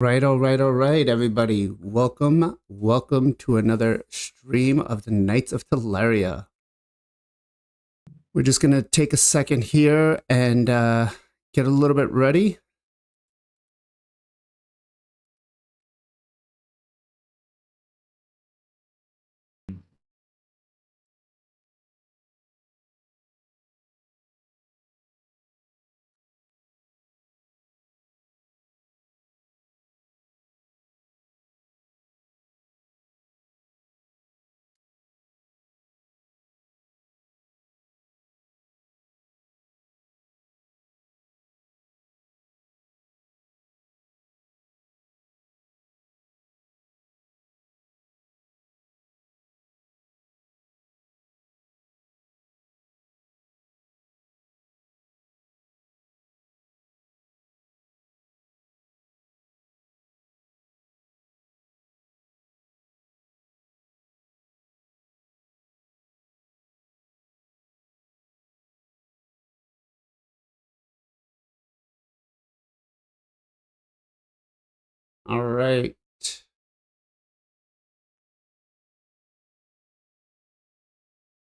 All right, everybody. Welcome to another stream of the Knights of Teleria. We're just going to take a second here and get a little bit ready. All right.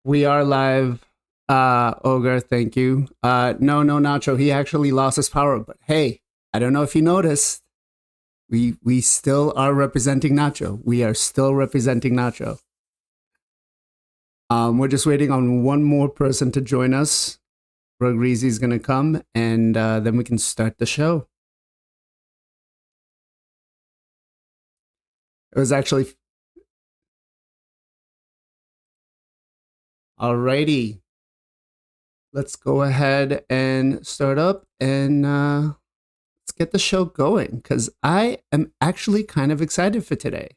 We are live. Ogre, thank you. No, Nacho. He actually lost his power, but hey, I don't know if you noticed. We still are representing Nacho. We are still representing Nacho. We're just waiting on one more person to join us. Rugreezy is going to come, and then we can start the show. It was actually... Alrighty. Let's go ahead and start up, and let's get the show going, because I am actually kind of excited for today.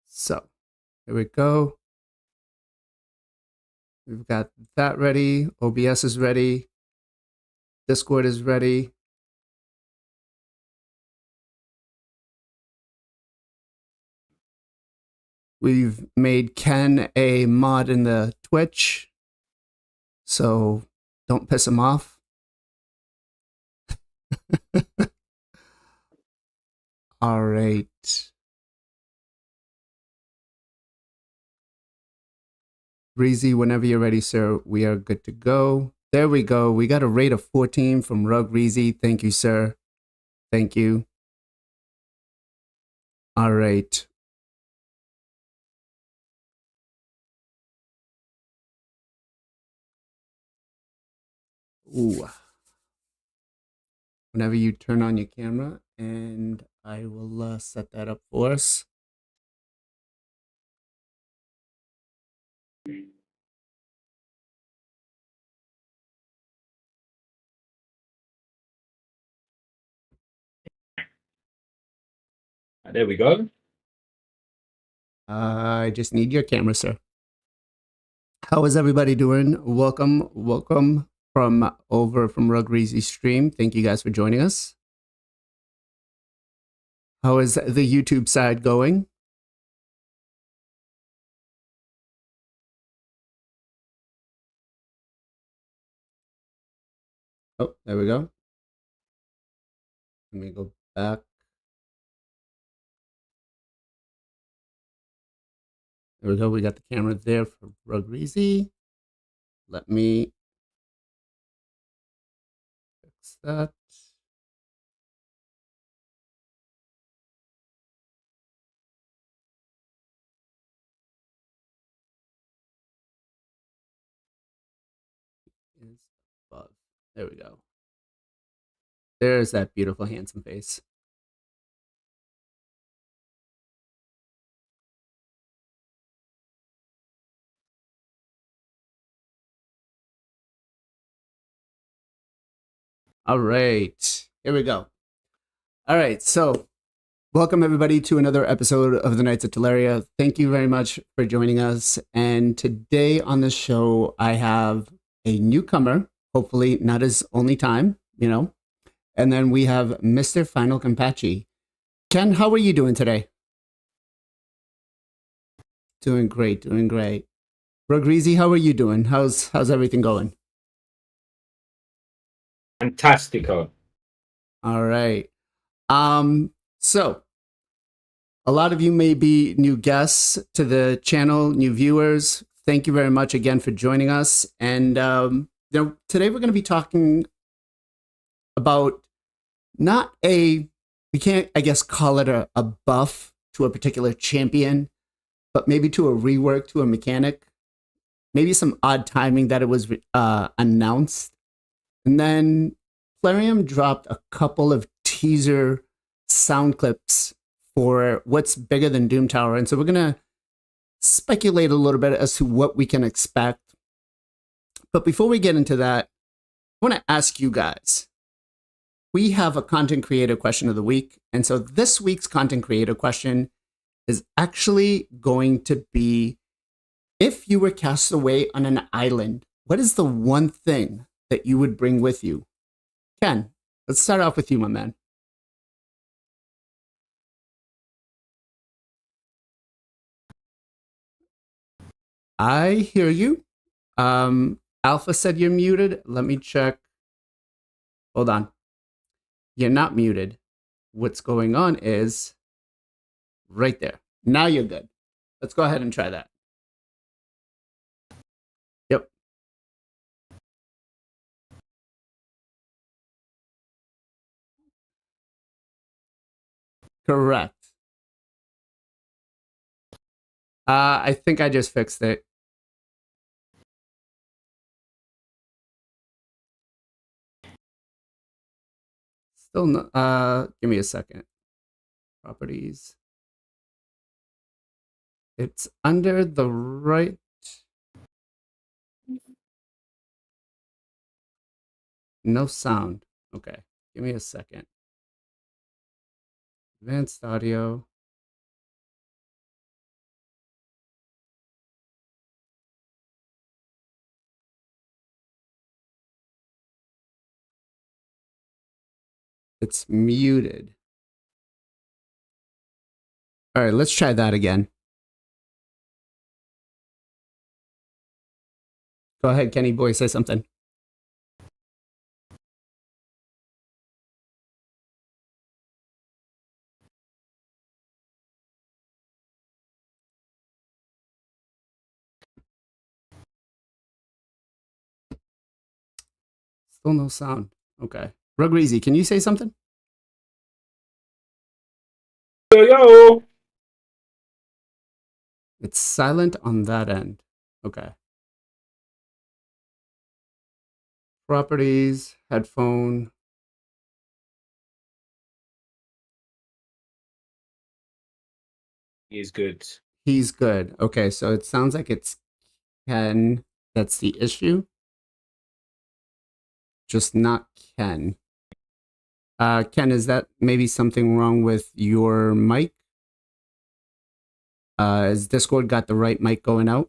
So, here we go. We've got that ready. OBS is ready. Discord is ready. We've made Ken a mod in the Twitch, so don't piss him off. All right. Breezy, whenever you're ready, sir, we are good to go. There we go. We got a rate of 14 from Rugreezy. Thank you, sir. Thank you. All right. Ooh. Whenever you turn on your camera, and I will set that up for us. There we go. I just need your camera, sir. How is everybody doing? Welcome from Rugreezy's stream. Thank you guys for joining us. How is the YouTube side going? Oh, there we go. Let me go back. There we go. We got the camera there for Rugreezy. Let me fix that. Is above. There we go. There's that beautiful, handsome face. All right. Here we go. All right. So, welcome everybody to another episode of the Knights of Teleria. Thank you very much for joining us. And today on the show, I have a newcomer, hopefully not his only time, you know. And then we have Mr. FinalKenpachi. Ken, how are you doing today? Doing great, doing great. Rugreezy, how are you doing? How's everything going? Fantastico. All right. So a lot of you may be new guests to the channel, new viewers. Thank you very much again for joining us. And today we're going to be talking about not a, we can't, I guess, call it a buff to a particular champion, but maybe to a rework to a mechanic. Maybe some odd timing that it was announced. And then Plarium dropped a couple of teaser sound clips for what's bigger than DOOMTOWER. And so we're going to speculate a little bit as to what we can expect. But before we get into that, I want to ask you guys. We have a content creator question of the week. And so this week's content creator question is actually going to be, if you were cast away on an island, what is the one thing that you would bring with you? Ken, let's start off with you, my man. I hear you. Alpha said you're muted. Let me check. Hold on. You're not muted. What's going on is right there. Now you're good. Let's go ahead and try that. Yep. Correct. I think I just fixed it. Still no, give me a second. Properties. It's under the right. No sound. Okay. Give me a second. Advanced audio. It's muted. All right, let's try that again. Go ahead, Kenny boy, say something. Still no sound. Okay. Rugreezy, can you say something? Yo, yo. It's silent on that end. Okay. Properties, headphone. He's good. He's good. Okay, so it sounds like it's Ken that's the issue. Just not Ken. Ken, is that maybe something wrong with your mic? Has Discord got the right mic going out?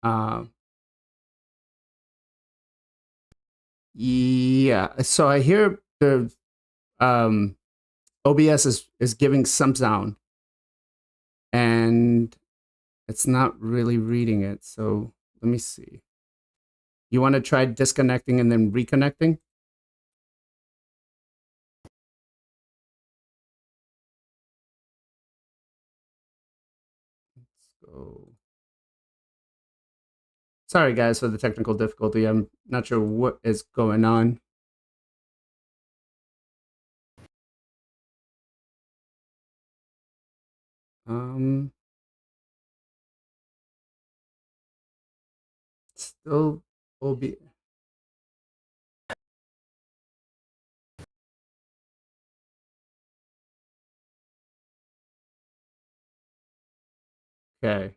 Uh, yeah. So I hear the OBS is giving some sound, and it's not really reading it. So let me see. You want to try disconnecting and then reconnecting? Let's go. Sorry, guys, for the technical difficulty. I'm not sure what is going on. Still OBS. Okay.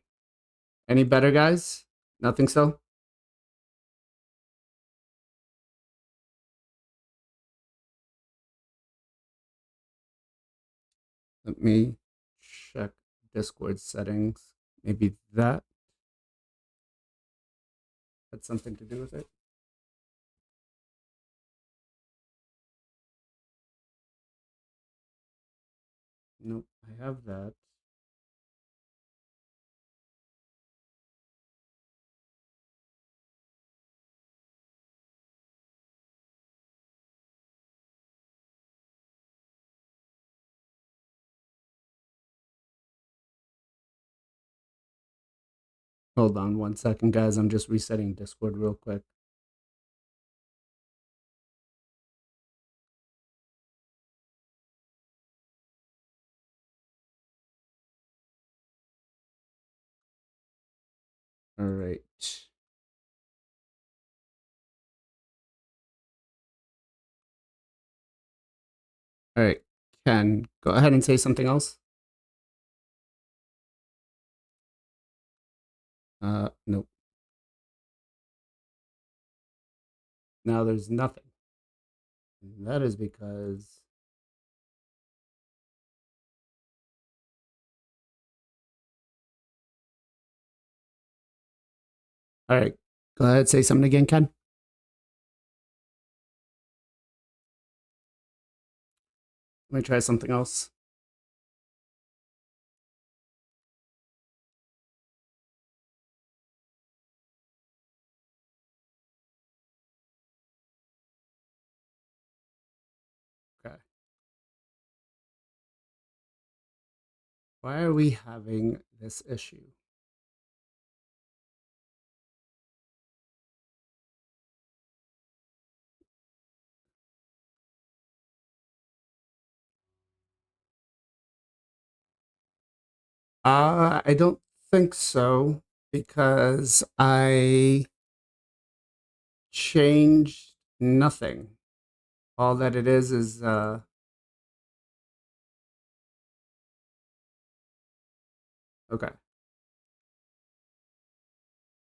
Any better, guys? Nothing so? Let me check Discord settings. Maybe that had something to do with it. Nope, I have that. Hold on 1 second, guys. I'm just resetting Discord real quick. All right. All right. Ken, go ahead and say something else. Nope. Now there's nothing. And that is because all right. Go ahead, say something again, Ken. Let me try something else. Okay. Why are we having this issue? I don't think so because I changed nothing. All that it is okay.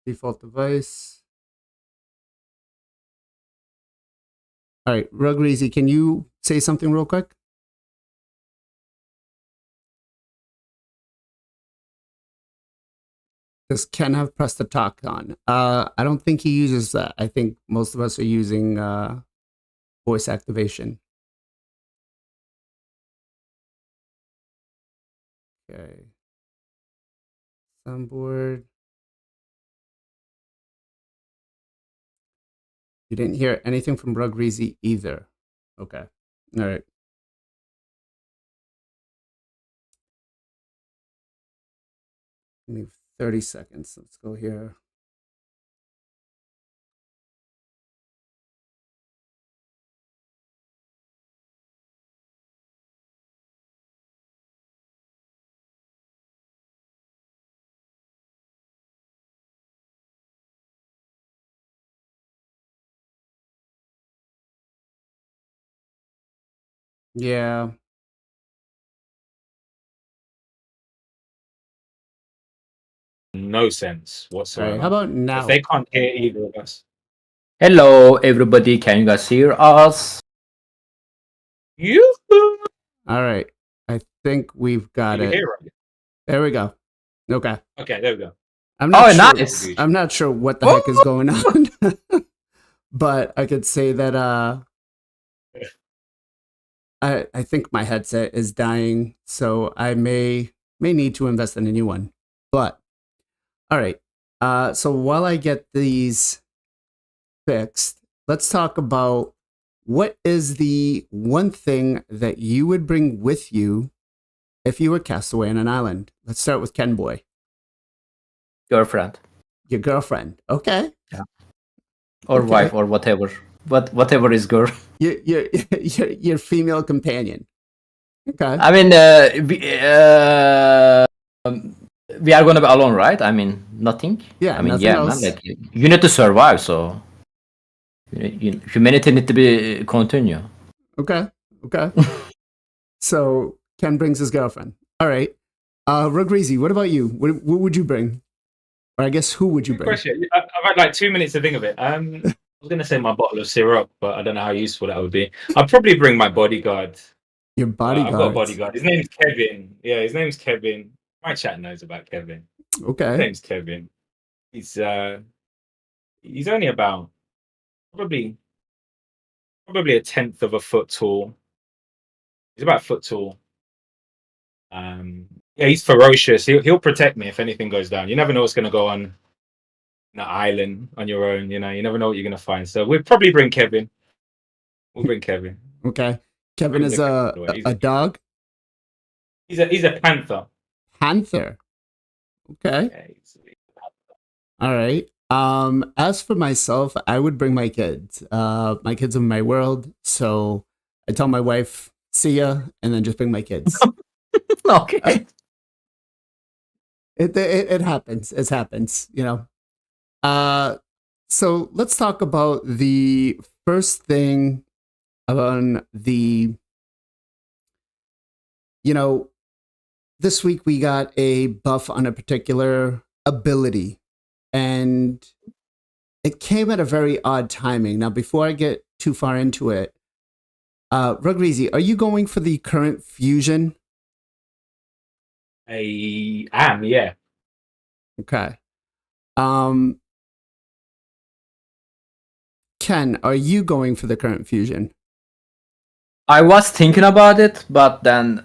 Default device. All right, Rugreasy, can you say something real quick? Does Ken have press to talk on? I don't think he uses that. I think most of us are using voice activation. Okay. Soundboard. You didn't hear anything from Rugreasy either. Okay. All right. Give me 30 seconds. Let's go here. Yeah. No sense All right. whatsoever. How about If now? they can't hear either of us. Hello, everybody. Can you guys hear us? You? All right. I think we've got You it. hear us? There we go. Okay. Okay, there we go. I'm not sure. Nice. I'm not sure what the heck is going on. But I could say that I think my headset is dying, so I may need to invest in a new one. But all right. So while I get these fixed, let's talk about what is the one thing that you would bring with you if you were cast away on an island. Let's start with Ken Boy. Girlfriend. Your girlfriend. Okay. Yeah. Or Okay. wife or whatever. But whatever is girl. Your female companion. Okay. I mean, we are going to be alone, right? I mean, nothing. Yeah, I mean, nothing yeah, else. man. Like you need to survive, so humanity need to be continue. Okay. Okay. So Ken brings his girlfriend. All right. Rugreasy, what about you? What would you bring? Or I guess who would you Good bring? question. I've had like 2 minutes to think of it. I was going to say my bottle of syrup, but I don't know how useful that would be. I'd probably bring my bodyguard. Your bodyguard. I've got a bodyguard. His name's Kevin. Yeah, his name's Kevin. My chat knows about Kevin. Okay. name's Kevin. He's only about probably a tenth of a foot tall. He's about a foot tall. Yeah, he's ferocious. He'll protect me if anything goes down. You never know what's going to go on an island on your own. You never know what you're going to find. So we'll probably bring Kevin. We'll bring Kevin. Okay. Kevin Bring is the Kevin away. a dog? He's a panther. Panther. Okay. Yeah, All right. As for myself, I would bring my kids. My kids are my world. So I tell my wife, see ya, and then just bring my kids. Okay. It happens. It happens, So let's talk about the first thing on the, this week we got a buff on a particular ability, and it came at a very odd timing. Now, before I get too far into it, Rugreezy, are you going for the current fusion? I am, yeah. Okay. Ken, are you going for the current fusion? I was thinking about it, but then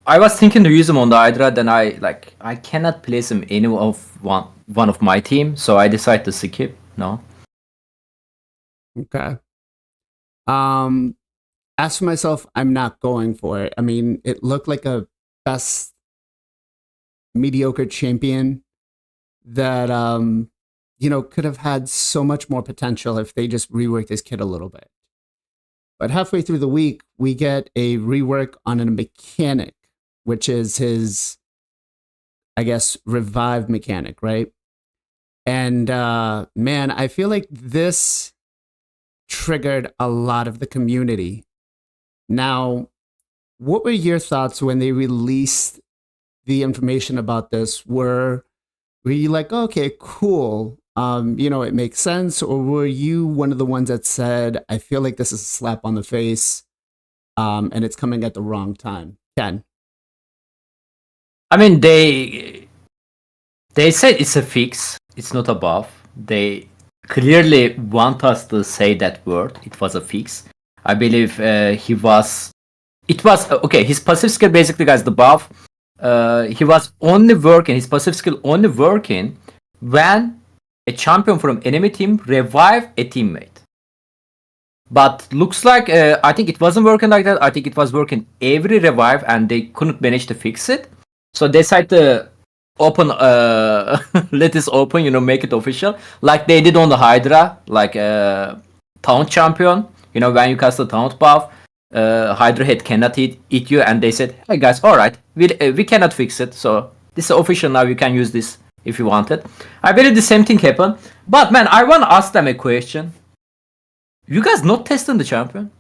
I was thinking to use him on the Hydra. Then I cannot place him any of one of my team, so I decided to skip. No. Okay. As for myself, I'm not going for it. I mean, it looked like a best mediocre champion that could have had so much more potential if they just reworked his kit a little bit. But halfway through the week, we get a rework on a mechanic, which is his, I guess, revive mechanic, right? And man, I feel like this triggered a lot of the community. Now, what were your thoughts when they released the information about this? Were you like, okay, cool, it makes sense? Or were you one of the ones that said, I feel like this is a slap on the face, and it's coming at the wrong time? Ken? I mean, they said it's a fix. It's not a buff. They clearly want us to say that word. It was a fix. I believe it was okay. His passive skill basically, guys, the buff. He was only working. His passive skill only working when a champion from enemy team revive a teammate. But looks like I think it wasn't working like that. I think it was working every revive, and they couldn't manage to fix it. So they decided to open, let this open, make it official, like they did on the Hydra, like taunt champion. When you cast the taunt buff, Hydra head cannot eat you, and they said, hey guys, alright, we cannot fix it, so this is official now, you can use this if you want it. I believe the same thing happened, but man, I want to ask them a question. You guys not testing the champion?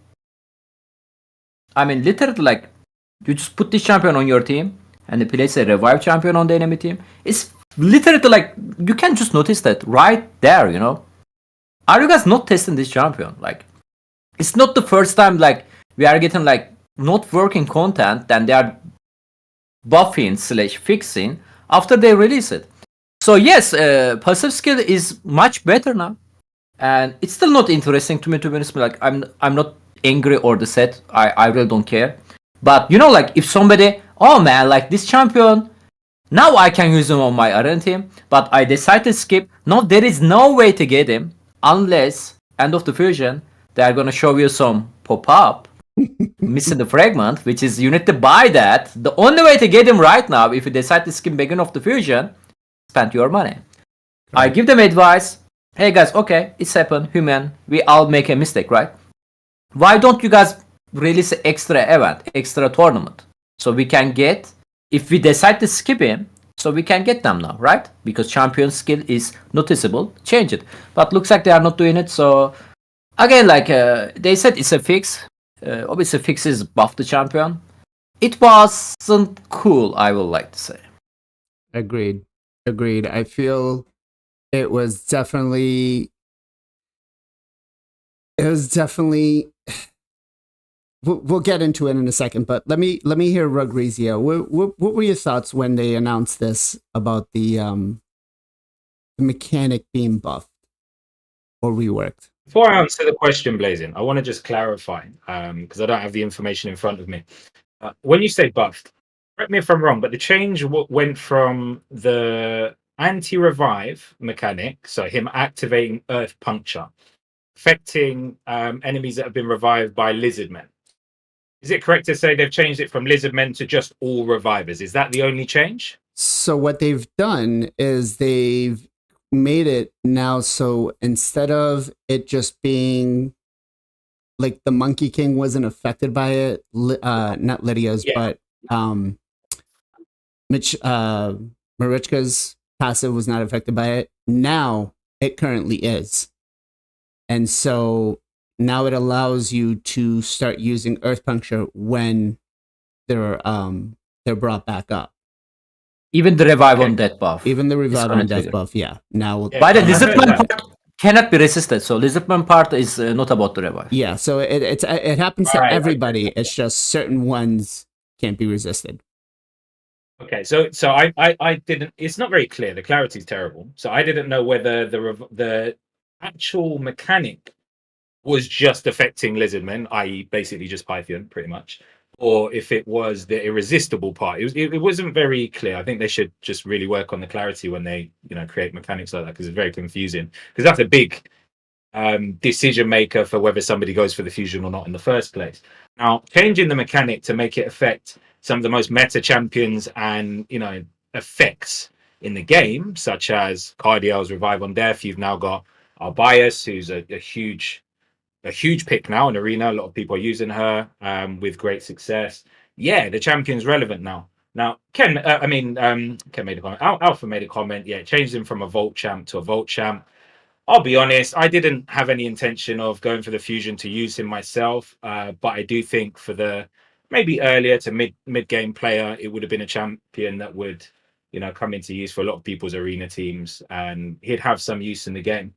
I mean, literally, like, you just put this champion on your team, and they place a revive champion on the enemy team. It's literally like, you can just notice that right there, Are you guys not testing this champion? Like, it's not the first time, like, we are getting, like, not working content, then they are buffing / fixing after they release it. So yes, passive skill is much better now. And it's still not interesting to me, to be honest. Like, I'm not angry or the set. I really don't care. But, like, if somebody, oh man, like, this champion, now I can use him on my arena team, but I decided to skip. No, there is no way to get him unless end of the fusion, they are going to show you some pop-up missing the fragment, which is you need to buy that. The only way to get him right now, if you decide to skip beginning of the fusion, spend your money. Okay. I give them advice. Hey guys, okay, it's happened, human. We all make a mistake, right? Why don't you guys release an extra event, extra tournament, so we can get, if we decide to skip him, so we can get them now, right? Because champion skill is noticeable, change it. But looks like they are not doing it, so again, like they said it's a fix. Obviously fixes buff the champion. It wasn't cool, I would like to say. Agreed. I feel it was definitely we'll get into it in a second, but let me hear Rugrizio. What were your thoughts when they announced this about the mechanic being buffed or reworked? Before I answer the question, Blazin, I want to just clarify because I don't have the information in front of me. When you say buffed, correct me if I'm wrong, but the change went from the anti-revive mechanic, so him activating Earth Puncture, affecting enemies that have been revived by lizard men. Is it correct to say they've changed it from lizard men to just all revivers? Is that the only change? So what they've done is they've made it now so instead of it just being like the Monkey King wasn't affected by it, not Lydia's, but Marichka's passive was not affected by it. Now it currently is. And so now it allows you to start using Earth Puncture when they're brought back up. Even the revive on death buff. Even the revive on death buff, yeah. Now, by the Lizardman part cannot be resisted, so Lizardman part is not about the revive. Yeah, so it happens to everybody. It's just certain ones can't be resisted. Okay, so I didn't. It's not very clear. The clarity is terrible. So I didn't know whether the actual mechanic was just affecting lizardmen, i.e., basically just Pythian, pretty much, or if it was the irresistible part. It wasn't very clear. I think they should just really work on the clarity when they create mechanics like that, because it's very confusing. Because that's a big decision maker for whether somebody goes for the fusion or not in the first place. Now, changing the mechanic to make it affect some of the most meta champions and effects in the game, such as Cardiel's Revive on Death. You've now got Arbias, who's a huge pick now in Arena. A lot of people are using her with great success. Yeah, the champion's relevant now. Now, Ken made a comment. Alpha made a comment. Yeah, changed him from a Vault champ to a Vault champ. I'll be honest, I didn't have any intention of going for the fusion to use him myself, but I do think for the maybe earlier to mid game player, it would have been a champion that would come into use for a lot of people's Arena teams, and he'd have some use in the game.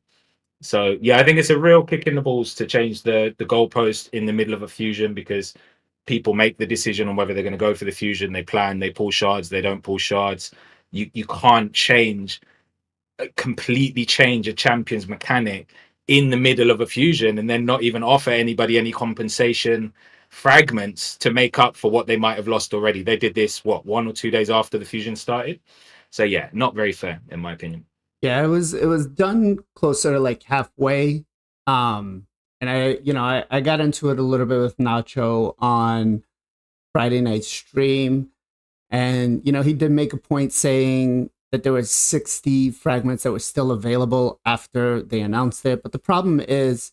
So yeah, I think it's a real kick in the balls to change the goalpost in the middle of a fusion, because people make the decision on whether they're going to go for the fusion. They plan, they pull shards, they don't pull shards. You can't completely change a champion's mechanic in the middle of a fusion and then not even offer anybody any compensation fragments to make up for what they might have lost already. They did this 1 or 2 days after the fusion started. So yeah, not very fair in my opinion. Yeah, it was done closer to like halfway. And I got into it a little bit with Nacho on Friday night stream, and he did make a point saying that there were 60 fragments that were still available after they announced it. But the problem is,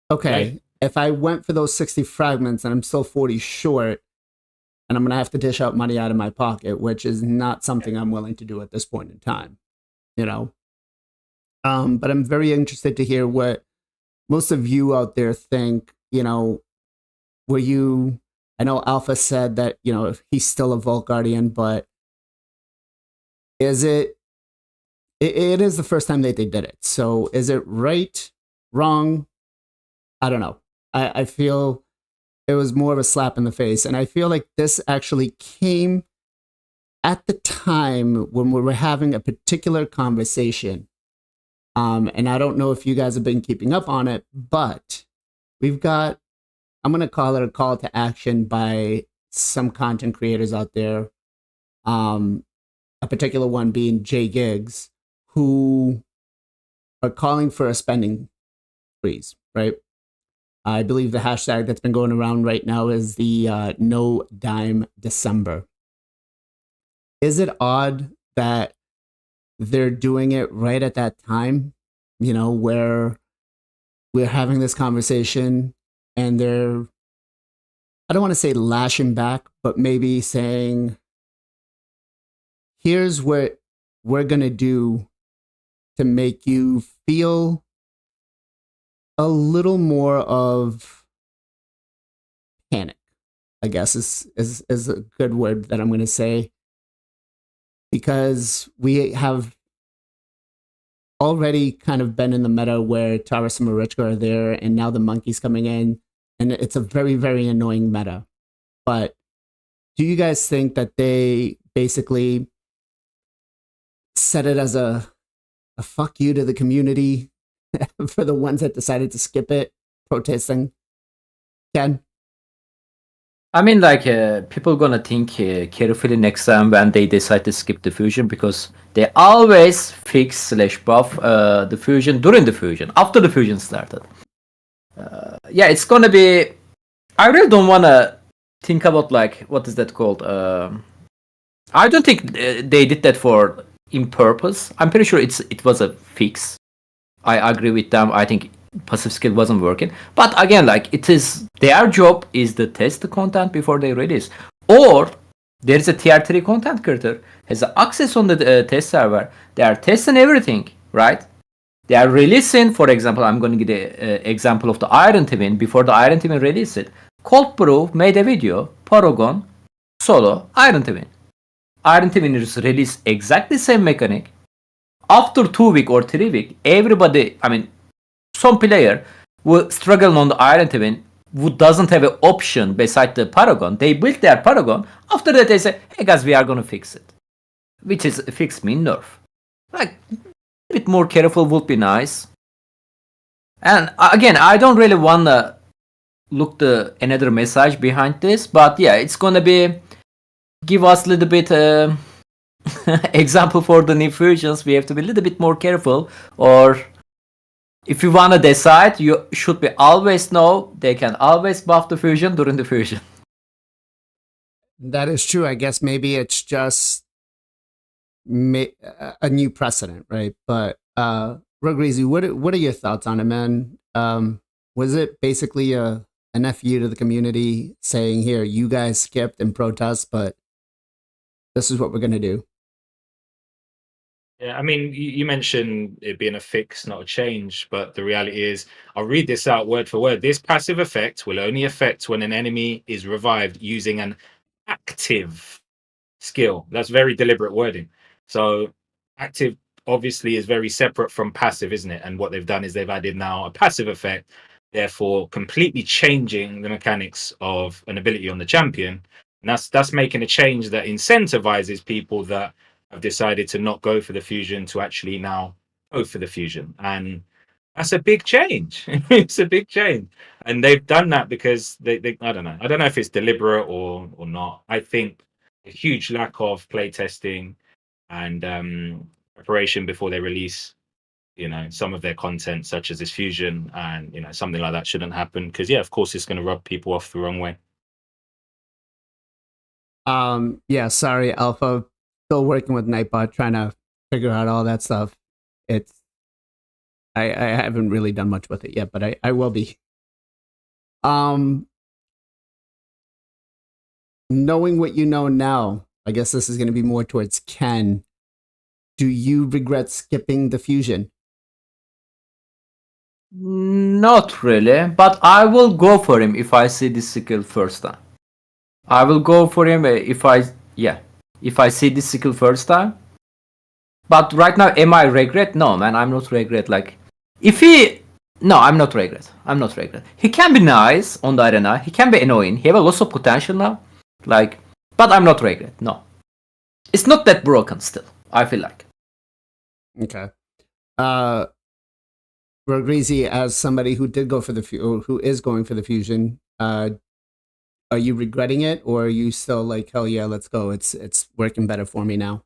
okay, if I went for those 60 fragments and I'm still 40 short, and I'm going to have to dish out money out of my pocket, which is not something I'm willing to do at this point in time, But I'm very interested to hear what most of you out there think. Were you, I know Alpha said that, he's still a Vault Guardian, but is it is the first time that they did it. So is it right, wrong? I don't know. I feel it was more of a slap in the face. And I feel like this actually came at the time when we were having a particular conversation. And I don't know if you guys have been keeping up on it, but we've got, I'm going to call it a call to action by some content creators out there. A particular one being J Gigs, who are calling for a spending freeze, right? I believe the hashtag that's been going around right now is the No Dime December. Is it odd that they're doing it right at that time, where we're having this conversation and they're, I don't want to say lashing back, but maybe saying, here's what we're going to do to make you feel a little more of panic, I guess is a good word that I'm going to say, because we have already kind of been in the meta where Taurus and Marichka are there, and now the monkey's coming in. and it's a very, very annoying meta. But do you guys think that they basically set it as a fuck you to the community for the ones that decided to skip it, protesting? Ken? I mean, like, people gonna think carefully next time when they decide to skip the fusion, because they always fix/buff the fusion during the fusion, after the fusion started. Yeah, it's gonna be. I really don't wanna think about, like, what is that called? I don't think they did that for in purpose. I'm pretty sure it was a fix. I agree with them. I think passive skill wasn't working. But again, like, it is their job is to test the content before they release. Or there's a tier 3 content creator has access on the test server. They are testing everything, right? They are releasing, for example, I'm going to give the example of the Iron Twin. Before the Iron Twin released it, Cold Brew made a video, Paragon, solo, Iron Twin. Iron Twin is released exactly same mechanic. After 2 week or 3 week, everybody, I mean, some player will struggle on the Iron Twin who doesn't have an option beside the Paragon. They built their Paragon. After that, they say, hey guys, we are going to fix it. Which is fix mean nerf. Like, a bit more careful would be nice. And again, I don't really want to look the another message behind this, but yeah, it's going to be give us a little bit example for the new fusions. We have to be a little bit more careful, or if you want to decide, you should be always know they can always buff the fusion during the fusion. That is true. I guess maybe it's just a new precedent, right? But Rugreasy, what are your thoughts on it, man? Was it basically an FU to the community saying, here, you guys skipped and protest, but this is what we're going to do? Yeah, I mean, you mentioned it being a fix, not a change, but the reality is, I'll read this out word for word. This passive effect will only affect when an enemy is revived using an active skill. That's very deliberate wording. So active obviously is very separate from passive, isn't it? And what they've done is they've added now a passive effect, therefore completely changing the mechanics of an ability on the champion. And that's making a change that incentivizes people that have decided to not go for the fusion to actually now go for the fusion. And that's a big change. It's a big change. And they've done that because they I don't know. I don't know if it's deliberate or not. I think a huge lack of play testing and preparation before they release, some of their content, such as this fusion, and something like that shouldn't happen, because of course it's going to rub people off the wrong way. Yeah, sorry, Alpha. Still working with Nightbot, trying to figure out all that stuff. I haven't really done much with it yet, but I will be. Knowing what you know now, I guess this is going to be more towards Ken. Do you regret skipping the fusion? Not really, but I will go for him if I see this skill first time. I will go for him if I see this skill first time. But right now, am I regret? No, man, I'm not regret. Like, no, I'm not regret. I'm not regret. He can be nice on the arena. He can be annoying. He have a lot of potential now. Like, but I'm not regret. No, it's not that broken still. I feel like. Okay. Rogreasy, as somebody who did go for who is going for the fusion, are you regretting it, or are you still like, hell yeah, let's go? It's working better for me now.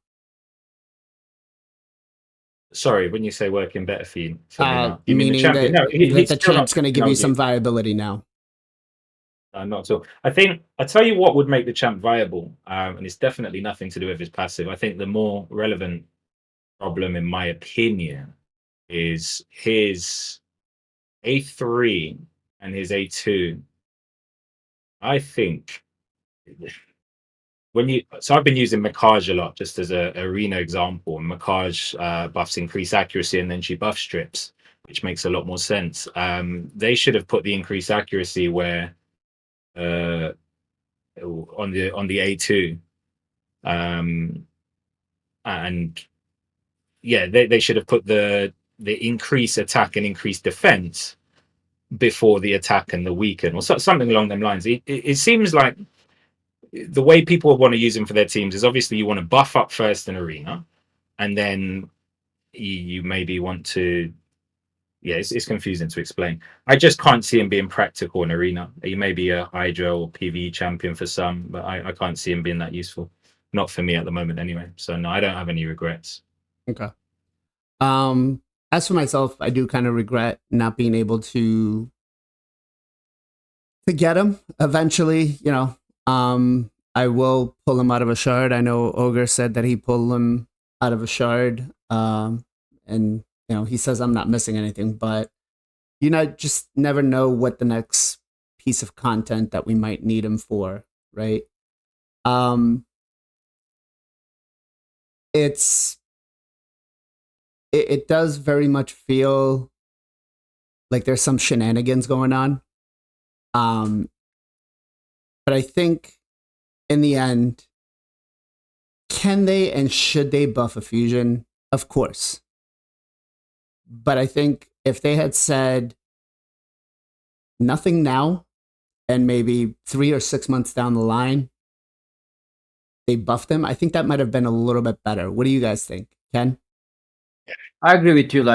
Sorry, when you say working better for you meaning the champion? that, No, the champ's going to give you some viability now. Not at all. I tell you what would make the champ viable, and it's definitely nothing to do with his passive. I think the more relevant problem, in my opinion, is his A3 and his A2. I think I've been using Makaj a lot just as a arena example. And Makaj buffs increase accuracy, and then she buff strips, which makes a lot more sense. They should have put the increased accuracy where on the A2, and they should have put the increase attack and increase defense before the attack and the weaken, or something along them lines. It seems like the way people want to use him for their teams is obviously you want to buff up first in arena, and then you maybe want to. Yeah, it's confusing to explain. I just can't see him being practical in arena. He may be a Hydra or PvE champion for some, but I can't see him being that useful. Not for me at the moment, anyway. So no, I don't have any regrets. Okay. As for myself, I do kind of regret not being able to get him eventually. You know, I will pull him out of a shard. I know Ogre said that he pulled him out of a shard. And you know, he says I'm not missing anything, but you know, just never know what the next piece of content that we might need him for, right? It does very much feel like there's some shenanigans going on. But I think in the end, can they and should they buff a fusion? Of course. But I think if they had said nothing now and maybe 3 or 6 months down the line, they buffed them, I think that might have been a little bit better. What do you guys think? Ken? I agree with you.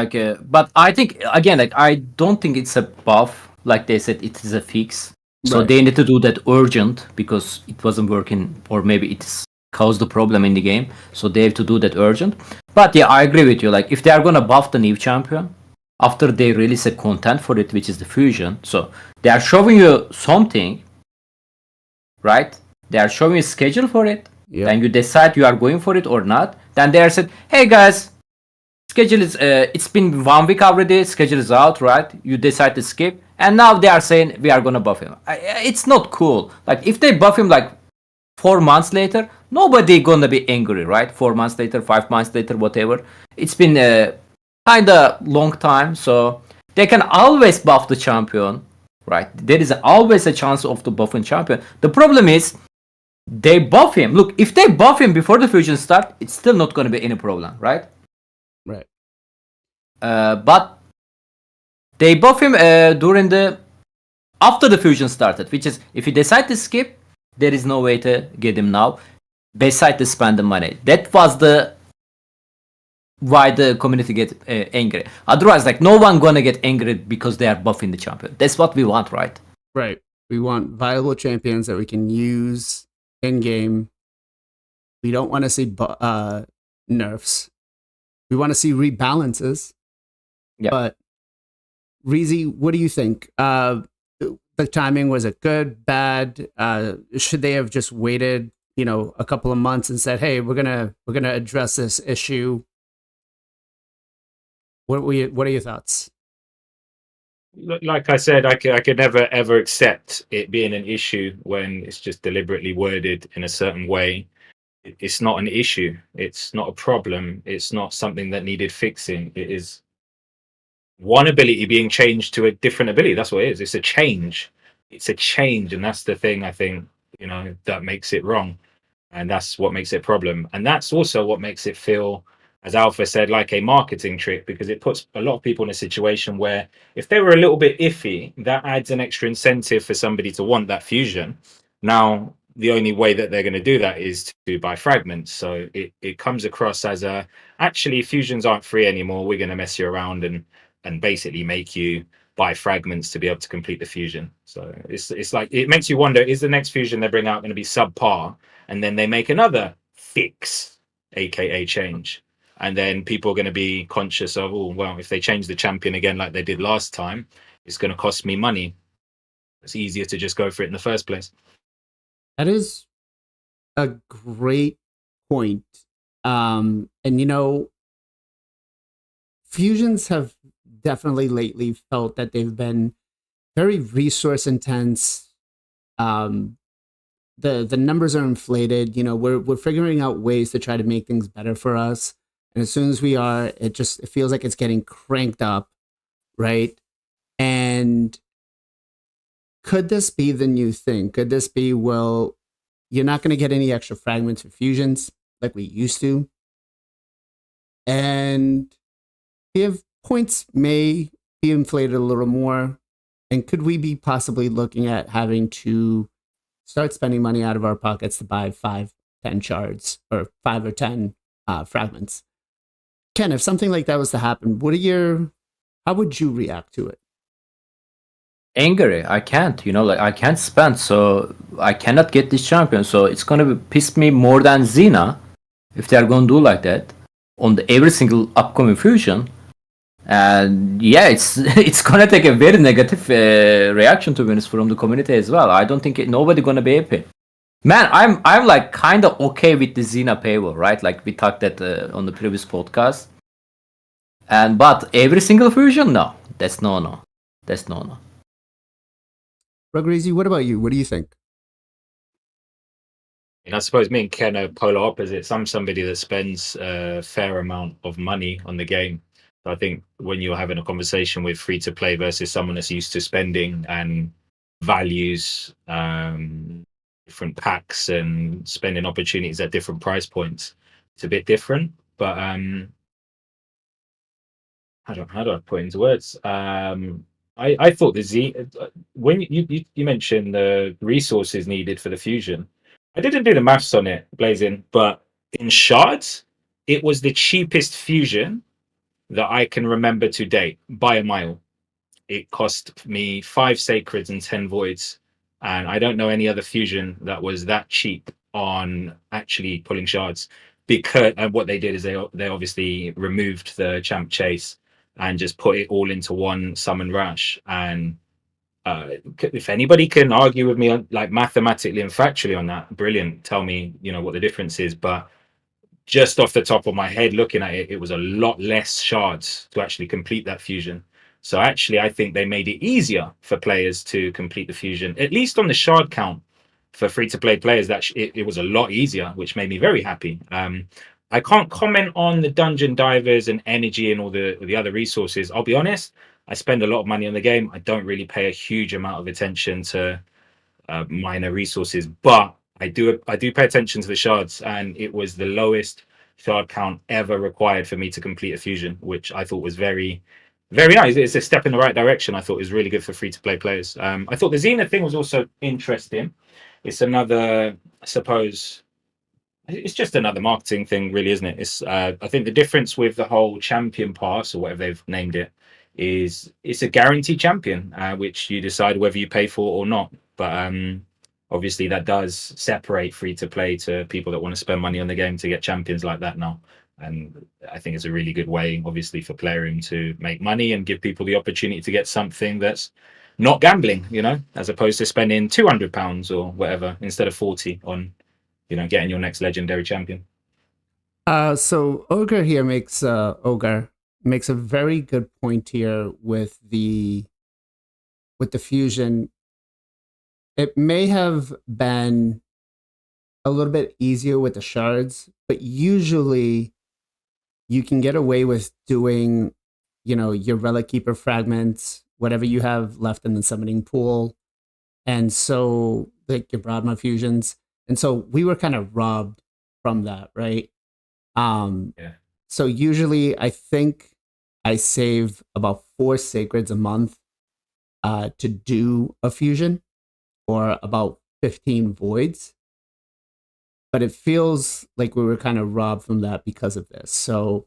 But I think again, I don't think it's a buff. Like they said, it is a fix. So Right. they need to do that urgent because it wasn't working, or maybe it's caused the problem in the game. So they have to do that urgent. But yeah, I agree with you. Like if they are gonna buff the new champion after they release a content for it, which is the fusion, so they are showing you something, right? They are showing you a schedule for it. Yeah. Then you decide you are going for it or not. Then they are said, hey guys, schedule is it's been 1 week already, schedule is out, right? You decide to skip, and now they are saying we are gonna buff him. It's not cool. Like if they buff him like 4 months later, nobody gonna be angry, right? 4 months later, 5 months later, whatever. It's been a kind of long time, so they can always buff the champion, right? There is always a chance of the buffing champion. The problem is they buff him. Look, if they buff him before the fusion start, it's still not gonna be any problem, right? Right. But they buff him during the after the fusion started, which is if you decide to skip, there is no way to get him now, besides to spend the money. That was the why the community get angry. Otherwise, like no one gonna get angry because they are buffing the champion. That's what we want, right? Right. We want viable champions that we can use in game. We don't want to see nerfs. We want to see rebalances. Yeah. But Reezy, what do you think? The timing, was it good, bad? Should they have just waited, you know, a couple of months and said, "Hey, we're gonna address this issue"? What are your thoughts? Like I said, I could never ever accept it being an issue when it's just deliberately worded in a certain way. It's not an issue. It's not a problem. It's not something that needed fixing. It is one ability being changed to a different ability. That's what it is. It's a change. It's a change, and that's the thing I think, you know, that makes it wrong, and that's what makes it a problem, and that's also what makes it feel, as Alpha said, like a marketing trick, because it puts a lot of people in a situation where if they were a little bit iffy, that adds an extra incentive for somebody to want that fusion. Now, the only way that they're going to do that is to buy fragments. So it comes across as actually fusions aren't free anymore. We're going to mess you around and basically make you buy fragments to be able to complete the fusion. So it's like, it makes you wonder, is the next fusion they bring out going to be subpar? And then they make another fix, aka change. And then people are going to be conscious of, oh, well, if they change the champion again like they did last time, it's going to cost me money. It's easier to just go for it in the first place. That is a great point. And you know, fusions have definitely lately felt that they've been very resource intense. The numbers are inflated. You know, we're figuring out ways to try to make things better for us. And as soon as we are, it feels like it's getting cranked up, right? And could this be the new thing? Could this be, well, you're not going to get any extra fragments or fusions like we used to? And if points may be inflated a little more, And could we be possibly looking at having to start spending money out of our pockets to buy 5, 10 shards or 5 or 10 fragments? Ken, if something like that was to happen, how would you react to it? Angry. I can't, like I can't spend, so I cannot get this champion. So it's gonna piss me more than Xena if they're gonna do like that on every single upcoming fusion. And yeah, it's gonna take a very negative reaction, to be honest, from the community as well. I don't think nobody gonna be happy. Man, I'm like kind of okay with the Xena paywall, right? Like we talked that on the previous podcast. But every single fusion, no, that's no. Rugreasy, what about you? What do you think? And I suppose me and Ken are polar opposites. I'm somebody that spends a fair amount of money on the game. So I think when you're having a conversation with free to play versus someone that's used to spending and values different packs and spending opportunities at different price points, it's a bit different. But how do I put it into words? I thought when you mentioned the resources needed for the fusion, I didn't do the maths on it, BLAZIN, but in shards, it was the cheapest fusion that I can remember to date by a mile. It cost me 5 sacreds and 10 voids, and I don't know any other fusion that was that cheap on actually pulling shards. Because what they did is they obviously removed the champ chase and just put it all into one summon rush. And if anybody can argue with me on, like, mathematically and factually on that, brilliant. Tell me, what the difference is. But just off the top of my head, looking at it, it was a lot less shards to actually complete that fusion. So actually, I think they made it easier for players to complete the fusion, at least on the shard count. For free-to-play players, that it was a lot easier, which made me very happy. I can't comment on the dungeon divers and energy and all the other resources. I'll be honest, I spend a lot of money on the game. I don't really pay a huge amount of attention to minor resources, but I do pay attention to the shards, and it was the lowest shard count ever required for me to complete a fusion, which I thought was very, very nice. It's a step in the right direction. I thought it was really good for free-to-play players. I thought the Xena thing was also interesting. It's another, I suppose, it's just another marketing thing, really, isn't it? It's I think the difference with the whole champion pass, or whatever they've named it, is it's a guaranteed champion, which you decide whether you pay for or not. But obviously that does separate free to play to people that want to spend money on the game to get champions like that now. And I think it's a really good way, obviously, for Plarium to make money and give people the opportunity to get something that's not gambling, as opposed to spending £200 or whatever instead of 40 on, getting your next legendary champion. So Ogre here makes a very good point here with the fusion. It may have been a little bit easier with the shards, but usually you can get away with doing, your Relic Keeper fragments, whatever you have left in the summoning pool, and so like your Broadma fusions. And so we were kind of robbed from that, right? Yeah. So usually I think I save about 4 sacreds a month to do a fusion, or about 15 voids. But it feels like we were kind of robbed from that because of this. So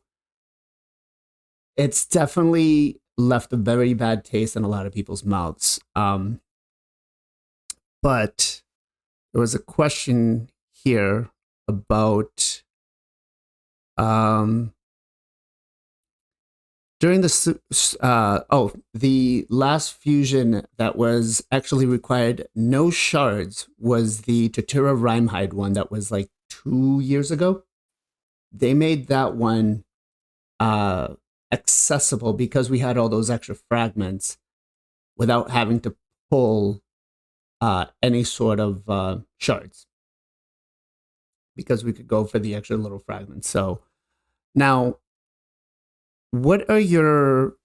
it's definitely left a very bad taste in a lot of people's mouths. But there was a question here about during the last fusion that was actually required no shards was the Tortura Rhymehide one that was like 2 years ago. They made that one accessible because we had all those extra fragments without having to pull any sort of shards, because we could go for the extra little fragments. So now, what are your,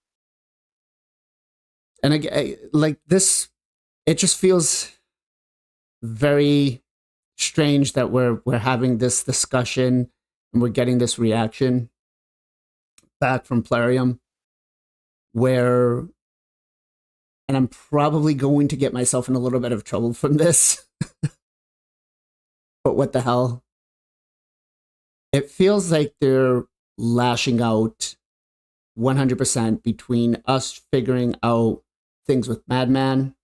and again, like this, it just feels very strange that we're having this discussion and we're getting this reaction back from Plarium, where and I'm probably going to get myself in a little bit of trouble from this. But what the hell? It feels like they're lashing out 100% between us figuring out things with Madman,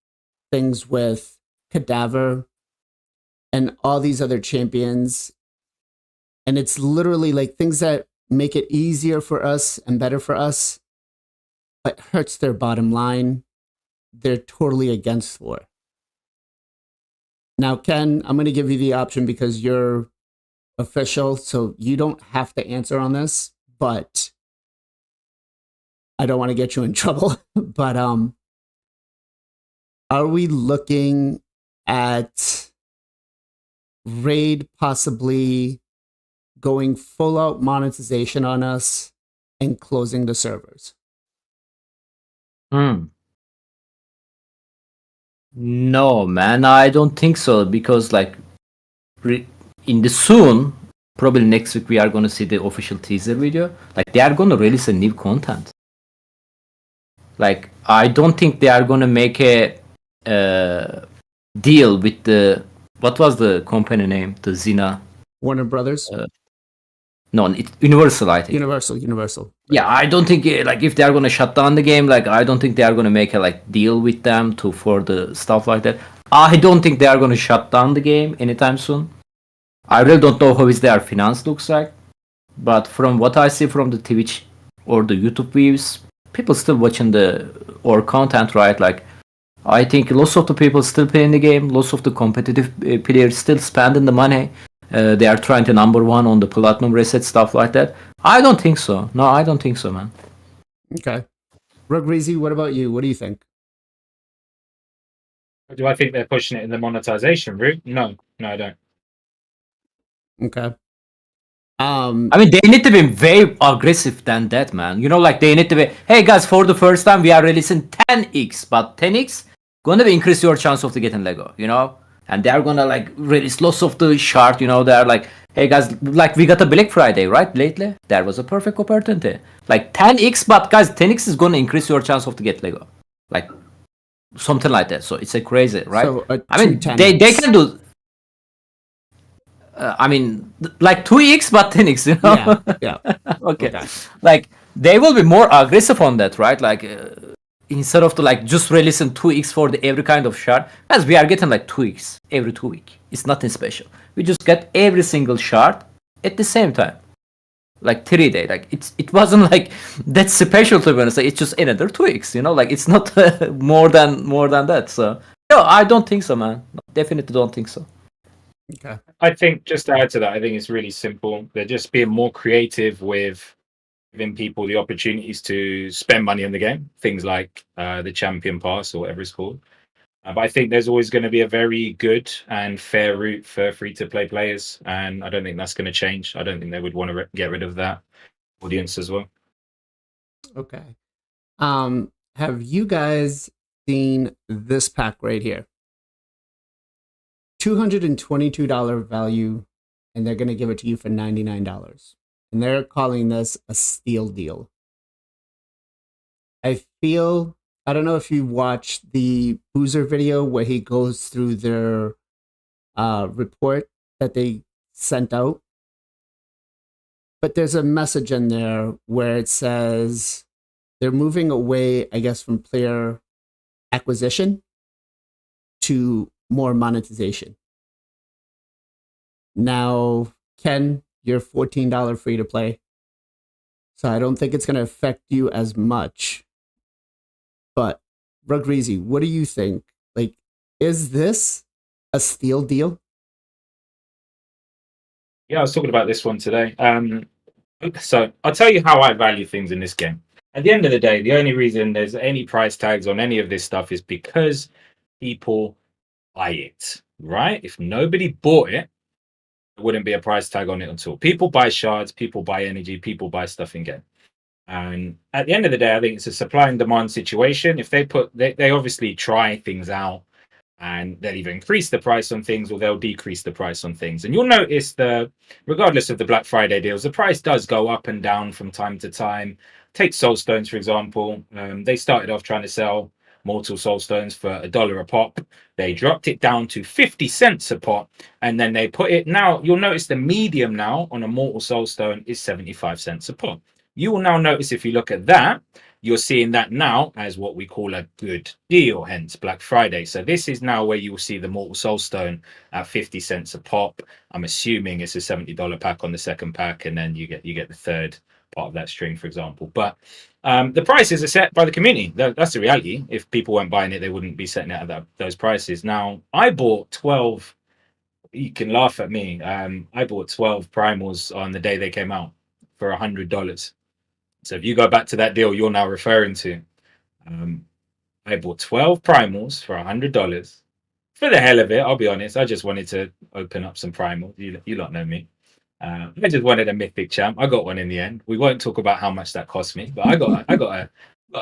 things with Cadaver, and all these other champions. And it's literally like things that make it easier for us and better for us, but hurts their bottom line. They're totally against for. Now, Ken, I'm going to give you the option because you're official, so you don't have to answer on this, but I don't want to get you in trouble. But are we looking at Raid possibly going full out monetization on us and closing the servers? No, man, I don't think so, because like in the soon, probably next week, we are going to see the official teaser video. Like they are going to release a new content. Like I don't think they are going to make a deal with the, what was the company name? The Zina. Warner Brothers? No, it's Universal, I think. Universal. Yeah, I don't think like if they are going to shut down the game, like I don't think they are going to make a like deal with them to for the stuff like that. I don't think they are going to shut down the game anytime soon. I really don't know how is their finance looks like, but from what I see from the Twitch or the YouTube views, people still watching the or content, right? Like I think lots of the people still playing the game, lots of the competitive players still spending the money. They are trying to number one on the platinum reset, stuff like that. I don't think so. No, I don't think so, man. Okay. Rugreezy, what about you? What do you think? Do I think they're pushing it in the monetization route? No, I don't. Okay. I mean, they need to be very aggressive than that, man. You know, like they need to be, hey guys, for the first time we are releasing 10x, but 10x gonna be increase your chance of getting Lego, you know? And they're gonna like release lots of the shard, you know, they're like, hey guys, like we got a Black Friday, right? Lately, there was a perfect opportunity. Like 10x, but guys, 10x is gonna increase your chance of to get Lego. Like something like that. So it's a crazy, right? So, I mean, they can do. I mean, like 2x, but 10x, you know? Yeah. Okay. Like they will be more aggressive on that, right? Like instead of like just releasing 2x for the every kind of shard, as we are getting like 2x every 2 weeks. It's nothing special. We just get every single shard at the same time, like 3 days. Like it wasn't like that special, to be honest. Like, it's just another 2x, you know. Like it's not more than that. So no, I don't think so, man. Definitely don't think so. Okay. I think just to add to that, I think it's really simple. They're just being more creative with giving people the opportunities to spend money on the game. Things like the Champion Pass or whatever it's called. But I think there's always going to be a very good and fair route for free-to-play players, and I don't think that's going to change. I don't think they would want to get rid of that audience as well. Okay. Have you guys seen this pack right here? $222 value, and they're going to give it to you for $99. And they're calling this a steal deal. I don't know if you watched the Boozer video where he goes through their report that they sent out. But there's a message in there where it says they're moving away, I guess, from player acquisition to more monetization. Now, Ken, you're $14 free to play. So I don't think it's going to affect you as much. But, Rugreezy, what do you think? Like, is this a steal deal? Yeah, I was talking about this one today. So I'll tell you how I value things in this game. At the end of the day, the only reason there's any price tags on any of this stuff is because people buy it, right? If nobody bought it, there wouldn't be a price tag on it at all. People buy shards, people buy energy, people buy stuff in game. And at the end of the day, I think it's a supply and demand situation. If they obviously try things out, and they'll either increase the price on things or they'll decrease the price on things. And you'll notice regardless of the Black Friday deals, the price does go up and down from time to time. Take Soulstones, for example. They started off trying to sell Mortal Soul Stones for $1 a pop. They dropped it down to 50 cents a pop, and then they put it now. You'll notice the medium now on a Mortal Soul Stone is 75 cents a pop. You will now notice if you look at that, you're seeing that now as what we call a good deal, hence Black Friday. So this is now where you will see the Mortal Soul Stone at 50 cents a pop. I'm assuming it's a $70 pack on the second pack, and then you get the third part of that string, for example. But the prices are set by the community. That's the reality. If people weren't buying it, they wouldn't be setting it at those prices. Now, I bought 12. You can laugh at me. I bought 12 primals on the day they came out for $100. So if you go back to that deal you're now referring to, I bought 12 primals for $100. For the hell of it, I'll be honest. I just wanted to open up some primals. You lot know me. I just wanted a mythic champ. I got one in the end. We won't talk about how much that cost me, but I got a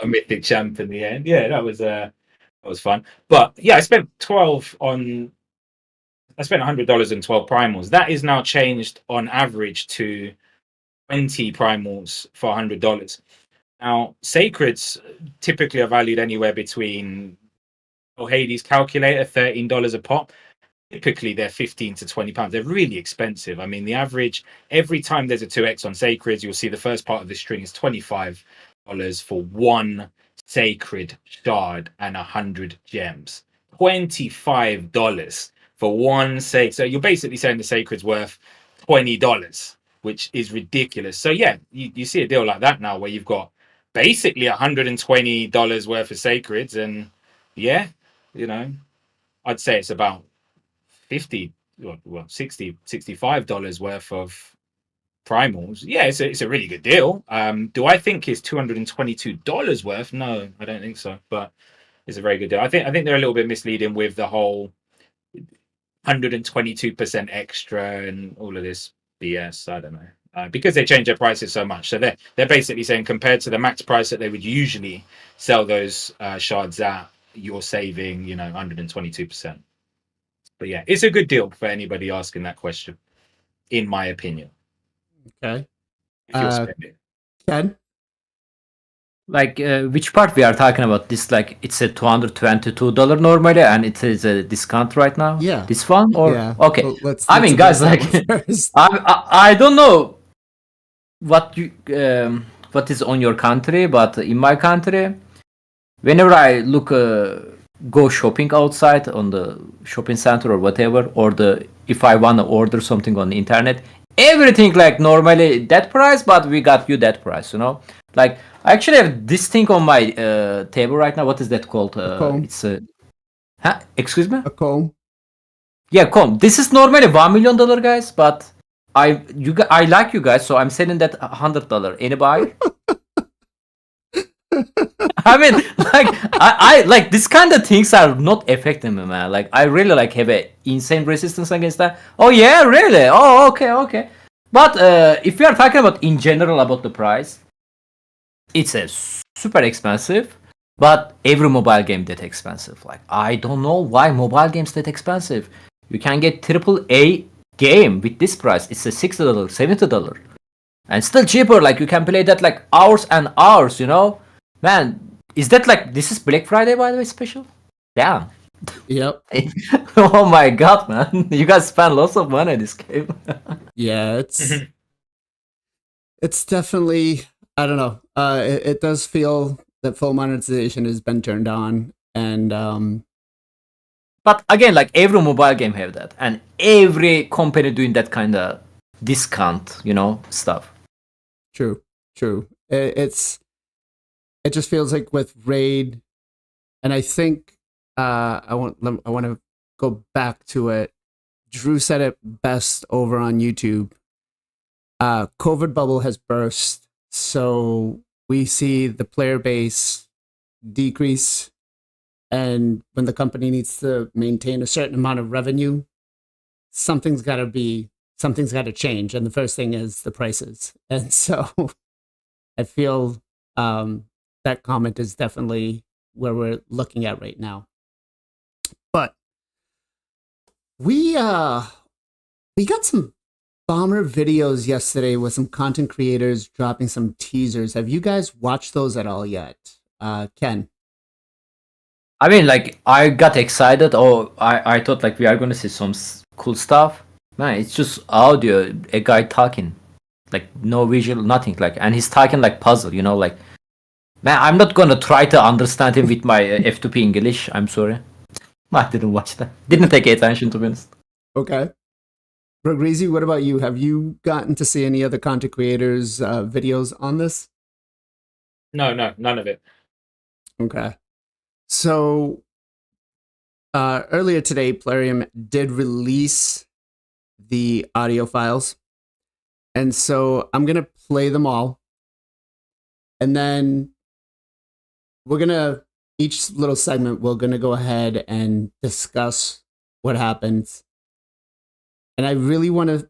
mythic champ in the end. Yeah, that was fun. But yeah, I spent $100 on 12 primals. That is now changed on average to 20 primals for $100. Now, sacreds typically are valued anywhere between Hades calculator $13 a pop. Typically, they're 15 to 20 pounds. They're really expensive. I mean, the average every time there's a 2x on sacreds, you'll see the first part of the string is $25 for one sacred shard and 100 gems. $25 for one sacred. So you're basically saying the sacred's worth $20. Which is ridiculous. So yeah, you see a deal like that now where you've got basically $120 worth of sacreds, and yeah, I'd say it's about $50, $65 worth of primals. Yeah, it's a really good deal. Do I think it's $222 worth? No, I don't think so. But it's a very good deal. I think they're a little bit misleading with the whole 122% extra and all of this BS. I don't know, because they change their prices so much. So they're basically saying compared to the max price that they would usually sell those shards at, you're saving 122%. But yeah, it's a good deal for anybody asking that question, in my opinion. Okay. If you're spending. Ken? Like which part we are talking about? This like it's a $222 normally, and it is a discount right now. Yeah. This one or Yeah. okay. Well, let's guys, like I don't know what is on your country, but in my country, whenever I look go shopping outside on the shopping center or whatever, or if I want to order something on the internet, everything like normally that price, but we got you that price, Like I actually have this thing on my table right now. What is that called? It's a excuse me? A comb. Yeah, comb. This is normally $1 million, guys, but I like you guys, so I'm selling that $100. Anybody? I mean, like I like this kind of things are not affecting me, man. Like I really like have a insane resistance against that. Oh yeah, really? Oh okay. But if we are talking about in general about the price, it's a super expensive. But every mobile game that expensive. Like I don't know why mobile games that expensive. You can get AAA game with this price. It's a $60, $70, and still cheaper. Like you can play that like hours and hours. Man. Is that like this is Black Friday by the way special? Damn. Yep. Oh my god, man! You guys spend lots of money on this game. Yeah, it's definitely, I don't know. It does feel that full monetization has been turned on, and but again, like every mobile game have that, and every company doing that kind of discount, stuff. True. It just feels like with Raid, and I think I want to go back to it. Drew said it best over on YouTube. COVID bubble has burst, so we see the player base decrease, and when the company needs to maintain a certain amount of revenue, something's got to change, and the first thing is the prices. And so I feel that comment is definitely where we're looking at right now. But we got some bomber videos yesterday with some content creators dropping some teasers. Have you guys watched those at all yet? Ken? I mean, like, I got excited. Oh, I thought like we are gonna see some cool stuff. Man, it's just audio, a guy talking, like no visual, nothing. Like, and he's talking like puzzle, like. Man, I'm not gonna try to understand him with my F2P English. I'm sorry. I didn't watch that. Didn't take attention, to be honest. Okay. Rogreezy, what about you? Have you gotten to see any other content creators' videos on this? No, none of it. Okay. So earlier today, Plarium did release the audio files. And so I'm going to play them all. And then we're going to, each little segment, we're going to go ahead and discuss what happens. And I really want to,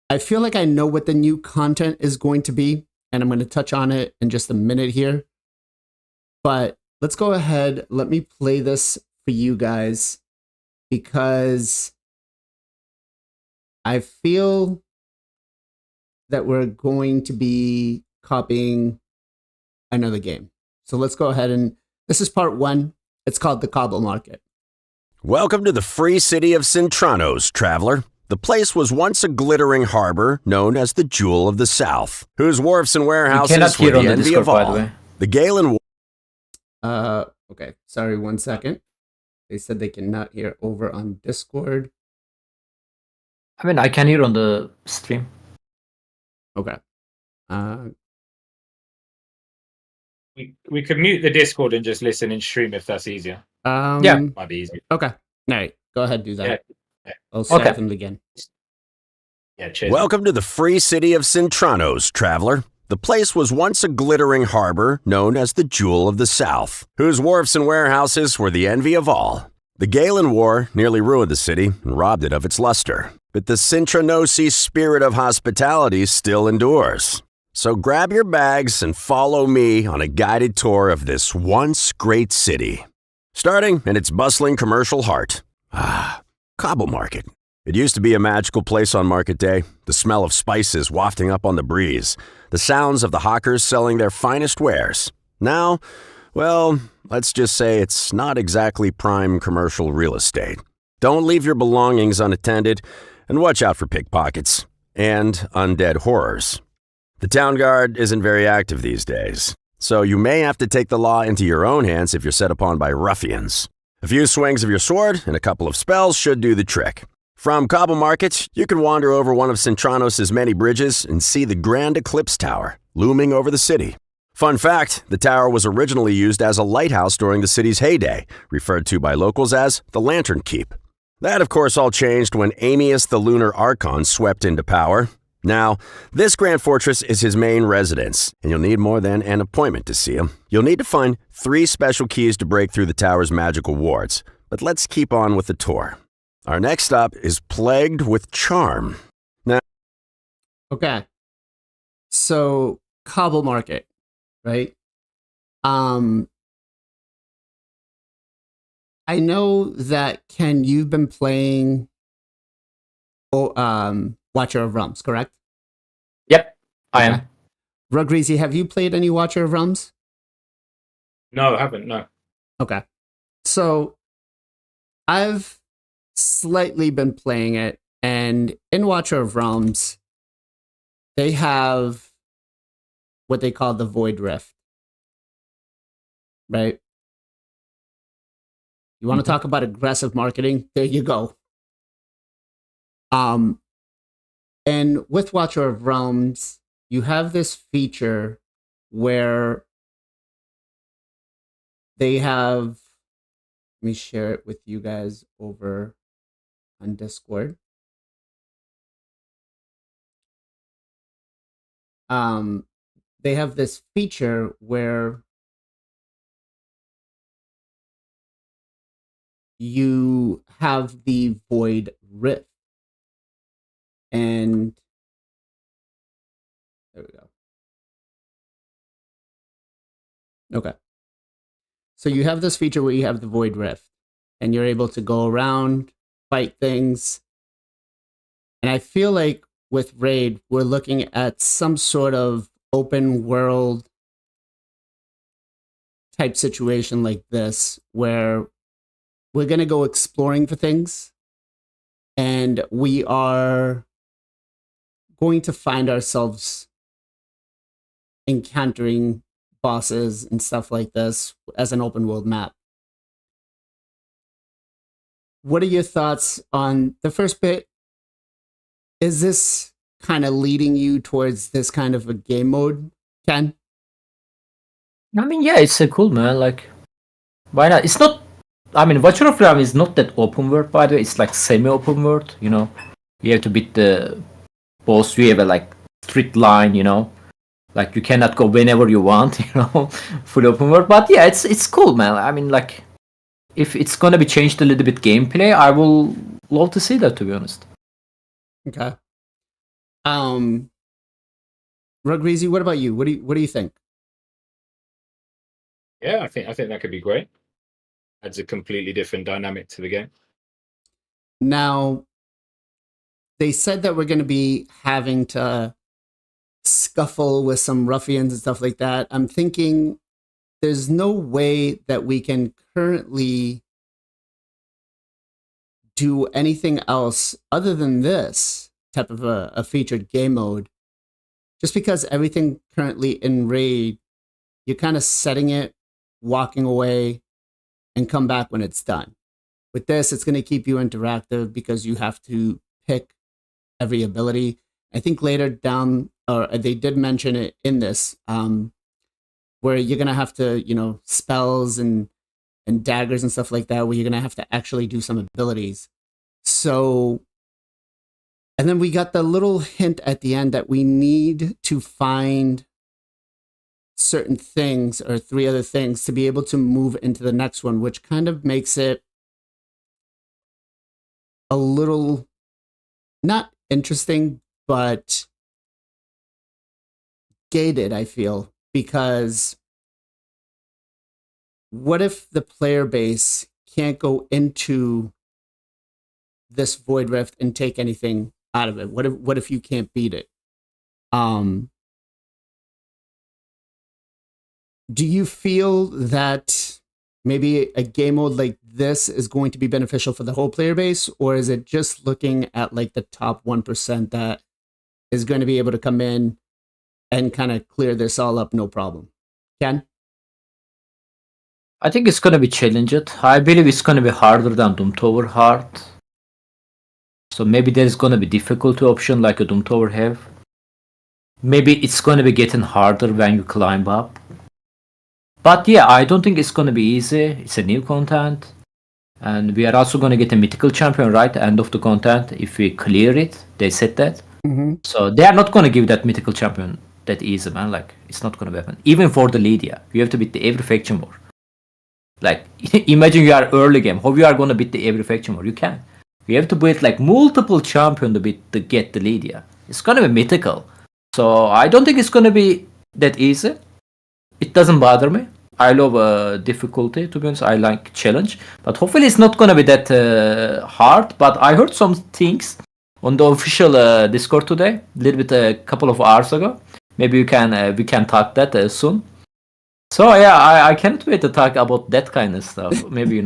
I feel like I know what the new content is going to be. And I'm going to touch on it in just a minute here. But let's go ahead. Let me play this for you guys because I feel that we're going to be copying another game. So let's go ahead and this is part 1. It's called the Cobble Market. Welcome to the free city of Cintranos, traveler. The place was once a glittering harbor known as the Jewel of the South, whose wharfs and warehouses were the envy of all. The Galen. Okay. Sorry, 1 second. They said they cannot hear over on Discord. I mean, I can hear on the stream. Okay. We could mute the Discord and just listen in stream if that's easier. Yeah. Might be easier. Okay. All right. Go ahead, do that. Yeah. I'll start them again. Yeah, cheers. Welcome to the free city of Cintranos, traveler. The place was once a glittering harbor known as the Jewel of the South, whose wharfs and warehouses were the envy of all. The Galen War nearly ruined the city and robbed it of its luster, but the Cintranosi spirit of hospitality still endures. So grab your bags and follow me on a guided tour of this once great city. Starting in its bustling commercial heart. Cobble Market. It used to be a magical place on market day, the smell of spices wafting up on the breeze, the sounds of the hawkers selling their finest wares. Now, well, let's just say it's not exactly prime commercial real estate. Don't leave your belongings unattended, and watch out for pickpockets and undead horrors. The town guard isn't very active these days, so you may have to take the law into your own hands if you're set upon by ruffians. A few swings of your sword and a couple of spells should do the trick. From Cobble Market, you can wander over one of Cintranos' many bridges and see the Grand Eclipse Tower looming over the city. Fun fact, the tower was originally used as a lighthouse during the city's heyday, referred to by locals as the Lantern Keep. That, of course, all changed when Amius the Lunar Archon swept into power. Now, this Grand Fortress is his main residence, and you'll need more than an appointment to see him. You'll need to find 3 special keys to break through the tower's magical wards. But let's keep on with the tour. Our next stop is Plagued with Charm. Now, Okay. So, Cobble Market, right? I know that, Ken, you've been playing Watcher of Realms, correct? Yep, I am. Rugreasy, have you played any Watcher of Realms? No, I haven't. No. Okay. So, I've slightly been playing it, and in Watcher of Realms, they have what they call the Void Rift. Right? You want to talk about aggressive marketing? There you go. And with Watcher of Realms, you have this feature where they have, let me share it with you guys over on Discord. They have this feature where you have the Void Rift. And there we go. Okay. So you have this feature where you have the Void Rift, and you're able to go around, fight things. And I feel like with Raid, we're looking at some sort of open world type situation like this where we're going to go exploring for things and we are going to find ourselves encountering bosses and stuff like this as an open world map. What are your thoughts on the first bit? Is this kind of leading you towards this kind of a game mode, Ken? I mean, yeah, it's a cool, man. Like, why not? It's not. I mean, Watcher of Realm is not that open world, by the way. It's like semi-open world. You know, you have to beat the boss. You have a like strict line. You know, like you cannot go whenever you want. You know, full open world. But yeah, it's cool, man. I mean, like, if it's gonna be changed a little bit gameplay, I will love to see that. To be honest. Okay. Rugreezy, what about you? What do you think? Yeah, I think that could be great. Adds a completely different dynamic to the game. Now, they said that we're going to be having to scuffle with some ruffians and stuff like that. I'm thinking there's no way that we can currently do anything else other than this type of a featured game mode. Just because everything currently in Raid, you're kind of setting it, walking away, and come back when it's done. With this, it's going to keep you interactive because you have to pick every ability. I think later down, or they did mention it in this, where you're going to have to, spells and daggers and stuff like that, where you're going to have to actually do some abilities. So, and then we got the little hint at the end that we need to find certain things or 3 other things to be able to move into the next one, which kind of makes it a little not interesting, but gated, I feel, because what if the player base can't go into this Void Rift and take anything out of it? What if you can't beat it? Do you feel that maybe a game mode like this is going to be beneficial for the whole player base, or is it just looking at like the top 1% that is going to be able to come in and kind of clear this all up no problem? Ken? I think it's gonna be challenged. I believe it's gonna be harder than DOOMTOWER hard. So maybe there's gonna be difficulty option like a DOOMTOWER have. Maybe it's gonna be getting harder when you climb up. But yeah, I don't think it's gonna be easy. It's a new content. And we are also gonna get a mythical champion, right? End of the content. If we clear it, they said that. Mm-hmm. So they are not gonna give that mythical champion that easy, man. Like, it's not gonna happen. Even for the Lydia, you have to beat the every faction war. Like, imagine you are early game. How you are gonna beat the every faction war? You can. You have to beat like multiple champion to get the Lydia. It's gonna be mythical. So I don't think it's gonna be that easy. It doesn't bother me. I love difficulty, to be honest. I like challenge. But hopefully it's not gonna be that hard. But I heard some things on the official Discord today, a little bit a couple of hours ago. Maybe we can talk that soon. So yeah, I can't wait to talk about that kind of stuff. Maybe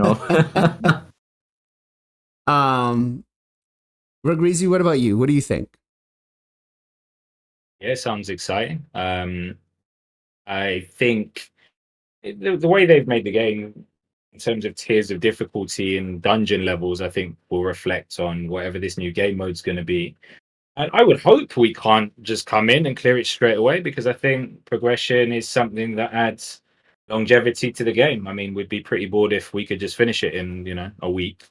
Rugreezy, what about you? What do you think? Yeah, sounds exciting. I think the way they've made the game in terms of tiers of difficulty and dungeon levels, I think will reflect on whatever this new game mode's going to be. And I would hope we can't just come in and clear it straight away, because I think progression is something that adds longevity to the game. I mean, we'd be pretty bored if we could just finish it in, a week.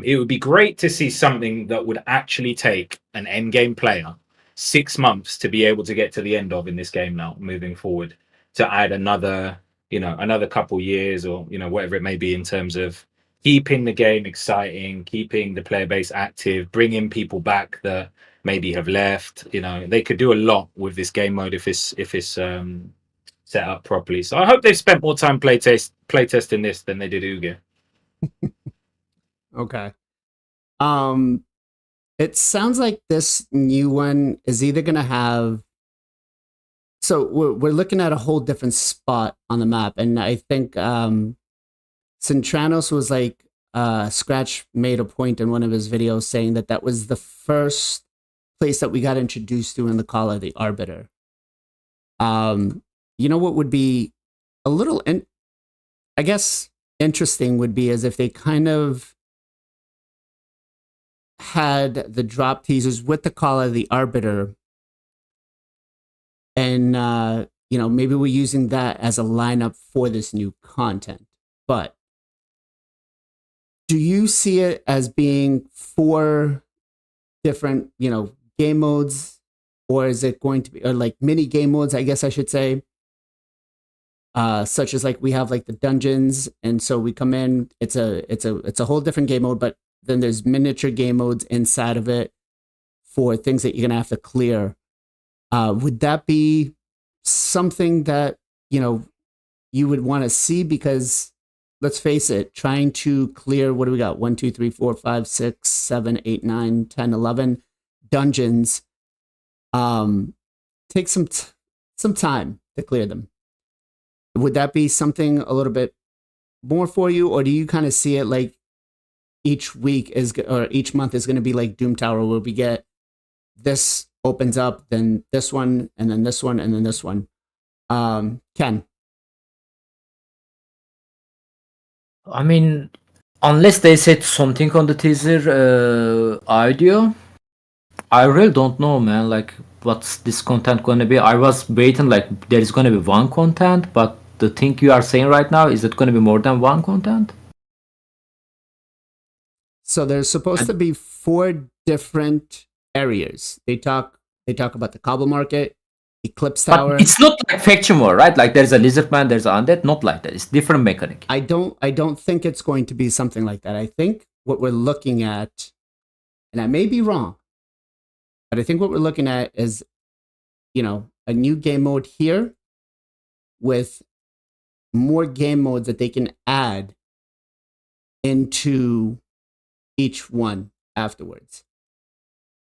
It would be great to see something that would actually take an end game player 6 months to be able to get to the end of in this game now, moving forward, to add another couple years or, whatever it may be, in terms of keeping the game exciting, keeping the player base active, bringing people back that maybe have left. They could do a lot with this game mode if it's set up properly. So I hope they've spent more time playtesting this than they did Uge. Okay. It sounds like this new one is either going to have So we're looking at a whole different spot on the map, and I think Centranos was like Scratch made a point in one of his videos saying that was the first place that we got introduced to in the Call of the Arbiter. You know what would be a little, I guess, interesting would be as if they kind of had the drop teasers with the Call of the Arbiter, and maybe we're using that as a lineup for this new content. But do you see it as being 4 different, game modes, or is it going to be, or like mini game modes, I guess I should say, such as like we have like the dungeons, and so we come in, it's a whole different game mode, but then there's miniature game modes inside of it for things that you're gonna have to clear. Would that be something that you would want to see? Because let's face it, trying to clear, what do we got? 1, 2, 3, 4, 5, 6, 7, 8, 9, 10, 11 dungeons. Take some time to clear them. Would that be something a little bit more for you, or do you kind of see it like each week or each month is going to be like DOOMTOWER, where we get this opens up, then this one, and then this one, and then this one? Ken? I mean, unless they said something on the teaser audio, I really don't know, man. Like, what's this content gonna be? I was waiting, like, there is gonna be one content, but the thing you are saying right now, is it gonna be more than one content? So there's supposed to be 4 different areas. They talk about the Cobble Market, Eclipse Tower. But it's not like Faction War, right? Like there's a Lizardman, there's an Undead, not like that. It's different mechanic. I don't think it's going to be something like that. I think what we're looking at, and I may be wrong, but I think what we're looking at is, a new game mode here with more game modes that they can add into each one afterwards.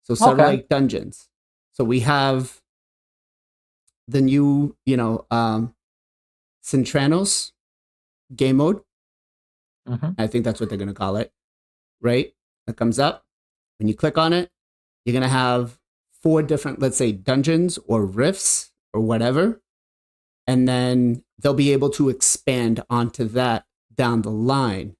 So sort of like dungeons. So we have the new, Centranos game mode. I think that's what they're going to call it, right? That comes up. When you click on it, you're going to have 4 different, let's say, dungeons or rifts or whatever. And then they'll be able to expand onto that down the line.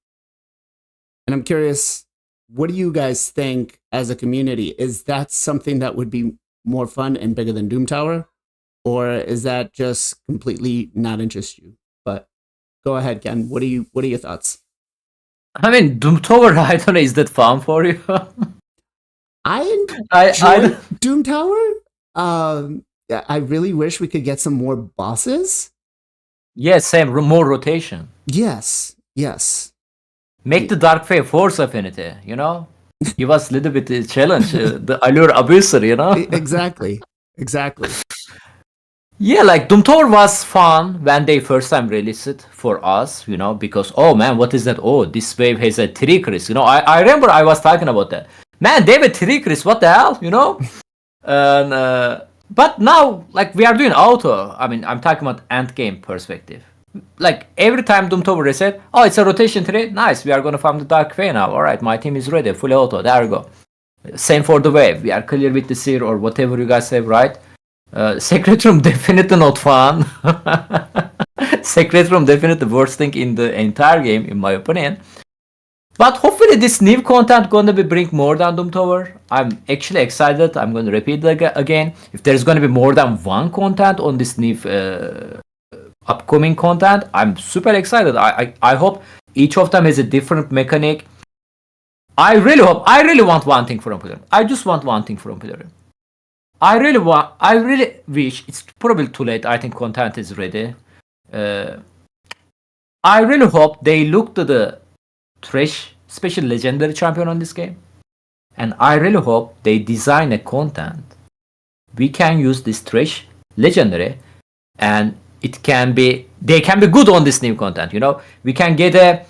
And I'm curious, what do you guys think as a community? Is that something that would be more fun and bigger than DOOMTOWER? Or is that just completely not interest you? But go ahead, Ken. What are your thoughts? I mean, DOOMTOWER, I don't know, is that fun for you? I enjoy DOOMTOWER. I really wish we could get some more bosses. Yeah, same. More rotation. Yes. Make the Dark Fae Force Affinity, Give us a little bit of challenge. The Allure Abuser, Exactly. Yeah, like DOOMTOWER was fun when they first time released it for us, because, oh man, what is that? Oh, this wave has a trickeries. I remember I was talking about that. Man, they have a trickeries, what the hell, And, but now, like, we are doing auto. I mean, I'm talking about end game perspective. Like, every time DOOMTOWER reset, oh, it's a rotation tree. Nice, we are going to farm the Dark Fae now. All right, my team is ready, fully auto. There we go. Same for the wave. We are clear with the seer or whatever you guys have, right? Secret Room definitely not fun. Secret Room definitely the worst thing in the entire game, in my opinion. But hopefully this new content gonna be bring more than DOOMTOWER. I'm actually excited. I'm gonna repeat it again. If there's gonna be more than one content on this new upcoming content, I'm super excited. I hope each of them has a different mechanic. I really want one thing from Pilgrim. I just want one thing from Pilgrim. I really wish, it's probably too late. I think content is ready. I really hope they look to the Thresh special legendary champion on this game. And I really hope they design a content. We can use this Thresh legendary and they can be good on this new content, We can get a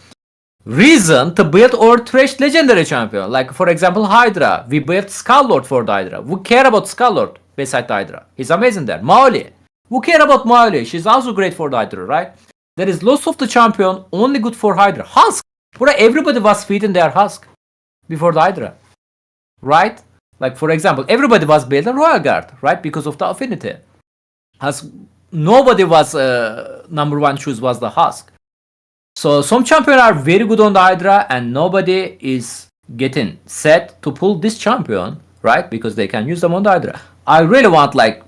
reason to build our Thresh legendary champion. Like, for example, Hydra. We built Skull Lord for the Hydra. We care about Skull Lord beside the Hydra. He's amazing there. Mauli. Who care about Maule? She's also great for the Hydra, right? There is lots of the champion, only good for Hydra. Husk! Bro, everybody was feeding their Husk before the Hydra, right? Like, for example, everybody was building Royal Guard, right? Because of the affinity. Husk, nobody was, number one choose was the Husk. So some champions are very good on the Hydra and nobody is getting set to pull this champion, right? Because they can use them on the Hydra. I really want like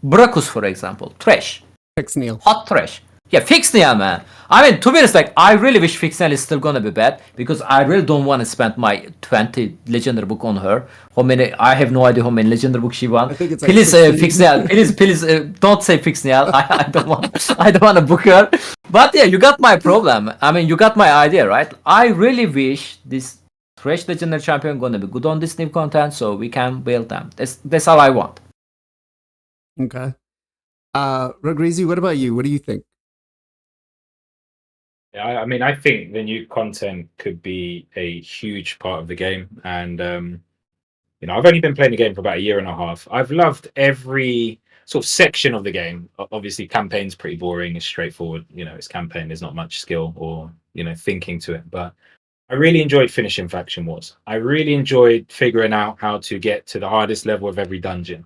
Bracus, for example. Trash. Fix Neil. Hot trash. Yeah, fix Neil, man. I mean, to be honest, like, I really wish Fix Neil is still gonna be bad because I really don't want to spend my 20 legendary book on her. How many? I have no idea how many legendary books she won. I think it's like please, 16. Fix Neil. Please, don't say Fix Neil. I don't want to book her. But yeah, you got my problem. I mean, you got my idea, right? I really wish this trash legendary champion gonna be good on this new content so we can build them. That's all I want. Okay. Rogreezy, what about you? What do you think? Yeah, I mean, I think the new content could be a huge part of the game, and I've only been playing the game for about a year and a half. I've loved every sort of section of the game. Obviously, campaign's pretty boring. It's straightforward. It's campaign. There's not much skill or thinking to it. But I really enjoyed finishing faction wars. I really enjoyed figuring out how to get to the hardest level of every dungeon.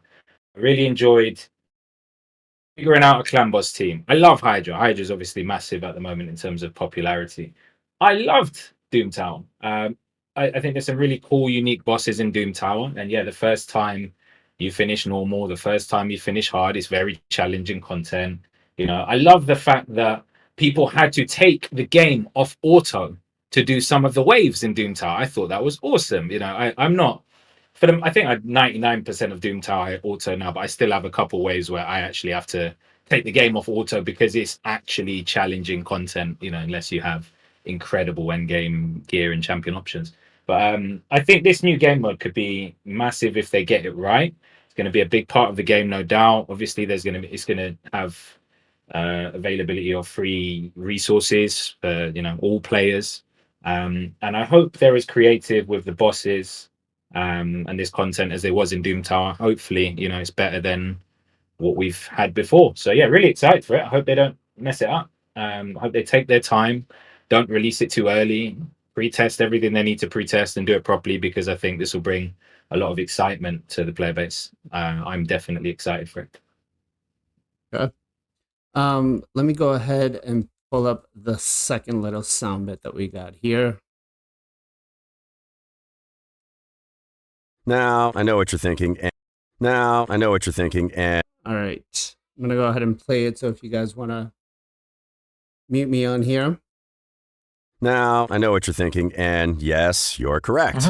I really enjoyed figuring out a clan boss team. I love Hydra. Hydra is obviously massive at the moment in terms of popularity. I loved DOOMTOWER. I think there's some really cool, unique bosses in DOOMTOWER. And yeah, the first time you finish normal, the first time you finish hard, it's very challenging content. I love the fact that people had to take the game off auto to do some of the waves in DOOMTOWER. I thought that was awesome. I'm not... I think I'm 99% of DOOMTOWER auto now, but I still have a couple ways where I actually have to take the game off auto because it's actually challenging content, unless you have incredible endgame gear and champion options. But I think this new game mode could be massive if they get it right. It's going to be a big part of the game, no doubt. Obviously, it's going to have availability of free resources for all players. And I hope they're as creative with the bosses and this content as there was in DOOMTOWER. Hopefully, it's better than what we've had before. So yeah, really excited for it. I hope they don't mess it up. I hope they take their time, don't release it too early, pre-test everything they need to pre-test and do it properly, because I think this will bring a lot of excitement to the player base. I'm definitely excited for it. Okay. Let me go ahead and pull up the second little sound bit that we got here. Now, I know what you're thinking. All right. I'm going to go ahead and play it. So if you guys want to mute me on here. Now, I know what you're thinking, and yes, you're correct.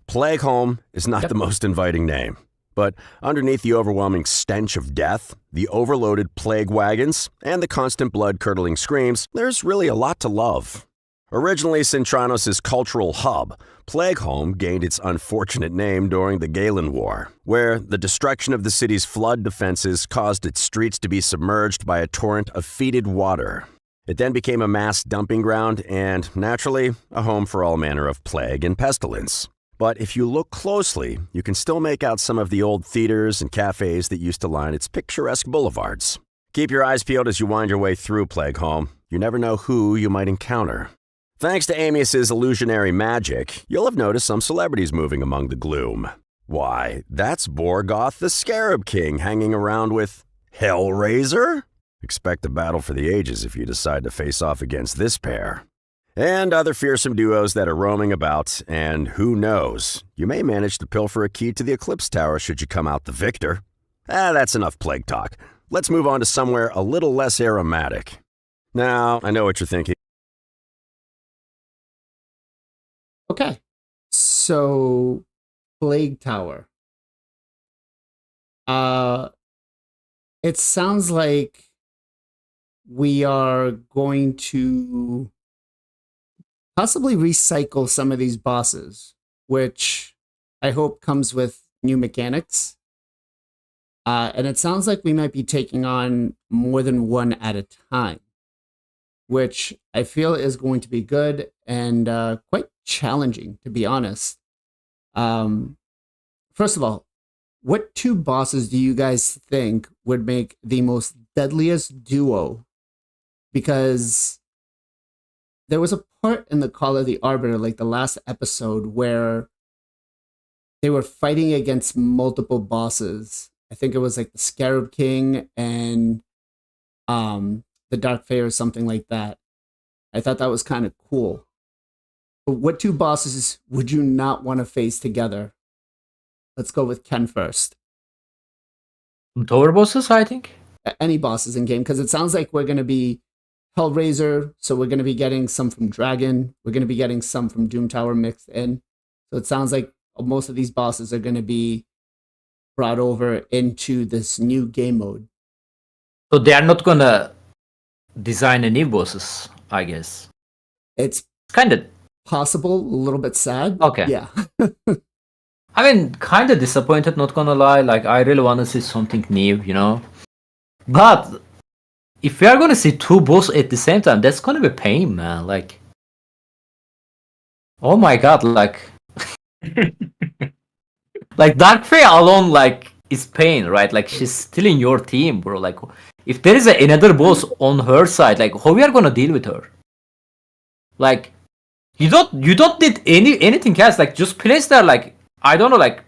Plague Home is not the most inviting name. But underneath the overwhelming stench of death, the overloaded plague wagons, and the constant blood-curdling screams, there's really a lot to love. Originally Cintranos' cultural hub, Plague Home gained its unfortunate name during the Galen War, where the destruction of the city's flood defenses caused its streets to be submerged by a torrent of fetid water. It then became a mass dumping ground and, naturally, a home for all manner of plague and pestilence. But if you look closely, you can still make out some of the old theaters and cafes that used to line its picturesque boulevards. Keep your eyes peeled as you wind your way through Plague Home. You never know who you might encounter. Thanks to Amius's illusionary magic, you'll have noticed some celebrities moving among the gloom. Why, that's Borgoth the Scarab King hanging around with Hellraiser? Expect a battle for the ages if you decide to face off against this pair. And other fearsome duos that are roaming about, and who knows, you may manage to pilfer a key to the Eclipse Tower should you come out the victor. That's enough plague talk. Let's move on to somewhere a little less aromatic. Now, I know what you're thinking. Okay. So, Plague Tower. It sounds like we are going to possibly recycle some of these bosses, which I hope comes with new mechanics. And it sounds like we might be taking on more than one at a time, which I feel is going to be good and quite challenging, to be honest. First of all, what two bosses do you guys think would make the most deadliest duo because there was a part in the Call of the Arbiter, like the last episode, where they were fighting against multiple bosses. I think it was like the Scarab King and the Dark Fae or something like that. I thought that was kind of cool. But what two bosses would you not want to face together? Let's go with Ken first. Tower bosses, I think. Any bosses in game, because it sounds like we're going to be Hellraiser, so we're going to be getting some from Dragon. We're going to be getting some from DOOMTOWER mixed in. So it sounds like most of these bosses are going to be brought over into this new game mode. So they are not gonna design any bosses, I guess. It's Kind of. possible, a little bit sad. Okay. Yeah. I mean, kind of disappointed, not gonna lie. Like, I really want to see something new, you know? But if we are gonna see two bosses at the same time, that's gonna be pain, man. Like, oh my god, like, like Dark Fae alone, like, is pain, right? Like, she's still in your team, bro. Like, if there is another boss on her side, like, how we are gonna deal with her? Like, you don't need anything else. Like, just place there, like, I don't know, like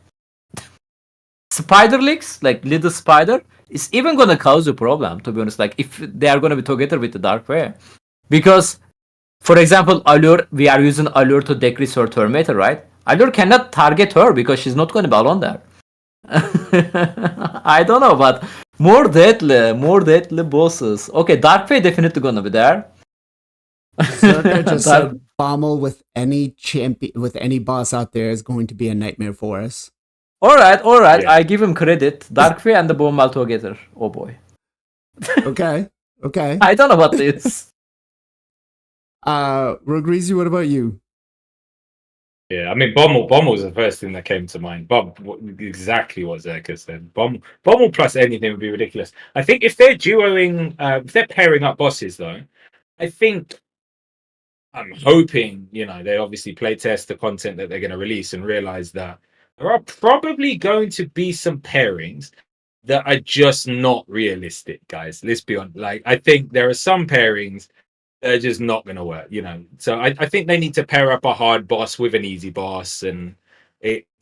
spider legs, like little spider, is even gonna cause a problem, to be honest. Like, if they are gonna be together with the Dark Fae, because, for example, Allure, we are using Allure to decrease her turn meter, right? Allure cannot target her because she's not gonna be alone there. I don't know, but more deadly bosses. Okay, Dark Fae definitely gonna be there. Zerka just said Bommel with any champion, with any boss out there is going to be a nightmare for us. All right. Yeah. I give him credit. Dark Fae and the Bombal together. Oh boy. Okay. I don't know what this. Rogreezy, what about you? Yeah, I mean, Bommel was the first thing that came to mind. Exactly what Zerka said. Bommel plus anything would be ridiculous. I think if they're if they're pairing up bosses, though, I'm hoping, they obviously play test the content that they're going to release and realize that there are probably going to be some pairings that are just not realistic, guys. Let's be honest. Like, I think there are some pairings that are just not going to work, So I think they need to pair up a hard boss with an easy boss. And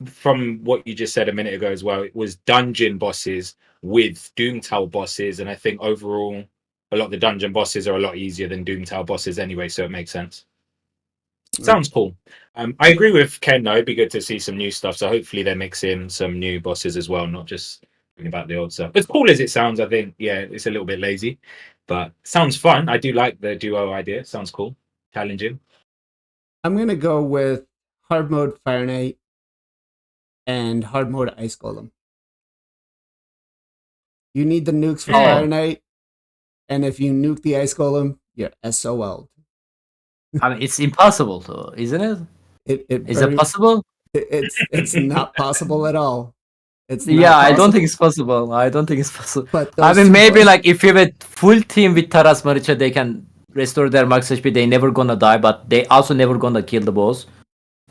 from what you just said a minute ago as well, it was dungeon bosses with DOOMTOWER bosses. And I think overall, a lot of the dungeon bosses are a lot easier than DOOMTOWER bosses anyway, so it makes sense. Sounds cool. I agree with Ken, though. It'd be good to see some new stuff, so hopefully they mix in some new bosses as well, not just talking about the old stuff. As cool as it sounds, I think, yeah, it's a little bit lazy, but sounds fun. I do like the duo idea. Sounds cool. Challenging. I'm going to go with hard mode Fire Knight and hard mode Ice Golem. You need the nukes for Fire Knight. And if you nuke the Ice Golem, you're SOL'd. I mean, it's impossible, though, isn't it? Is it possible? It's not possible at all. It's not I don't possible. think it's possible. I don't think it's possible. But I those mean, two maybe boys- like if you have a full team with Taras Maricha, they can restore their max HP. They never gonna die, but they also never gonna kill the boss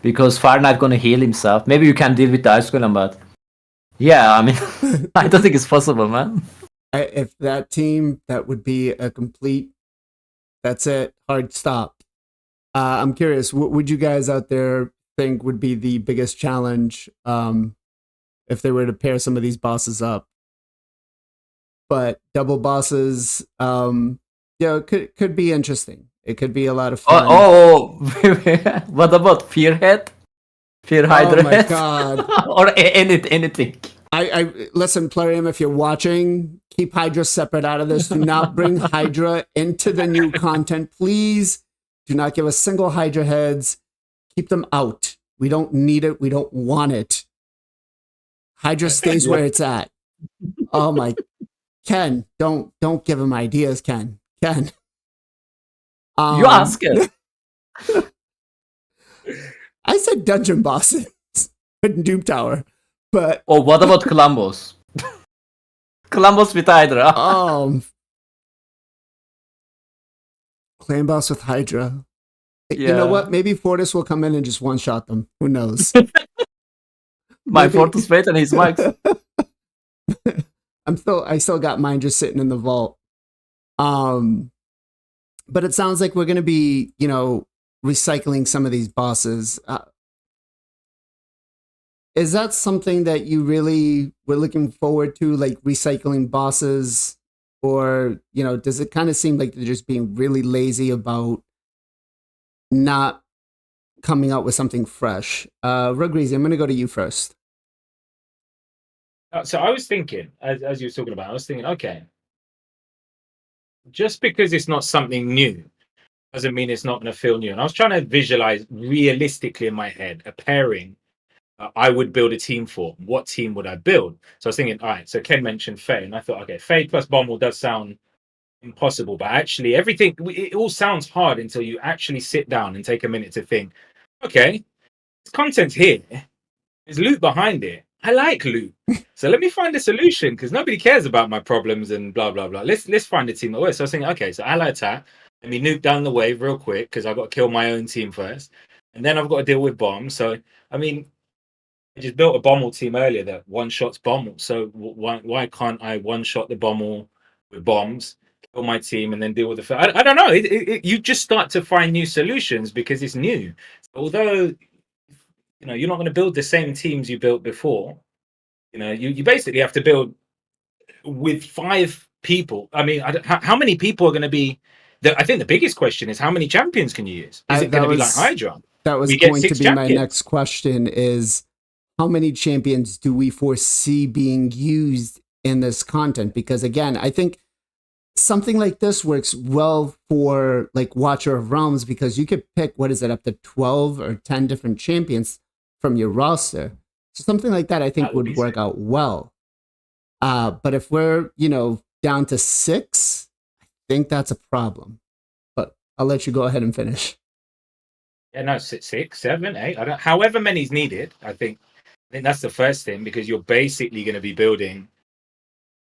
because Fire Knight gonna heal himself. Maybe you can deal with the Ice Golem, but yeah, I mean, I don't think it's possible, man. If that team, that would be a complete, that's it, hard stop. I'm curious, what would you guys out there think would be the biggest challenge if they were to pair some of these bosses up? But double bosses, could be interesting. It could be a lot of fun. What about Fearhead? Fear Hydra? Oh my god. Or anything. I listen, Plarium, if you're watching, keep Hydra separate out of this. Do not bring Hydra into the new content. Please do not give us single Hydra heads. Keep them out. We don't need it. We don't want it. Hydra stays where it's at. Oh my, Ken, don't give him ideas, Ken. Ken. You ask it. I said dungeon bosses in DOOMTOWER. But oh, what about Columbus? Columbus with Hydra. Clan boss with Hydra. You know what? Maybe Fortis will come in and just one shot them. Who knows? My Fortis Fate and his Max. I still got mine just sitting in the vault. But it sounds like we're going to be, recycling some of these bosses. Is that something that you really were looking forward to, like recycling bosses? Or, does it kind of seem like they're just being really lazy about not coming out with something fresh? Rugreasy, I'm going to go to you first. So I was thinking, as you were talking about, I was thinking, okay, just because it's not something new doesn't mean it's not going to feel new. And I was trying to visualize realistically in my head a pairing I would build a team for. What team would I build? So I was thinking, all right, so Ken mentioned Faye, and I thought, okay, Faye plus Bommel does sound impossible, but actually it all sounds hard until you actually sit down and take a minute to think, okay, there's content here, there's loot behind it. I like loot. So let me find a solution because nobody cares about my problems and blah, blah, blah. Let's find a team that works. So I was thinking, okay, so ally attack. Let me nuke down the wave real quick because I've got to kill my own team first. And then I've got to deal with bombs. So, I mean, I just built a Bommel team earlier that one-shots Bommel. So why can't I one-shot the Bommel with bombs, kill my team, and then deal with the... I don't know. You just start to find new solutions because it's new. So although... you're not going to build the same teams you built before. You basically have to build with 5 people. I mean, how many people are going to be? I think the biggest question is how many champions can you use? Is it going to be like Hydra? That was going to be my next question: is how many champions do we foresee being used in this content? Because again, I think something like this works well for like Watcher of Realms because you could pick up to 12 or 10 different champions from your roster. So something like that I think would work out well. But if we're, down to 6, I think that's a problem. But I'll let you go ahead and finish. Yeah, no, 6, 7, 8. However many's needed. I think that's the first thing because you're basically going to be building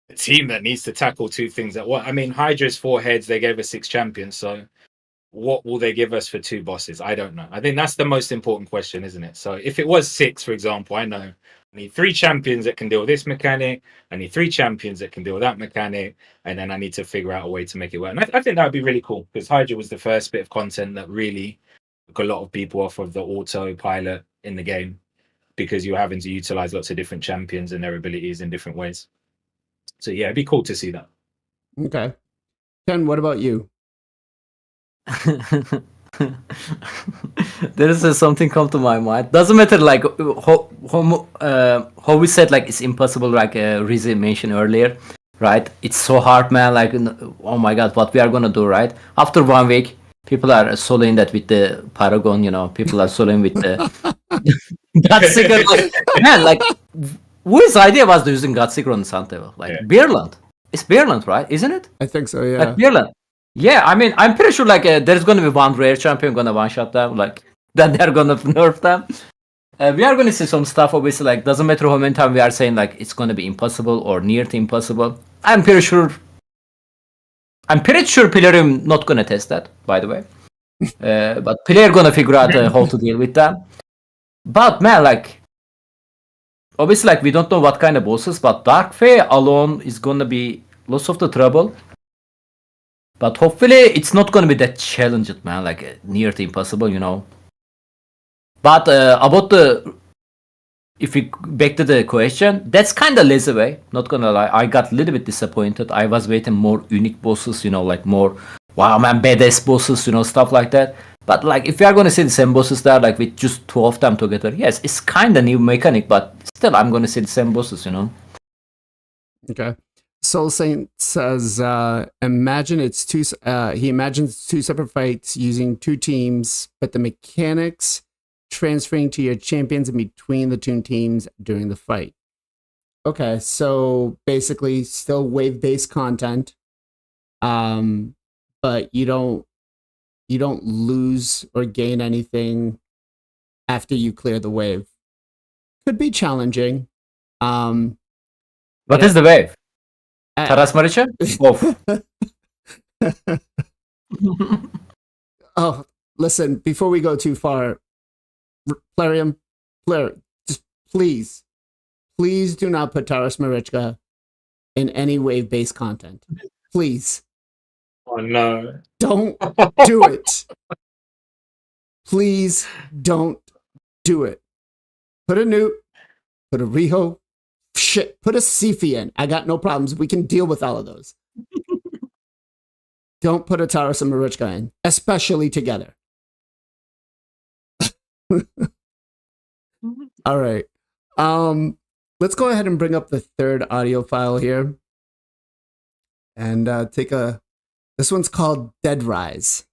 a team that needs to tackle 2 things at once. I mean, Hydra's 4 heads. They gave us 6 champions. So what will they give us for 2 bosses? I don't know. I think that's the most important question, isn't it? So if it was 6, for example, I know I need 3 champions that can deal with this mechanic. I need 3 champions that can deal with that mechanic. And then I need to figure out a way to make it work. And I think that would be really cool because Hydra was the first bit of content that really took a lot of people off of the autopilot in the game because you're having to utilize lots of different champions and their abilities in different ways. So yeah, it'd be cool to see that. Okay. Ken, what about you? There is something come to my mind. Doesn't matter like how we said like it's impossible, like Rizzy mentioned earlier, right? It's so hard, man. Like, oh my god, what we are gonna do, right? After 1 week, people are soloing that with the Paragon, people are soloing with the Godseeker. Man, like, whose idea was using Godseeker on the Sun Devil? Like, Beerland. It's Beerland, right? Isn't it? I think so, yeah. Like, Beerland. Yeah, I mean, I'm pretty sure, like, there's gonna be one rare champion gonna one-shot them, like, then they're gonna nerf them. We are gonna see some stuff, obviously, like, doesn't matter how many times we are saying, like, it's gonna be impossible or near to impossible. I'm pretty sure Pilarium not gonna test that, by the way. But player gonna figure out how to deal with that. But man, like, obviously, like, we don't know what kind of bosses, but Dark Fae alone is gonna be lots of the trouble. But hopefully, it's not gonna be that challenging, man, like near to impossible, But about if we back to the question, that's kind of lazy way. Not gonna lie, I got a little bit disappointed. I was waiting more unique bosses, like more wow, man, badass bosses, stuff like that. But like, if we are gonna see the same bosses there, like with just 2 of them together, yes, it's kind of new mechanic, but still, I'm gonna see the same bosses, Okay. Soul Saint says, imagine it's 2. He imagines 2 separate fights using 2 teams, but the mechanics transferring to your champions in between the 2 teams during the fight. Okay, so basically, still wave-based content, but you don't lose or gain anything after you clear the wave. Could be challenging. What is the wave? Taras Maricha? Oh, listen, before we go too far, Player, just please do not put Taras Marichka in any wave-based content. Please. Oh no. Don't do it. Please don't do it. Put a nuke, put a Riho, shit, put a Sifi in. I got no problems. We can deal with all of those. Don't put a Taurus and Marichka in, especially together. All right. Let's go ahead and bring up the third audio file here. And this one's called Dead Rise.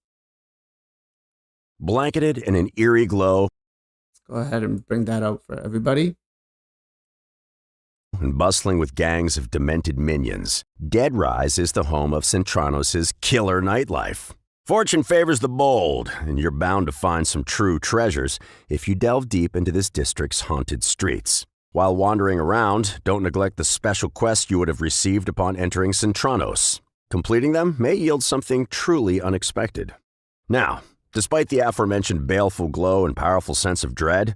Blanketed in an eerie glow Let's go ahead and bring that out for everybody. and bustling with gangs of demented minions, Dead Rise is the home of Centranos' killer nightlife. Fortune favors the bold, and you're bound to find some true treasures if you delve deep into this district's haunted streets. While wandering around, don't neglect the special quests you would have received upon entering Centranos. Completing them may yield something truly unexpected. Now, despite the aforementioned baleful glow and powerful sense of dread,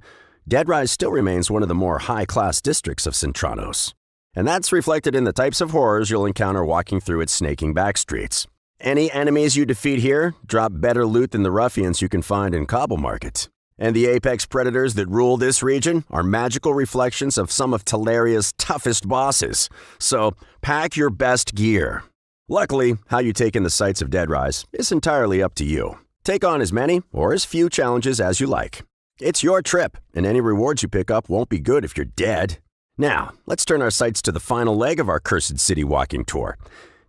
Dead Rise still remains one of the more high-class districts of Centranos. And that's reflected in the types of horrors you'll encounter walking through its snaking back streets. Any enemies you defeat here drop better loot than the ruffians you can find in Cobble Market. And the apex predators that rule this region are magical reflections of some of Teleria's toughest bosses. So, pack your best gear. Luckily, how you take in the sights of Dead Rise is entirely up to you. Take on as many or as few challenges as you like. It's your trip, and any rewards you pick up won't be good if you're dead. Now, let's turn our sights to the final leg of our Cursed City walking tour.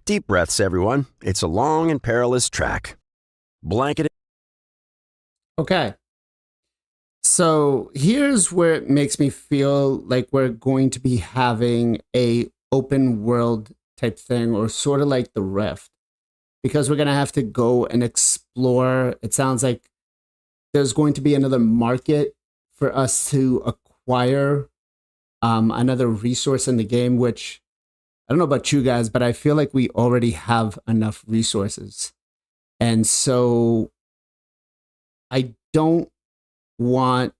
Deep breaths, everyone. It's a long and perilous track. Blanketed. Okay. So here's where it makes me feel like we're going to be having a open world type thing, or sort of like the Rift, because we're going to have to go and explore. It sounds like there's going to be another market for us to acquire another resource in the game, which I don't know about you guys, but I feel like we already have enough resources. And so I don't want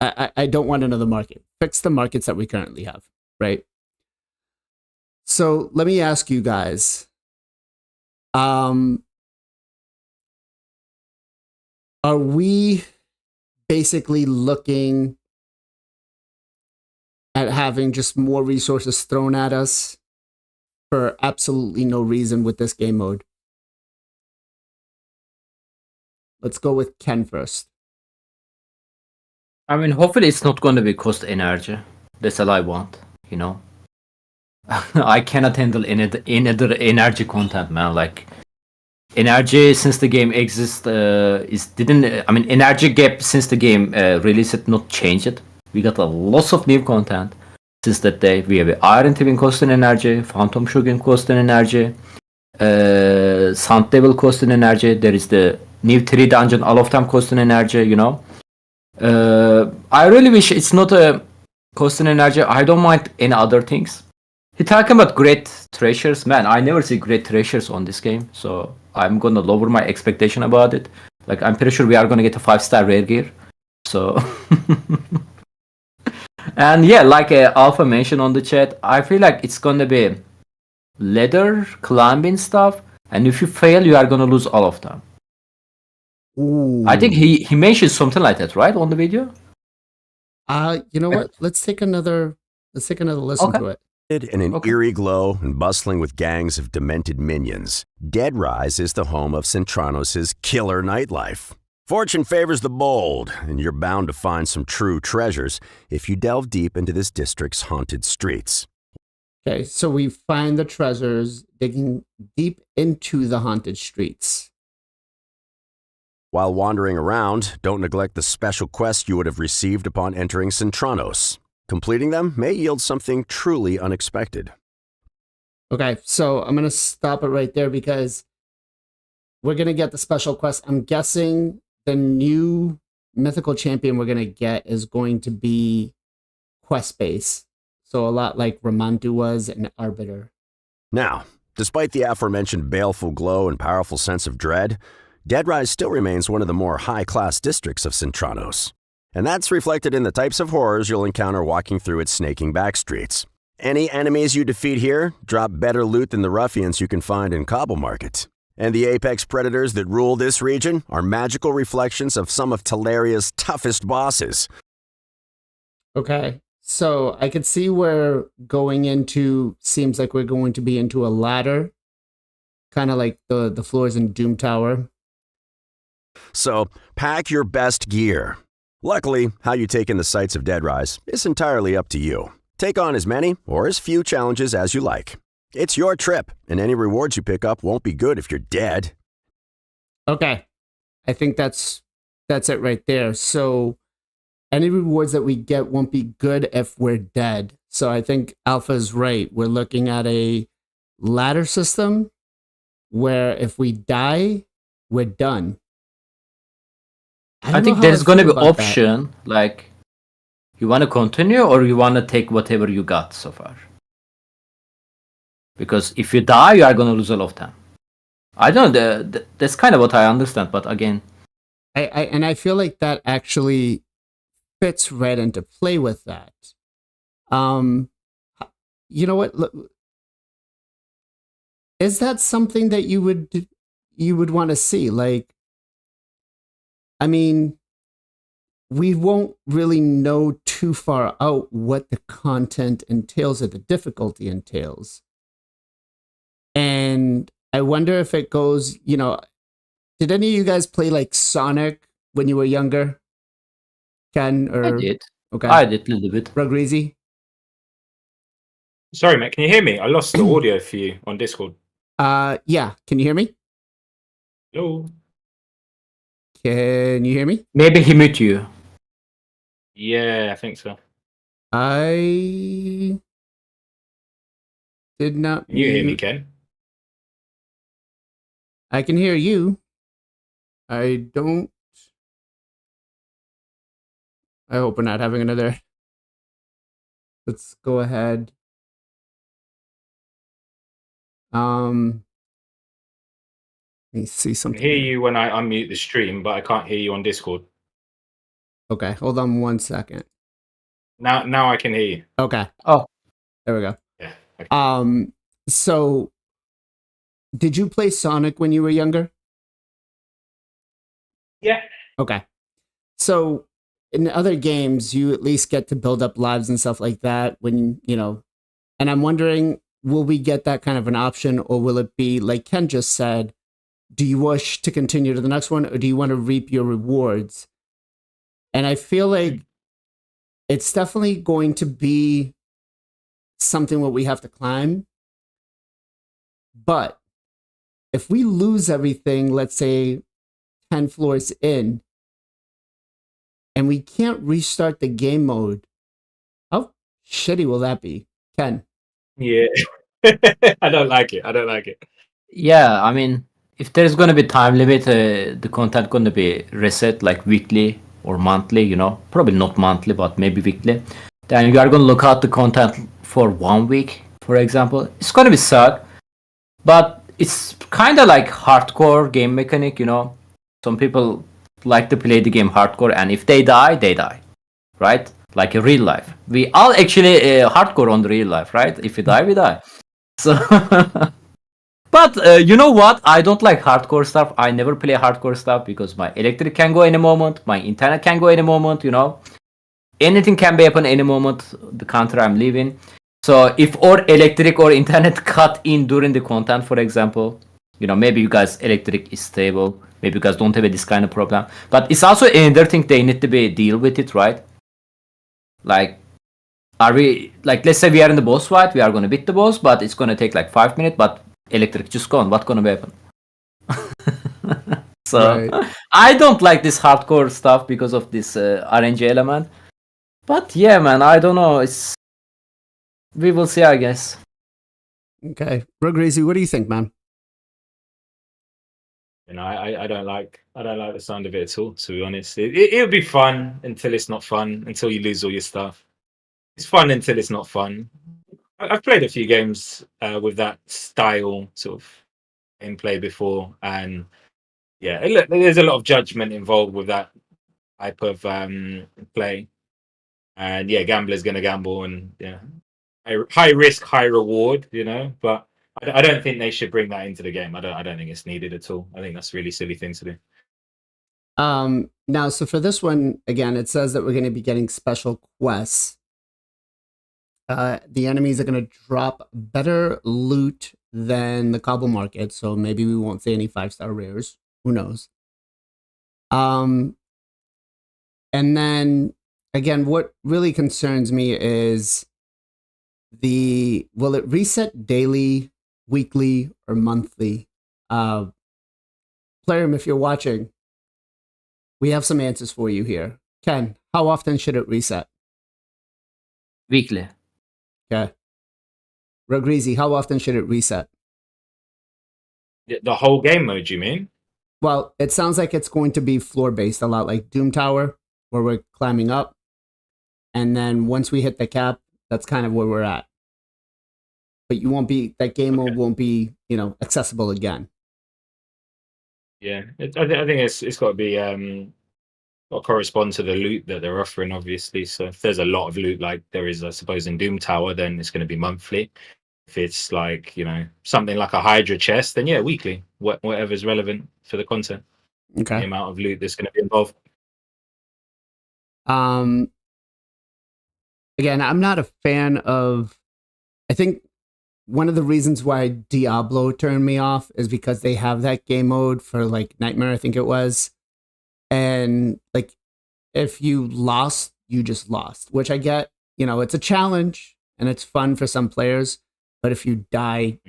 I don't want another market. Fix the markets that we currently have, right? So let me ask you guys, are we basically looking at having just more resources thrown at us for absolutely no reason with this game mode? Let's go with Ken first. I mean, hopefully it's not going to be cost energy. That's all I want, you know. I cannot handle any other energy content, man. Like, energy since the game exists energy gap since the game released not changed. We got a lots of new content since that day. We have Iron Team cost in energy, Phantom Shogun cost in energy, Sand Devil cost in energy. There is the new 3 dungeon, all of them cost in energy, you know. I really wish it's not a cost in energy. I don't mind any other things. You're talking about great treasures, man. I never see great treasures on this game, so I'm gonna lower my expectation about it. Like, I'm pretty sure we are gonna get a 5-star rare gear. So, and yeah, like Alpha mentioned on the chat, I feel like it's gonna be ladder climbing stuff, and if you fail, you are gonna lose all of them. Ooh. I think he mentioned something like that, right, on the video. You know what? Let's take another listen to it. In an eerie glow and bustling with gangs of demented minions, Dead Rise is the home of Centranos' killer nightlife. Fortune favors the bold, and you're bound to find some true treasures if you delve deep into this district's haunted streets. Okay, so we find the treasures digging deep into the haunted streets. While wandering around, don't neglect the special quests you would have received upon entering Centranos. Completing them may yield something truly unexpected. Okay, so I'm going to stop it right there because we're going to get the special quest. I'm guessing the new mythical champion we're going to get is going to be quest-based. So a lot like Ramantu was an Arbiter. Now, despite the aforementioned baleful glow and powerful sense of dread, Dead Rise still remains one of the more high-class districts of Centranos. And that's reflected in the types of horrors you'll encounter walking through its snaking back streets. Any enemies you defeat here drop better loot than the ruffians you can find in Cobble Market. And the apex predators that rule this region are magical reflections of some of Teleria's toughest bosses. Okay. So I could see where going into seems like we're going to be into a ladder, kind of like the floors in DOOMTOWER. So, pack your best gear. Luckily, how you take in the sights of Deadrise is entirely up to you. Take on as many or as few challenges as you like. It's your trip, and any rewards you pick up won't be good if you're dead. Okay. I think that's it right there. So any rewards that we get won't be good if we're dead. So I think Alpha is right. We're looking at a ladder system where if we die, we're done. I think there's going to be option like you want to continue or you want to take whatever you got so far. Because if you die, you are going to lose a lot of time. I don't know. That's kind of what I understand. But again, I feel like that actually fits right into play with that. You know what? Is that something that you would want to see? Like, I mean, we won't really know too far out what the content entails or the difficulty entails. And I wonder if it goes, you know, did any of you guys play like Sonic when you were younger? Ken or I did. Okay. I did a little bit. Rugreasy? Sorry, mate. Can you hear me? I lost the audio for you on Discord. Yeah. Can you hear me? Hello. Can you hear me? Maybe he mute you. Yeah, I think so. I did not. Can you hear me, mute. Ken? I can hear you. I don't. I hope we're not having another. Let's go ahead. Let me see I something. can hear you when I unmute the stream, but I can't hear you on Discord. Okay, hold on 1 second. Now I can hear you. Okay. Oh. There we go. Yeah. Okay. So did you play Sonic when you were younger? Yeah. Okay. So in other games, you at least get to build up lives and stuff like that when, you know, and I'm wondering, will we get that kind of an option, or will it be like Ken just said, do you wish to continue to the next one, or do you want to reap your rewards? And I feel like it's definitely going to be something what we have to climb. But if we lose everything, let's say 10 floors in, and we can't restart the game mode, how shitty will that be? Ken? Yeah. I don't like it. I don't like it. Yeah, I mean, if there's going to be time limit, the content going to be reset like weekly or monthly, you know, probably not monthly, but maybe weekly. Then you are going to look at the content for 1 week, for example. It's going to be sad, but it's kind of like hardcore game mechanic, you know. Some people like to play the game hardcore, and if they die, right? Like in real life. We all actually hardcore on the real life, right? If we die, we die. So, but you know what? I don't like hardcore stuff. I never play hardcore stuff because my electric can go any moment, my internet can go any moment, you know. Anything can be happen any moment, the country I'm living. So if or electric or internet cut in during the content, for example, you know, maybe you guys electric is stable, maybe you guys don't have this kind of problem. But it's also another thing they need to be deal with it, right? Like, are we, like, let's say we are in the boss fight, we are going to beat the boss, but it's going to take like 5 minutes, but electric just gone. What's going to happen? So, right. I don't like this hardcore stuff because of this RNG element. But yeah, man, I don't know. We will see, I guess. Okay. Rugreasy, what do you think, man? You know, I don't like the sound of it at all, to be honest. It'll be fun until it's not fun, until you lose all your stuff. It's fun until it's not fun. I've played a few games with that style sort of gameplay before, and yeah, look, there's a lot of judgment involved with that type of play. And yeah, gambler's gonna gamble, and yeah, high risk, high reward, but I don't think they should bring that into the game. I don't think it's needed at all. I think that's a really silly thing to do. Now, so for this one, again, it says that we're going to be getting special quests. The enemies are going to drop better loot than the cobble market, so maybe we won't see any 5-star rares. Who knows? And then, again, what really concerns me is will it reset daily, weekly, or monthly? Playroom, if you're watching, we have some answers for you here. Ken, how often should it reset? Weekly. Okay. Rogreezy, how often should it reset? The whole game mode, you mean? Well, it sounds like it's going to be floor-based, a lot like DOOMTOWER, where we're climbing up. And then once we hit the cap, that's kind of where we're at. But that game mode won't be, accessible again. Yeah, I think it's got to be got to correspond to the loot that they're offering, obviously. So if there's a lot of loot like there is, I suppose, in DOOMTOWER, then it's going to be monthly. If it's like something like a Hydra chest, then yeah, weekly. Whatever's relevant for the content. Okay. The amount of loot that's going to be involved. Again, I'm not a fan of. I think one of the reasons why Diablo turned me off is because they have that game mode for like Nightmare, I think it was. And like, if you lost, you just lost, which I get, it's a challenge and it's fun for some players. But if you die,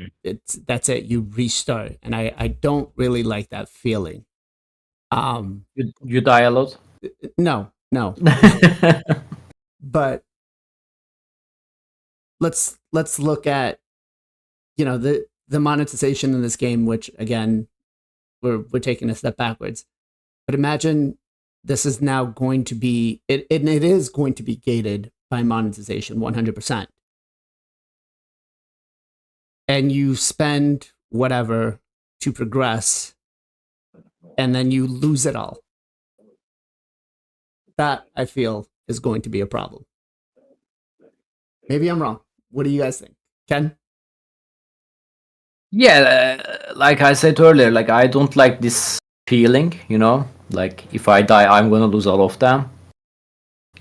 that's it. You restart. And I don't really like that feeling. You die a lot? No. But let's look at the monetization in this game, which again we're taking a step backwards. But imagine this is now going to be it is going to be gated by monetization 100%. And you spend whatever to progress, and then you lose it all. That, I feel, is going to be a problem. Maybe I'm wrong. What do you guys think? Ken? Yeah, like I said earlier, like I don't like this feeling, like if I die, I'm gonna lose all of them.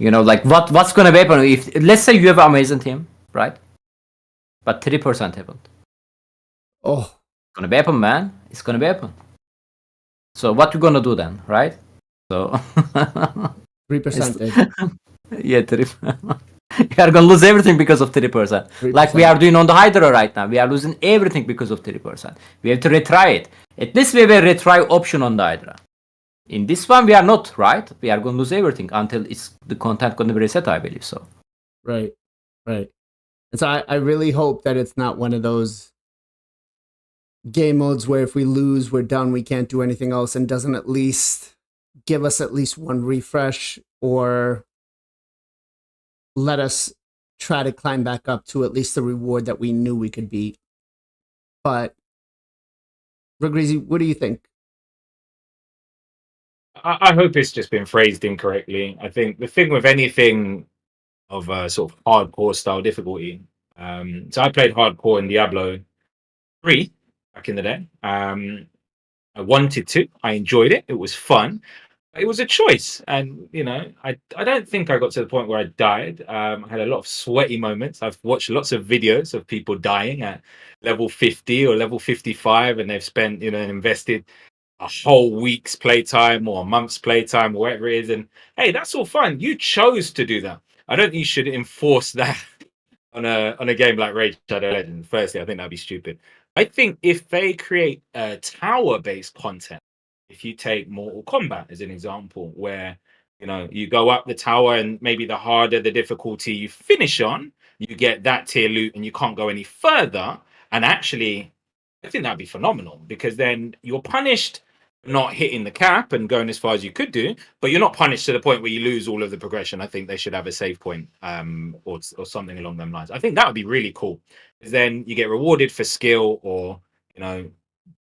Like what's gonna happen if, let's say you have an amazing team, right? But 3% happened. Oh, it's gonna happen, man. It's gonna happen. So what you gonna do then, right? So 3%. Yeah, 3%. We are gonna lose everything because of 3%. 3%. Like we are doing on the Hydra right now. We are losing everything because of 3%. We have to retry it. At least we have a retry option on the Hydra. In this one, we are not, right? We are gonna lose everything until the content gonna be reset, I believe so. Right. And so I really hope that it's not one of those game modes where if we lose, we're done, we can't do anything else, and doesn't at least give us at least one refresh or let us try to climb back up to at least the reward that we knew we could beat. But Rogreezy, what do you think? I hope it's just been phrased incorrectly. I think the thing with anything of a sort of hardcore style difficulty, so I played hardcore in Diablo 3 back in the day. I wanted to. I enjoyed it. It was fun. It was a choice, and I don't think I got to the point where I died. I had a lot of sweaty moments. I've watched lots of videos of people dying at level 50 or level 55, and they've spent and invested a whole week's playtime or a month's playtime or whatever it is. And hey, that's all fine. You chose to do that. I don't think you should enforce that on a game like Raid Shadow Legends. Firstly, I think that'd be stupid. I think if they create tower-based content, if you take Mortal Kombat as an example, where you go up the tower and maybe the harder the difficulty you finish on, you get that tier loot and you can't go any further. And actually, I think that'd be phenomenal, because then you're punished for not hitting the cap and going as far as you could do, but you're not punished to the point where you lose all of the progression. I think they should have a save point or something along them lines. I think that would be really cool, because then you get rewarded for skill or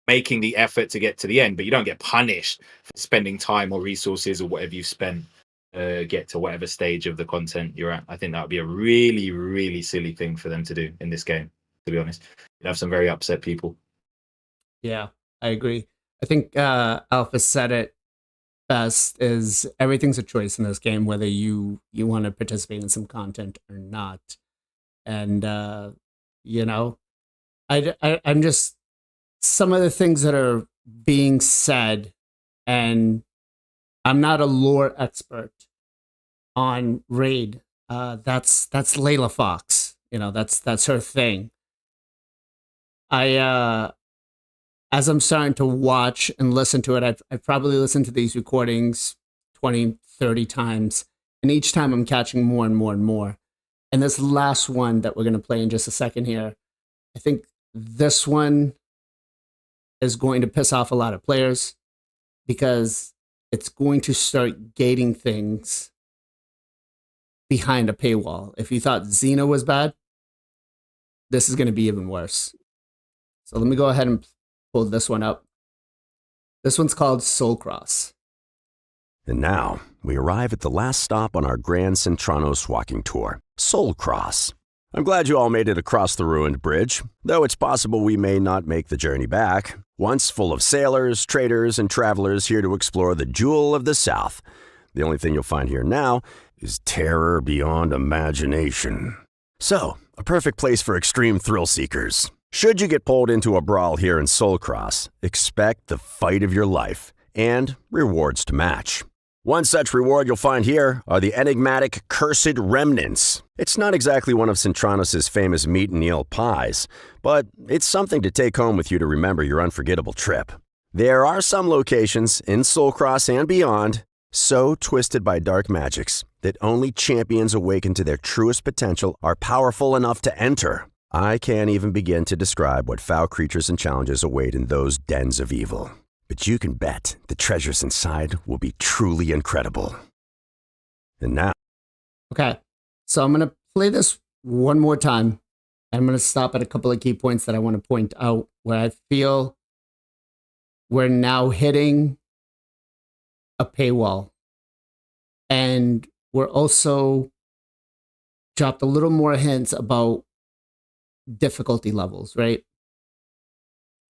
making the effort to get to the end, but you don't get punished for spending time or resources or whatever you've spent get to whatever stage of the content you're at. I think that would be a really, really silly thing for them to do in this game, to be honest. You'd have some very upset people. Yeah, I agree. I think Alpha said it best, is everything's a choice in this game, whether you want to participate in some content or not. And, I'm just, some of the things that are being said, and I'm not a lore expert on Raid. That's Layla Fox. That's her thing. As I'm starting to watch and listen to it, I've probably listened to these recordings 20, 30 times. And each time I'm catching more and more and more. And this last one that we're going to play in just a second here, I think this one is going to piss off a lot of players because it's going to start gating things behind a paywall. If you thought Xena was bad, this is going to be even worse. So let me go ahead and pull this one up. This one's called Soul Cross. And now, we arrive at the last stop on our Grand Centranos walking tour, Soul Cross. I'm glad you all made it across the ruined bridge, though it's possible we may not make the journey back. Once full of sailors, traders, and travelers here to explore the Jewel of the South. The only thing you'll find here now is terror beyond imagination. So, a perfect place for extreme thrill seekers. Should you get pulled into a brawl here in Soul Cross, expect the fight of your life and rewards to match. One such reward you'll find here are the enigmatic Cursed Remnants. It's not exactly one of Centranos' famous meat and eel pies, but it's something to take home with you to remember your unforgettable trip. There are some locations in Soul Cross and beyond so twisted by dark magics that only champions awakened to their truest potential are powerful enough to enter. I can't even begin to describe what foul creatures and challenges await in those dens of evil. But you can bet the treasures inside will be truly incredible. And now... Okay, so I'm going to play this one more time. I'm going to stop at a couple of key points that I want to point out where I feel we're now hitting a paywall. And we're also dropped a little more hints about difficulty levels, right?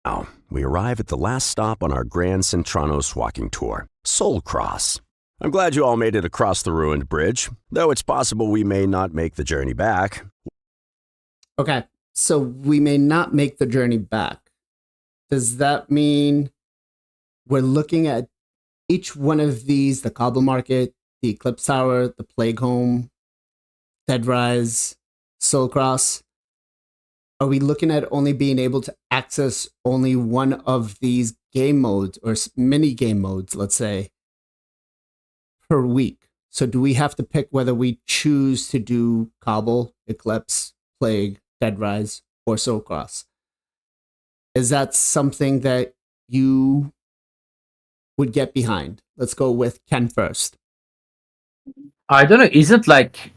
Now, we arrive at the last stop on our Grand Centranos walking tour, Soul Cross. I'm glad you all made it across the ruined bridge, though it's possible we may not make the journey back. Okay, so we may not make the journey back. Does that mean we're looking at each one of these, the Cobble Market, the Eclipse Tower, the Plague Home, Dead Rise, Soul Cross? Are we looking at only being able to access only one of these game modes or mini game modes, let's say, per week? So do we have to pick whether we choose to do Cobble, Eclipse, Plague, Dead Rise, or Soul Cross? Is that something that you would get behind? Let's go with Ken first. I don't know. Isn't like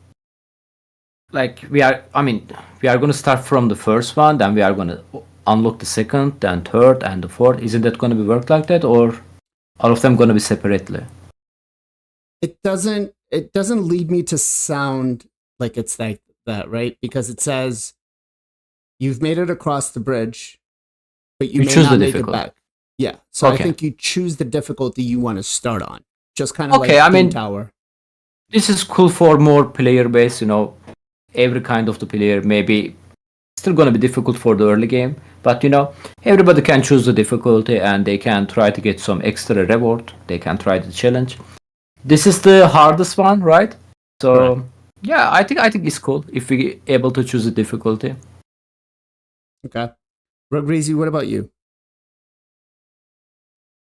we are going to start from the first one, then we are going to unlock the second, then third, and the fourth. Isn't that going to be work like that, or all of them going to be separately? It doesn't lead me to sound like it's like that, right? Because it says you've made it across the bridge, but you may choose not the make it difficulty. back. Yeah. So Okay. I think you choose the difficulty you want to start on. Just kind of Okay, like I mean- DOOMTOWER. This is cool for more player base, every kind of the player. Maybe still going to be difficult for the early game, but everybody can choose the difficulty and they can try to get some extra reward. They can try the challenge. This is the hardest one, right? So Right. yeah, I think it's cool if we able to choose the difficulty. Okay. Rugreasy, what about you?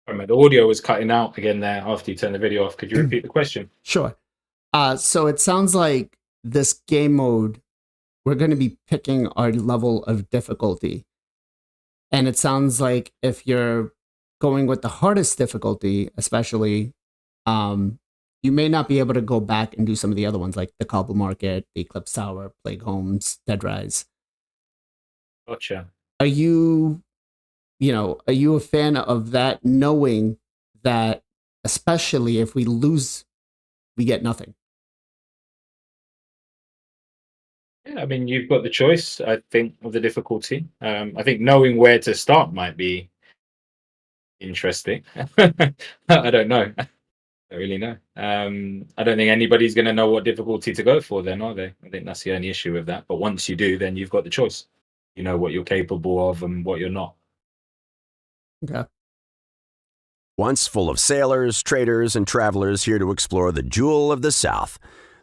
The audio was cutting out again there after you turned the video off. Could you repeat the question? Sure. So it sounds like this game mode, we're going to be picking our level of difficulty. And it sounds like if you're going with the hardest difficulty, especially, you may not be able to go back and do some of the other ones like the Cobble Market, the Eclipse Tower, Plague Homes, Dead Rise. Gotcha. Are you a fan of that, knowing that especially if we lose we get nothing. Yeah, I mean, you've got the choice, I think, of the difficulty. I think knowing where to start might be interesting. I don't know. I don't really know. I don't think anybody's going to know what difficulty to go for then, are they? I think that's the only issue with that. But once you do, then you've got the choice. You know what you're capable of and what you're not. Okay. Once full of sailors, traders, and travelers here to explore the Jewel of the South.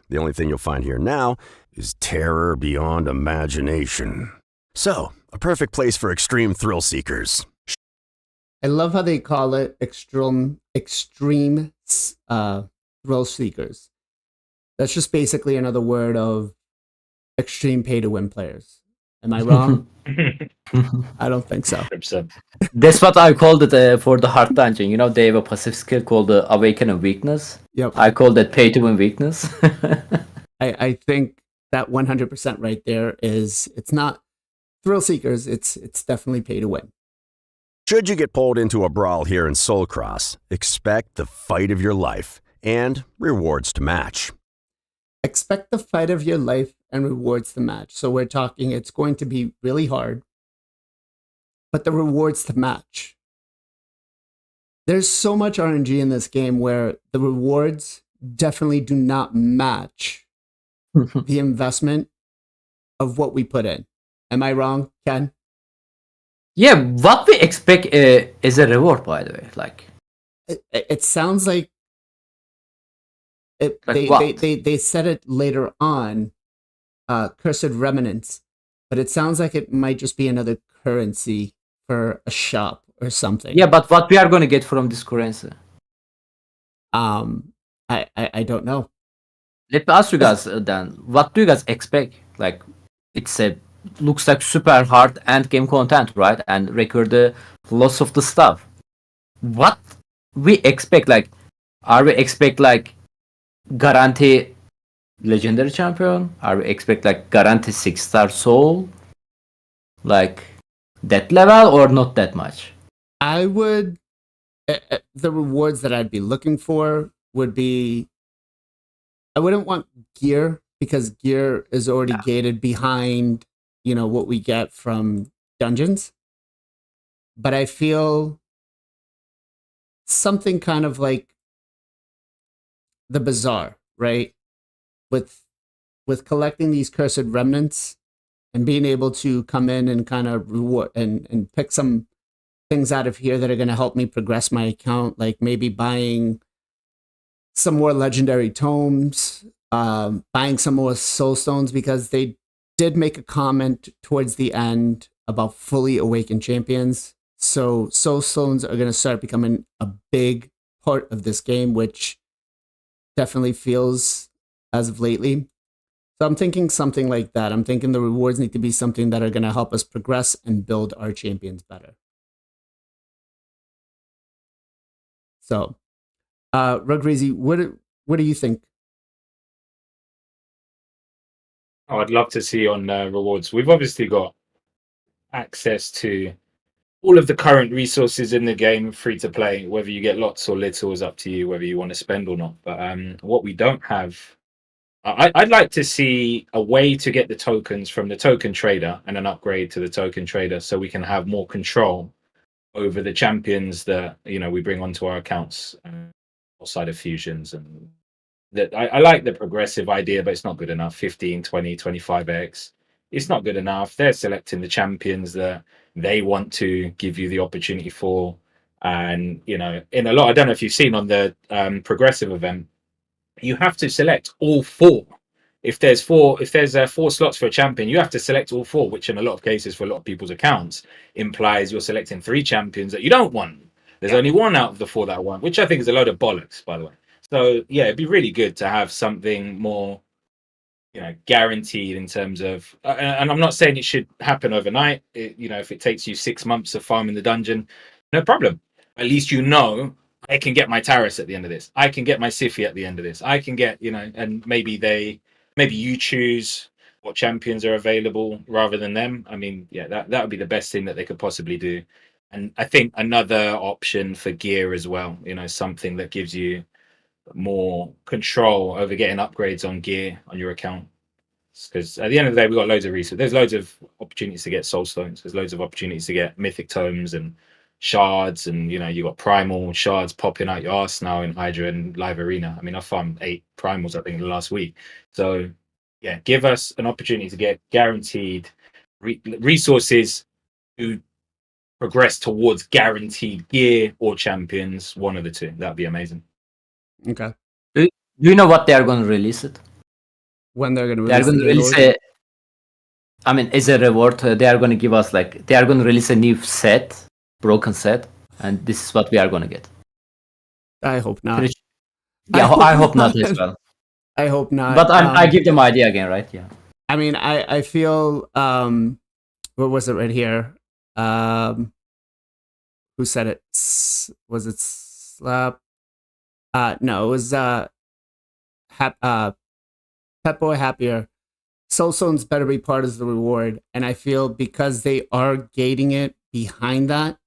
The only thing you'll find here now is terror beyond imagination. So, a perfect place for extreme thrill seekers. I love how they call it extreme thrill seekers. That's just basically another word of extreme pay to win players. Am I wrong? I don't think so. 100%. That's what I called it for the hard dungeon. You know, they have a passive skill called the Awaken of Weakness. Yep. I call that pay to win weakness. I think that 100% right there is, it's not thrill seekers, it's definitely pay to win. Should you get pulled into a brawl here in Soulcross, expect the fight of your life and rewards to match. Expect the fight of your life and rewards to match. So we're talking, it's going to be really hard, but the rewards to match. There's so much RNG in this game where the rewards definitely do not match the investment of what we put in. Am I wrong, Ken? Yeah, what we expect is a reward, by the way. Like, it sounds like they said it later on, Cursed Remnants, but it sounds like it might just be another currency for a shop or something. yeah, but what we are going to get from this currency? I don't know. Let me ask you guys then. What do you guys expect? Like, it's a looks like super hard end game content, right? And record lots of the stuff. What we expect? Like, are we expect like guarantee legendary champion? Are we expect like guarantee 6-star soul? Like that level or not that much? I would, the rewards that I'd be looking for would be, I wouldn't want gear because gear is already gated behind, you know, what we get from dungeons. But I feel something kind of like the bazaar, right? With collecting these cursed remnants and being able to come in and kind of reward and pick some things out of here that are going to help me progress my account, like maybe buying some more legendary tomes, buying some more soul stones, because they did make a comment towards the end about fully awakened champions. So soul stones are going to start becoming a big part of this game, which definitely feels as of lately. So I'm thinking something like that. I'm thinking the rewards need to be something that are going to help us progress and build our champions better. So, Rugreezy, what do you think? Oh, I'd love to see on rewards. We've obviously got access to all of the current resources in the game, free to play. Whether you get lots or little is up to you, whether you want to spend or not. But what we don't have, I'd like to see a way to get the tokens from the token trader and an upgrade to the token trader, so we can have more control over the champions that, you know, we bring onto our accounts outside of fusions. And that I like the progressive idea, but it's not good enough. 15, 20, 25x. It's not good enough. They're selecting the champions that they want to give you the opportunity for. And, you know, in a lot, I don't know if you've seen on the progressive event, you have to select all four. If there's four slots for a champion, you have to select all four, which in a lot of cases for a lot of people's accounts implies you're selecting 3 champions that you don't want. There's only one out of the 4 that I want, which I think is a load of bollocks, by the way. So yeah, it'd be really good to have something more, you know, guaranteed in terms of, and I'm not saying it should happen overnight. You know, if it takes you 6 months of farming the dungeon, no problem. At least you know, I can get my Taris at the end of this. I can get my Siphi at the end of this. I can get, you know, and maybe you choose what champions are available rather than them. I mean, yeah, that would be the best thing that they could possibly do. And I think another option for gear as well, you know, something that gives you more control over getting upgrades on gear on your account. Because at the end of the day, we've got loads of research. There's loads of opportunities to get soul stones. There's loads of opportunities to get mythic tomes and shards, and you got primal shards popping out your arse now in Hydra and Live Arena. I mean, I farmed 8 primals, I think, in the last week. So yeah, give us an opportunity to get guaranteed resources to progress towards guaranteed gear or champions. One of the two. That'd be amazing. Okay. Do you know what they are going to release it? When they're going to They are release going to release a. I mean, as a reward, they are going to give us they are going to release a new set, broken set, and this is what we are going to get. I hope not. Yeah, I hope not as well. I hope not. But I give them idea again, right? Yeah. I mean, I feel what was it right here? Who said it? Was it Slap? No, it was Pet Boy Happier. Soul Stones better be part of the reward, and I feel because they are gating it behind that,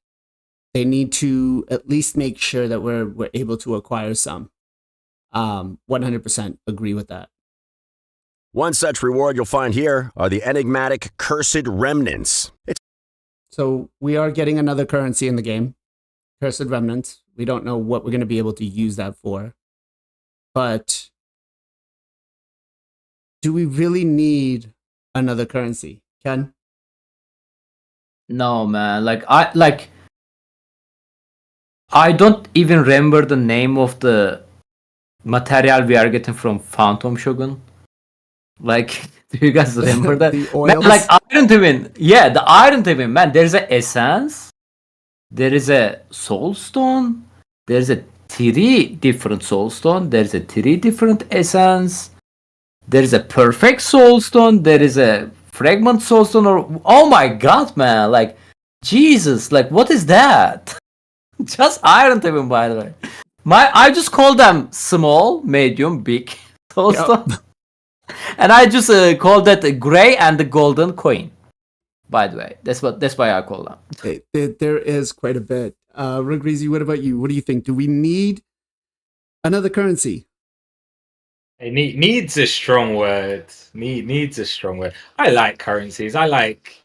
they need to at least make sure that we're able to acquire some. 100% agree with that. One such reward you'll find here are the enigmatic Cursed Remnants. So we are getting another currency in the game, Cursed Remnants. We don't know what we're going to be able to use that for. But do we really need another currency, Ken? No, man. I don't even remember the name of the material we are getting from Phantom Shogun. Do you guys remember that? The oils? Man, Iron Twin. Yeah, the Iron Twin. Man, there's an essence. There is a soul stone. There's a 3 different soul stone. There's a 3 different essence. There is a perfect soul stone. There is a fragment soul stone. Oh my god, man! Jesus! What is that? Just Iron Twin, by the way. I just call them small, medium, big soul stone. And I just call that the gray and the golden coin. By the way, that's why I call them. There is quite a bit. Rugreasy, what about you? What do you think? Do we need another currency? Needs a strong word. Needs a strong word. I like currencies. I like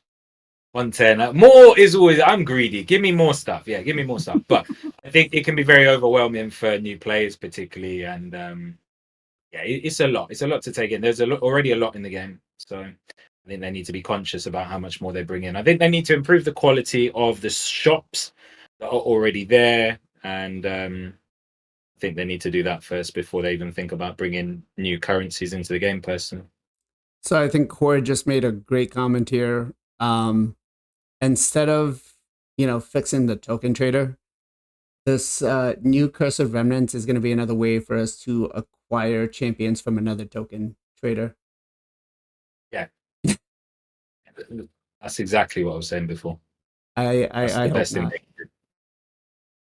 110. More is always. I'm greedy. Give me more stuff. Yeah, give me more stuff. But I think it can be very overwhelming for new players, particularly, and yeah, it's a lot. It's a lot to take in. There's already a lot in the game, so I think they need to be conscious about how much more they bring in. I think they need to improve the quality of the shops that are already there, and I think they need to do that first before they even think about bringing new currencies into the game. Personally, so I think Corey just made a great comment here. Instead of fixing the token trader, this new Curse of Remnants is going to be another way for us to acquire champions from another token trader. Yeah, that's exactly what I was saying before. I hope not.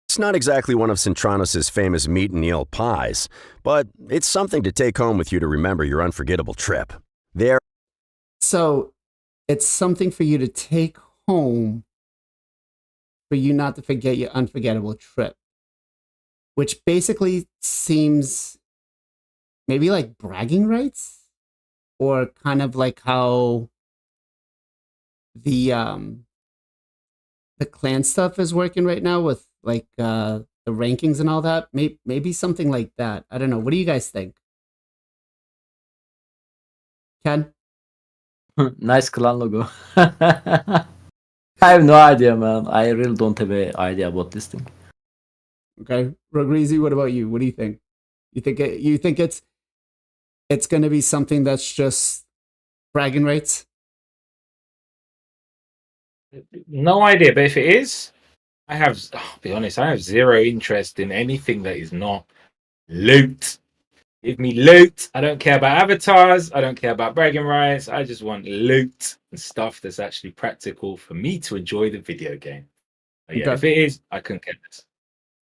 It's not exactly one of Cintranos' famous meat and eel pies, but it's something to take home with you to remember your unforgettable trip. So it's something for you to take home for you not to forget your unforgettable trip, which basically seems maybe like bragging rights, or kind of like how the clan stuff is working right now with the rankings and all that. Maybe something like that. I don't know. What do you guys think? Ken? Nice clan logo. I have no idea, man. I really don't have an idea about this thing. Okay, Rugreasy, what about you? What do you think? You think it's going to be something that's just bragging rights? No idea, but if it is, I'll be honest, I have zero interest in anything that is not loot. Give me loot. I don't care about avatars. I don't care about bragging rights. I just want loot and stuff that's actually practical for me to enjoy the video game. But yeah, if it is, I couldn't care less.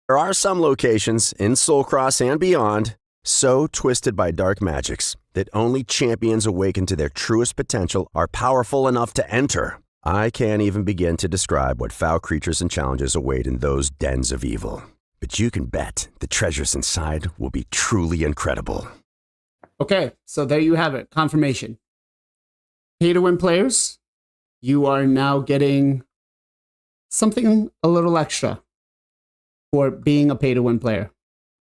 There are some locations in Soulcross and beyond so twisted by dark magics that only champions awakened to their truest potential are powerful enough to enter. I can't even begin to describe what foul creatures and challenges await in those dens of evil. But you can bet the treasures inside will be truly incredible. Okay, so there you have it. Confirmation. Pay to win players, you are now getting something a little extra for being a pay to win player.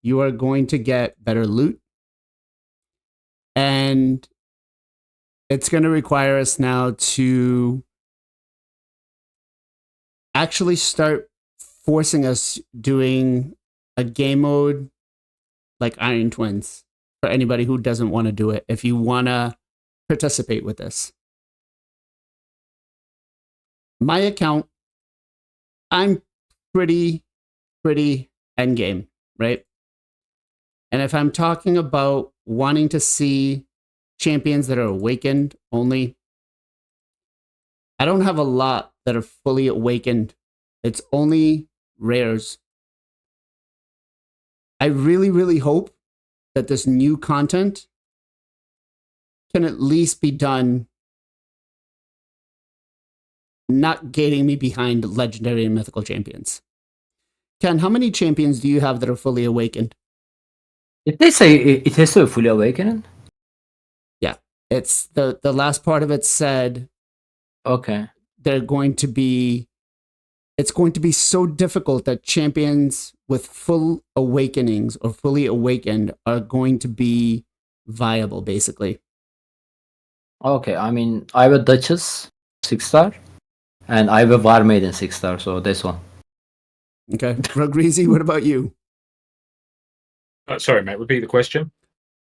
You are going to get better loot. And it's going to require us now to actually start forcing us doing a game mode like Iron Twins for anybody who doesn't want to do it. If you want to participate with this, my account, I'm pretty end game, right? And if I'm talking about wanting to see champions that are awakened only, I don't have a lot that are fully awakened. It's only rares. I really hope that this new content can at least be done not gating me behind legendary and mythical champions. Ken, how many champions do you have that are fully awakened? Did they say it has to be fully awakened? Yeah. It's the last part of it said Okay. it's going to be so difficult that champions with full awakenings or fully awakened are going to be viable, basically. Okay, I mean, I have a Duchess 6-star, and I have a War Maiden 6-star, so this one. Okay. Rugreasy, what about you? Sorry, mate. Repeat the question.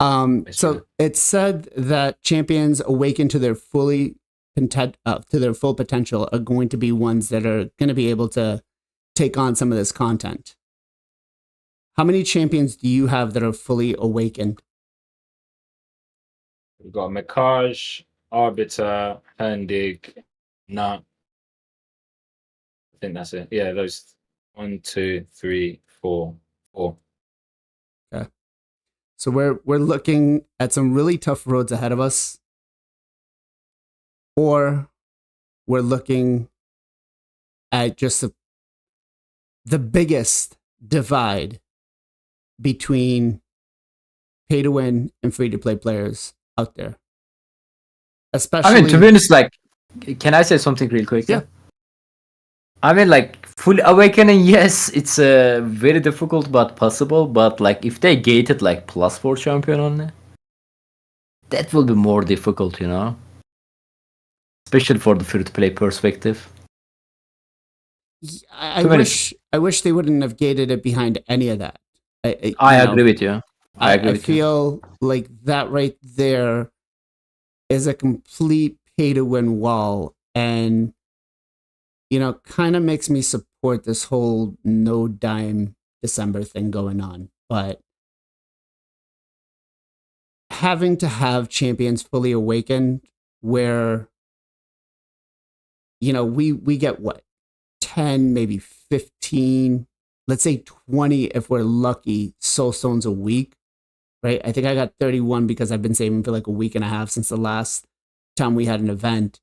So it said that champions awakened to their full potential are going to be ones that are going to be able to take on some of this content. How many champions do you have that are fully awakened? We've got Mikaj, Arbiter, Herdig, Nut. I think that's it. Yeah, those 1, 2, 3, 4, 4. Okay. So we're looking at some really tough roads ahead of us. Or we're looking at just the biggest divide between pay to win and free to play players out there. Especially, I mean, to be honest, like, can I say something real quick? Yeah. I mean, like, full awakening, yes, it's very difficult but possible. But like, if they gated like +4 champion only, that will be more difficult, you know, especially for the free to play perspective. I wish they wouldn't have gated it behind any of that. I agree with you. I feel like that right there is a complete pay to win wall, and kind of makes me support this whole no dime December thing going on. But having to have champions fully awakened where we get what, 10, maybe 15, let's say 20 if we're lucky, soul stones a week, right? I think I got 31 because I've been saving for like a week and a half since the last time we had an event.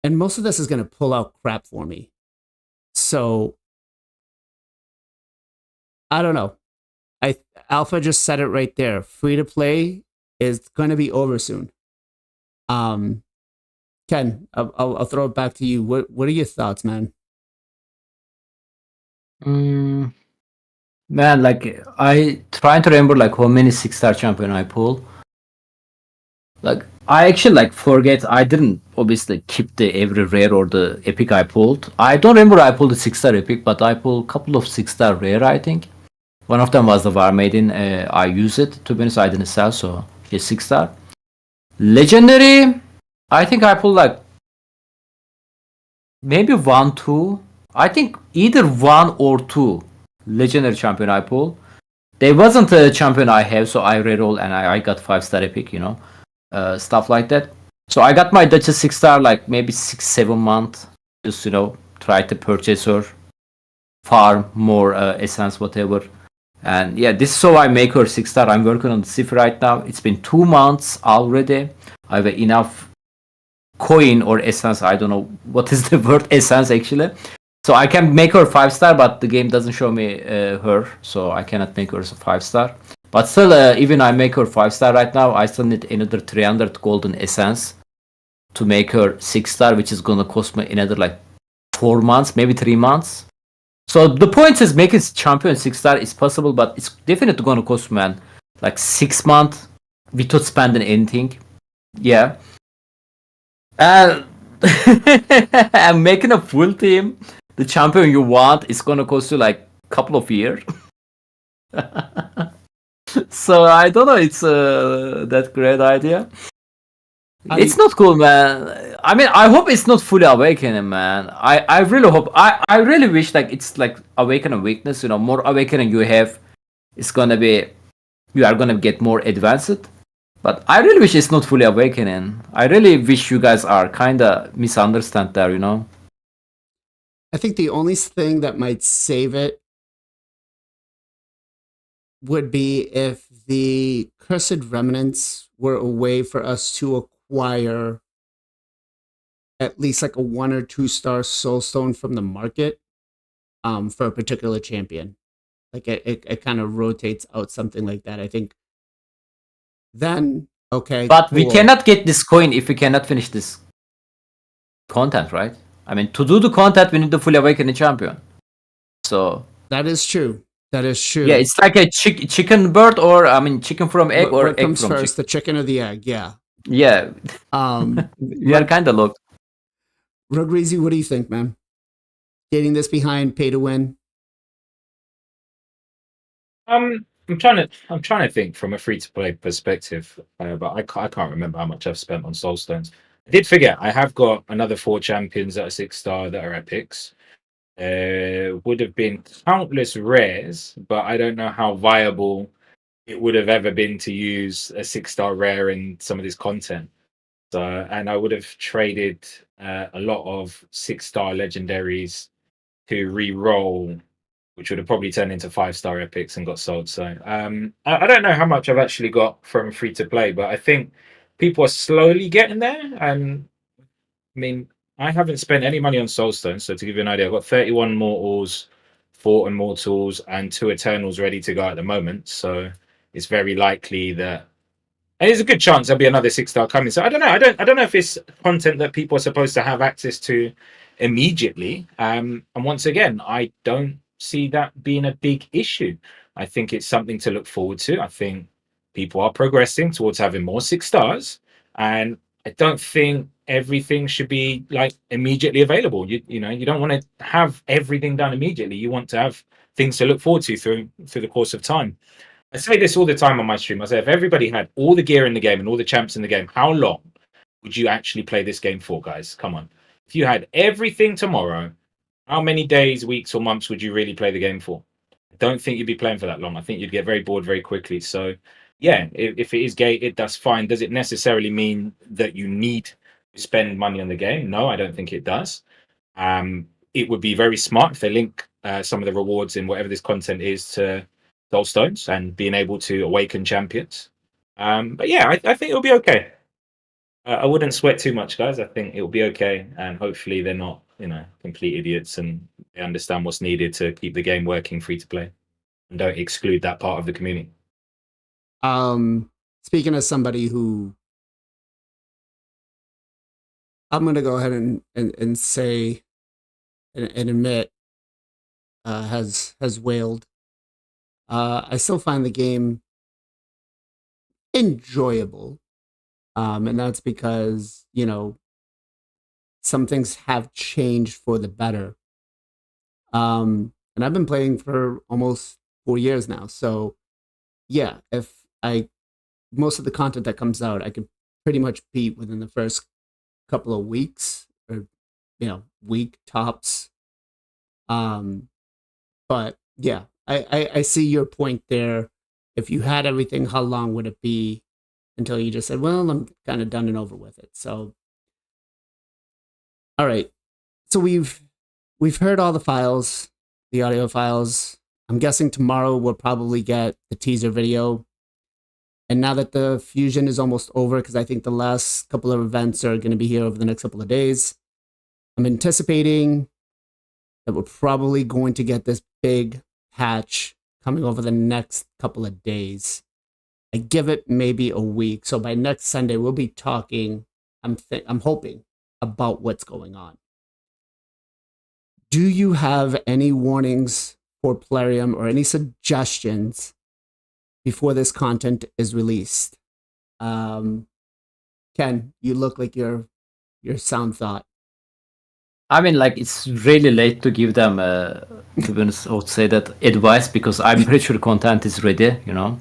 And most of this is going to pull out crap for me. So I don't know. Alpha just said it right there. Free to play is going to be over soon. Ken, I'll throw it back to you. What are your thoughts, man? Man, like, I trying to remember like how many 6-star champion I pull. Like, I actually like forget. I didn't obviously keep the every rare or the epic I pulled. I don't remember I pulled a 6-star epic, but I pulled a couple of 6-star rare, I think. One of them was the War Maiden. I use it. To be honest, I didn't sell, so it's 6-star. Legendary, I think I pulled like maybe 1, 2. I think either 1 or 2 legendary champion I pulled. There wasn't a champion I have, so I reroll and I got 5-star epic, stuff like that. So I got my Duchess 6-star like maybe 6-7 months. Just try to purchase her, farm more essence, whatever. And yeah, this is how I make her 6-star. I'm working on the cipher right now. It's been 2 months already. I have enough coin or essence. I don't know what is the word essence actually. So I can make her 5-star, but the game doesn't show me her, so I cannot make her a 5-star. But still, even I make her 5-star right now, I still need another 300 golden essence to make her 6-star, which is gonna cost me another like 4 months, maybe 3 months. So the point is making champion 6-star is possible, but it's definitely gonna cost man like 6 months without spending anything. Yeah. And I'm making a full team. The champion you want is gonna cost you like a couple of years. So I don't know. It's that great idea. It's not cool, man. I mean, I hope it's not fully awakening, man. I really hope. I really wish like it's like awakening weakness. You know, more awakening you have, it's gonna be you are gonna get more advanced. But I really wish it's not fully awakening. I really wish you guys are kinda misunderstand there. You know. I think the only thing that might save it would be if the Cursed Remnants were a way for us to acquire at least like a 1 or 2 star soulstone from the market for a particular champion. Like it kind of rotates out something like that. I think then, okay. But we cool. cannot get this coin if we cannot finish this content, right? I mean, to do the content, we need to fully awaken the champion. So That is true. That is true. yeah, it's like a chicken bird, or I mean, chicken from egg, or what egg comes from first, chicken. the chicken or the egg? Yeah. Yeah, we are kind of locked. Rugreezy, what do you think, man? Getting this behind pay to win? I'm trying to think from a free to play perspective, but I can't remember how much I've spent on Soul Stones. I did forget I have got another 4 champions that are 6-star that are epics. Would have been countless rares, but I don't know how viable it would have ever been to use a 6-star rare in some of this content. So, and I would have traded a lot of 6-star legendaries to re-roll, which would have probably turned into 5-star epics and got sold. So I don't know how much I've actually got from free to play, but I think people are slowly getting there. And I mean, I haven't spent any money on Soulstone, so to give you an idea, I've got 31 Mortals, 4 Immortals, and 2 Eternals ready to go at the moment. So it's very likely that, and there's a good chance there'll be another 6-star coming. So I don't know. I don't know if it's content that people are supposed to have access to immediately. And once again, I don't see that being a big issue. I think it's something to look forward to. I think people are progressing towards having more 6-stars, and I don't think everything should be like immediately available. You know, you don't want to have everything done immediately. You want to have things to look forward to through the course of time. I say this all the time on my stream. I say, if everybody had all the gear in the game and all the champs in the game, how long would you actually play this game for, guys? Come on. If you had everything tomorrow, how many days, weeks, or months would you really play the game for? I don't think you'd be playing for that long. I think you'd get very bored very quickly. So, yeah, if it is gated, that's fine. Does it necessarily mean that you need to spend money on the game? No, I don't think it does. It would be very smart if they link some of the rewards in whatever this content is to Soulstones and being able to awaken champions. But yeah, I think it'll be okay. I wouldn't sweat too much, guys. I think it'll be okay, and hopefully they're not, you know, complete idiots and they understand what's needed to keep the game working free to play and don't exclude that part of the community. Speaking of somebody who, I'm gonna go ahead and say and admit has wailed. I still find the game enjoyable. And that's because, you know, some things have changed for the better. And I've been playing for almost 4 years now. So yeah, if most of the content that comes out, I could pretty much beat within the first couple of weeks, or, you know, week tops. But yeah, I see your point there. If you had everything, how long would it be until you just said, well, I'm kind of done and over with it? So, all right. So we've heard all the files, the audio files. I'm guessing tomorrow we'll probably get the teaser video. And now that the fusion is almost over, because I think the last couple of events are going to be here over the next couple of days, I'm anticipating that we're probably going to get this big patch coming over the next couple of days. I give it maybe a week. So by next Sunday, we'll be talking, I'm hoping, about what's going on. Do you have any warnings for Plarium or any suggestions before this content is released? Ken, you look like your sound thought. I mean, like, it's really late to give them, to be honest, I would say that advice, because I'm pretty sure content is ready, you know.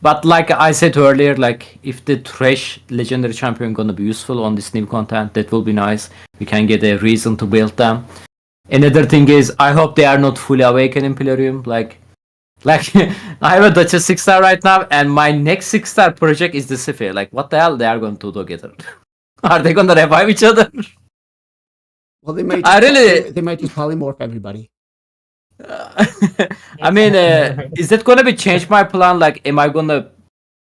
But like I said earlier, like, if the Thresh Legendary Champion gonna be useful on this new content, that will be nice. We can get a reason to build them. Another thing is, I hope they are not fully awakened in Plarium. Like I have a Duchess 6-star right now, and my next 6-star project is the Siphi. Like, what the hell they are going to do together? Are they gonna revive each other? Well, they might. They might just polymorph everybody. I mean, is that gonna be change my plan? Like, am I gonna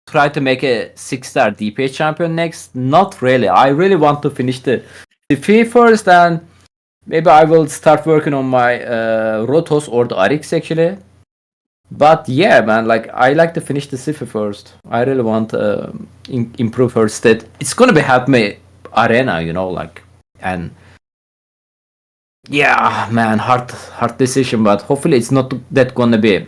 try to make a 6-star DPS champion next? Not really. I really want to finish the Siphi first, and maybe I will start working on my Rotos or the Arix actually. But yeah, man, like, I like to finish the Siphi first. I really want to improve her stat. It's gonna be help me arena, you know, like, and yeah, man, hard decision, but hopefully it's not that gonna be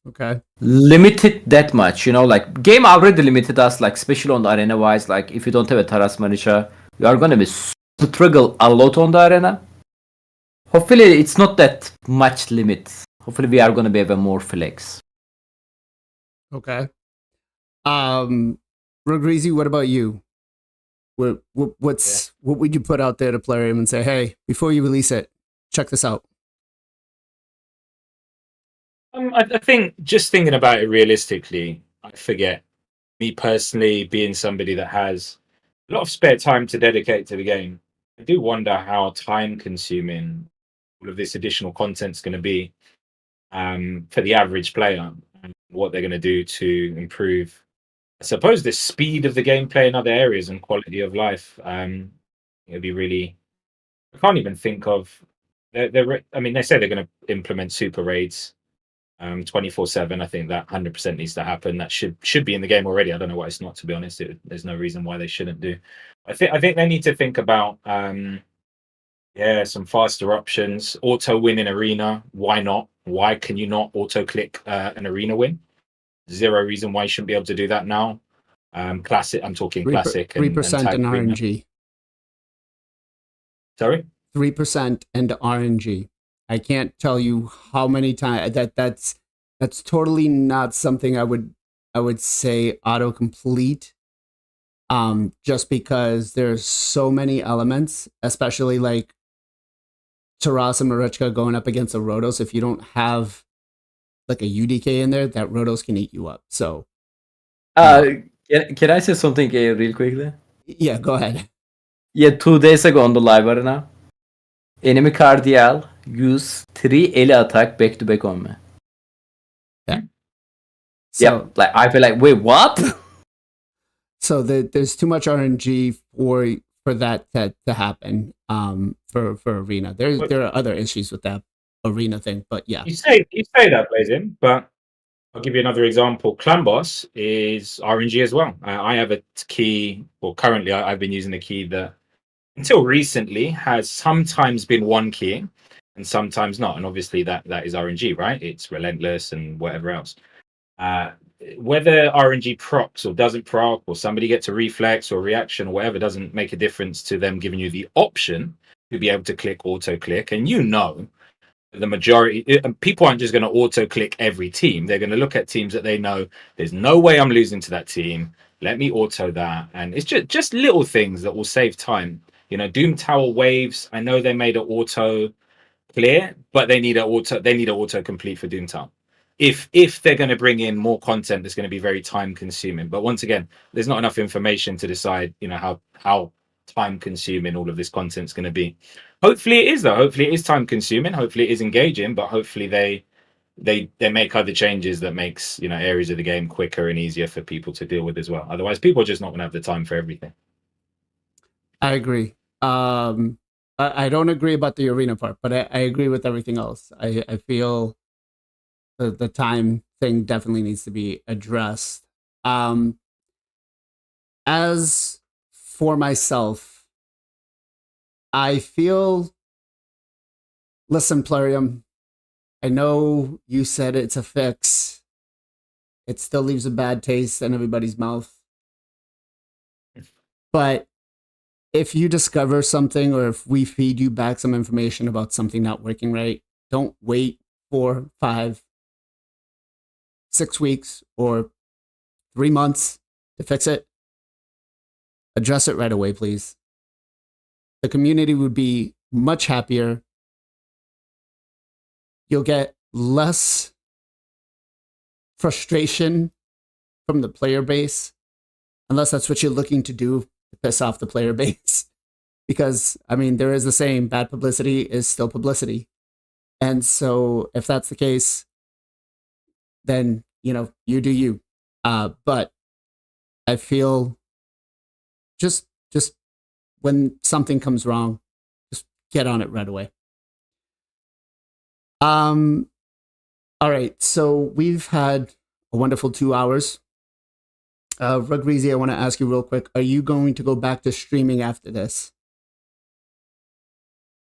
okay limited that much, you know. Like, game already limited us, like, especially on the arena wise. Like, if you don't have a Taras Marisha, you are gonna be struggle a lot on the arena. Hopefully it's not that much limit. Hopefully we are gonna be able more flex. Okay. Rogreezy, what about you? What would you put out there to Plarium and say, hey, before you release it, check this out? I think, just thinking about it realistically, I forget, me personally being somebody that has a lot of spare time to dedicate to the game, I do wonder how time consuming all of this additional content is going to be for the average player, and what they're going to do to improve, I suppose, the speed of the gameplay in other areas and quality of life. It'd be really, I can't even think of, I mean, they say they're going to implement super raids 24/7. I think that 100% needs to happen. That should be in the game already. I don't know why it's not, to be honest. There's no reason why they shouldn't do. I think they need to think about some faster options. Auto win in arena. Why not? Why can you not auto click an arena win? Zero reason why you shouldn't be able to do that now. Classic. I'm talking classic. 3% in RNG. Sorry. 3% and RNG. I can't tell you how many times that's totally not something I would say autocomplete. Just because there's so many elements, especially like Taras and Marichka going up against a Rotos. If you don't have like a UDK in there, that Rotos can eat you up. So, can I say something real quickly? Yeah, go ahead. Yeah, 2 days ago on the live arena, enemy Cardial use 3 ele attack back to back on me. Yeah. So, yeah, like, I feel like, wait, what? So there's too much RNG for that to happen. For arena, there are other issues with that arena thing, but yeah. You say that, BLAZIN, but I'll give you another example. Clan Boss is RNG as well. I have a key, well, currently I've been using a key that until recently has sometimes been one key and sometimes not. And obviously that is RNG, right? It's relentless and whatever else. Whether RNG procs or doesn't proc, or somebody gets a reflex or reaction or whatever, doesn't make a difference to them giving you the option to be able to click auto click. And you know, the majority people aren't just going to auto click every team. They're going to look at teams that they know there's no way I'm losing to that team. Let me auto that. And it's just little things that will save time. You know, DOOMTOWER waves, I know they made it auto clear, but they need an auto complete for DOOMTOWER. If they're going to bring in more content that's going to be very time consuming. But once again, there's not enough information to decide, you know, how time consuming all of this content is going to be. Hopefully it is, though. Hopefully it is time consuming. Hopefully it is engaging, but hopefully they make other changes that makes, you know, areas of the game quicker and easier for people to deal with as well. Otherwise, people are just not going to have the time for everything. I agree. I don't agree about the arena part, but I agree with everything else. I feel the time thing definitely needs to be addressed. As for myself, I feel, listen, Plarium, I know you said it's a fix. It still leaves a bad taste in everybody's mouth. But if you discover something, or if we feed you back some information about something not working right, don't wait 4, 5, 6 weeks or 3 months to fix it. Address it right away, please. The community would be much happier. You'll get less frustration from the player base, unless that's what you're looking to do, to piss off the player base. Because, I mean, there is the saying, bad publicity is still publicity. And so if that's the case, then, you know, you do you. But I feel just when something comes wrong, just get on it right away. All right, so we've had a wonderful 2 hours. Rugreezy, I want to ask you real quick, are you going to go back to streaming after this?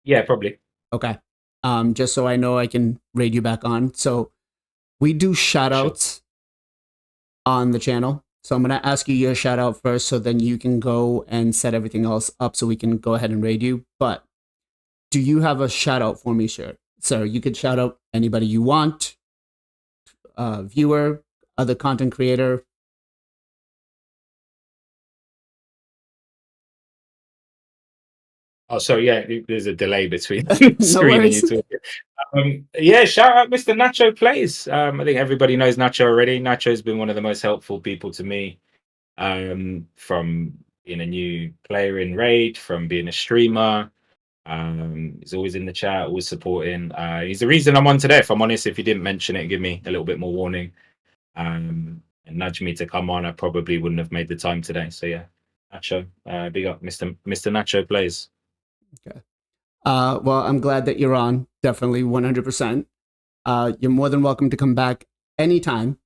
Yeah, probably. Okay. Just so I know I can raid you back on. So we do shout outs on the channel. So I'm going to ask you your shout out first, so then you can go and set everything else up so we can go ahead and raid you. But do you have a shout out for me, sir? Sir, you could shout out anybody you want, viewer, other content creator. Oh, so yeah, there's a delay between No screen and worries. you talking. Yeah, shout out Mr. NachoPlays. I think everybody knows Nacho already. Nacho's been one of the most helpful people to me, from being a new player in Raid, from being a streamer. He's always in the chat, always supporting. He's the reason I'm on today. If I'm honest, if he didn't mention it, give me a little bit more warning, and nudge me to come on, I probably wouldn't have made the time today. So yeah, Nacho, big up, Mr. NachoPlays. Okay. Well, I'm glad that you're on. Definitely 100%. You're more than welcome to come back anytime.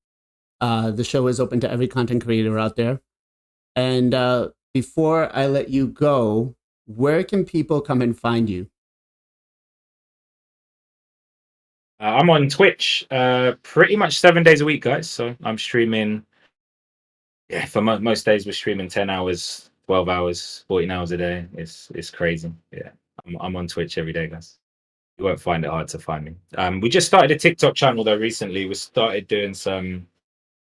The show is open to every content creator out there. And before I let you go, where can people come and find you? I'm on Twitch pretty much 7 days a week, guys. So I'm streaming. Yeah, for most days we're streaming 10 hours, 12 hours, 14 hours a day. It's crazy. Yeah, I'm on Twitch every day, guys. You won't find it hard to find me. We just started a TikTok channel though recently. We started doing some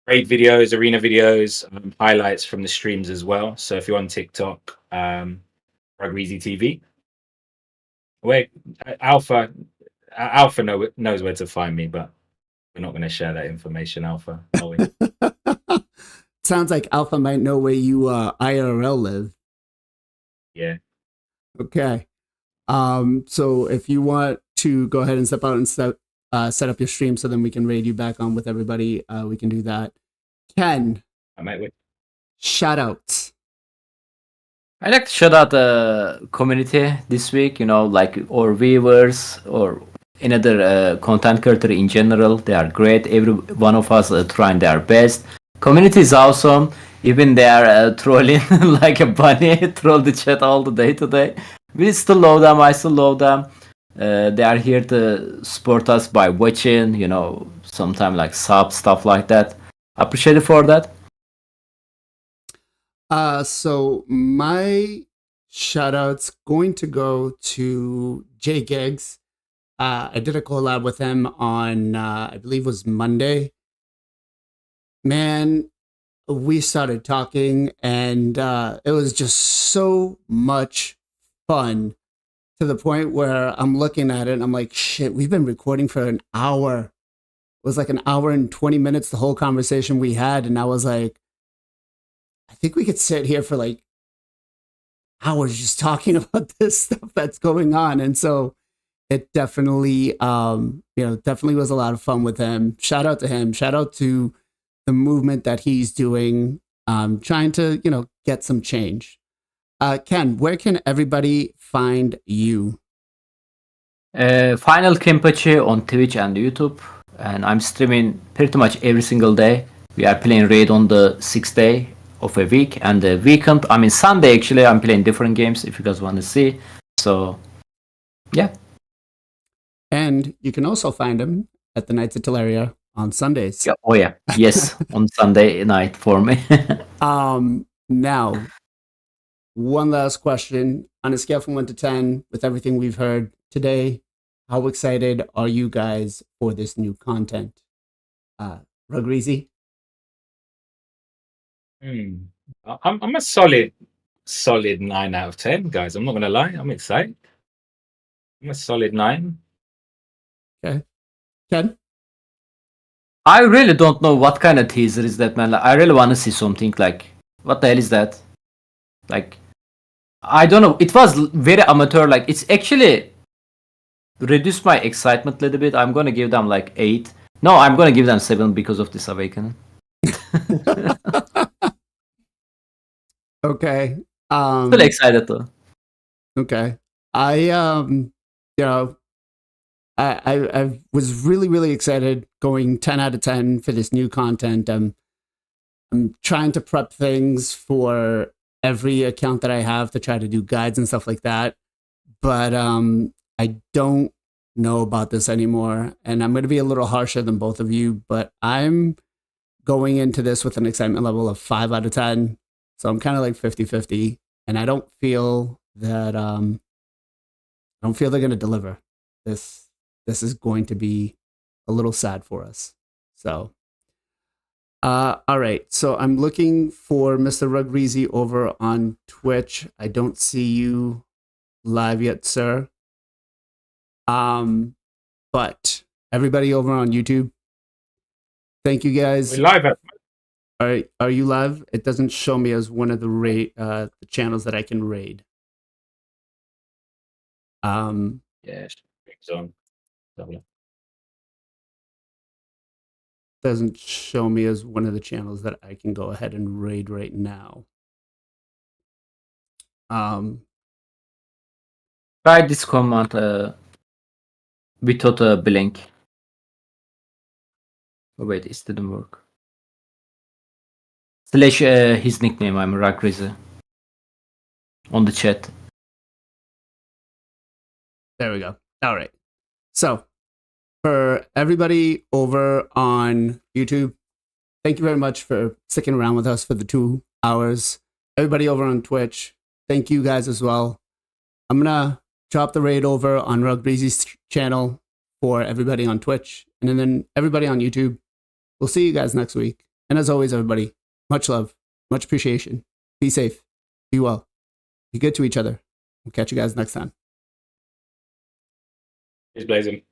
raid videos, arena videos, highlights from the streams as well. So if you're on TikTok, Rugreezy TV. Wait, Alpha knows where to find me, but we're not going to share that information, Alpha, are we? Sounds like Alpha might know where you IRL live. Yeah. Okay. So if you want to go ahead and step out and set up your stream so then we can raid you back on with everybody, we can do that. Ken, shout outs. I like to shout out the community this week, you know, like our viewers or another content creator in general. They are great. Every one of us are trying their best. Community is awesome. Even they are trolling like a bunny, troll the chat all the day today. We still love them. I still love them. They are here to support us by watching, you know, sometimes like sub stuff like that. Appreciate it for that. So my shout out's going to go to Jay Giggs. I did a collab with him on, I believe it was Monday. Man, we started talking and it was just so much fun, to the point where I'm looking at it and I'm like, shit, we've been recording for an hour. It was like an hour and 20 minutes, the whole conversation we had. And I was like, I think we could sit here for like hours just talking about this stuff that's going on. And so it definitely, definitely was a lot of fun with him. Shout out to him. Shout out to the movement that he's doing, trying to, get some change. Ken, where can everybody find you? FinalKenpachi on Twitch and YouTube, and I'm streaming pretty much every single day. We are playing Raid on the 6th day of a week, and the weekend, I mean Sunday actually, I'm playing different games if you guys want to see. So, yeah. And you can also find him at the Knights of Teleria on Sundays. Yeah. Oh yeah, yes, on Sunday night for me. Now, one last question. On a scale from 1 to 10, with everything we've heard today, how excited are you guys for this new content? Rugreezy? I'm a solid 9 out of 10, guys. I'm not gonna lie. I'm excited. I'm a solid 9. Okay. Ken? I really don't know what kind of teaser is that, man. Like, I really want to see something like, what the hell is that? Like, I don't know. It was very amateur. Like, it's actually reduced my excitement a little bit. I'm gonna give them like 8. No, I'm gonna give them 7 because of this awakening. Okay. Still excited though. Okay. I was really excited going 10 out of 10 for this new content. I'm trying to prep things for every account that I have to try to do guides and stuff like that. But I don't know about this anymore, and I'm going to be a little harsher than both of you, but I'm going into this with an excitement level of 5 out of 10. So I'm kind of like 50-50, and I don't feel that they're going to deliver. This is going to be a little sad for us. So all right. So I'm looking for Mr. Rugreezy over on Twitch. I don't see you live yet, sir. But everybody over on YouTube, thank you guys. We're live at Are you live? It doesn't show me as one of the channels that I can raid. yeah, it's on. Doesn't show me as one of the channels that I can go ahead and raid right now. Try this command without a blink. Oh wait, it didn't work. / his nickname, I'm Rugreezy. On the chat. There we go. All right. So, for everybody over on YouTube, thank you very much for sticking around with us for the 2 hours. Everybody over on Twitch, thank you guys as well. I'm going to drop the raid over on Rugreezy's channel for everybody on Twitch, and then everybody on YouTube. We'll see you guys next week. And as always, everybody, much love, much appreciation. Be safe, be well, be good to each other. We'll catch you guys next time. He's blazing.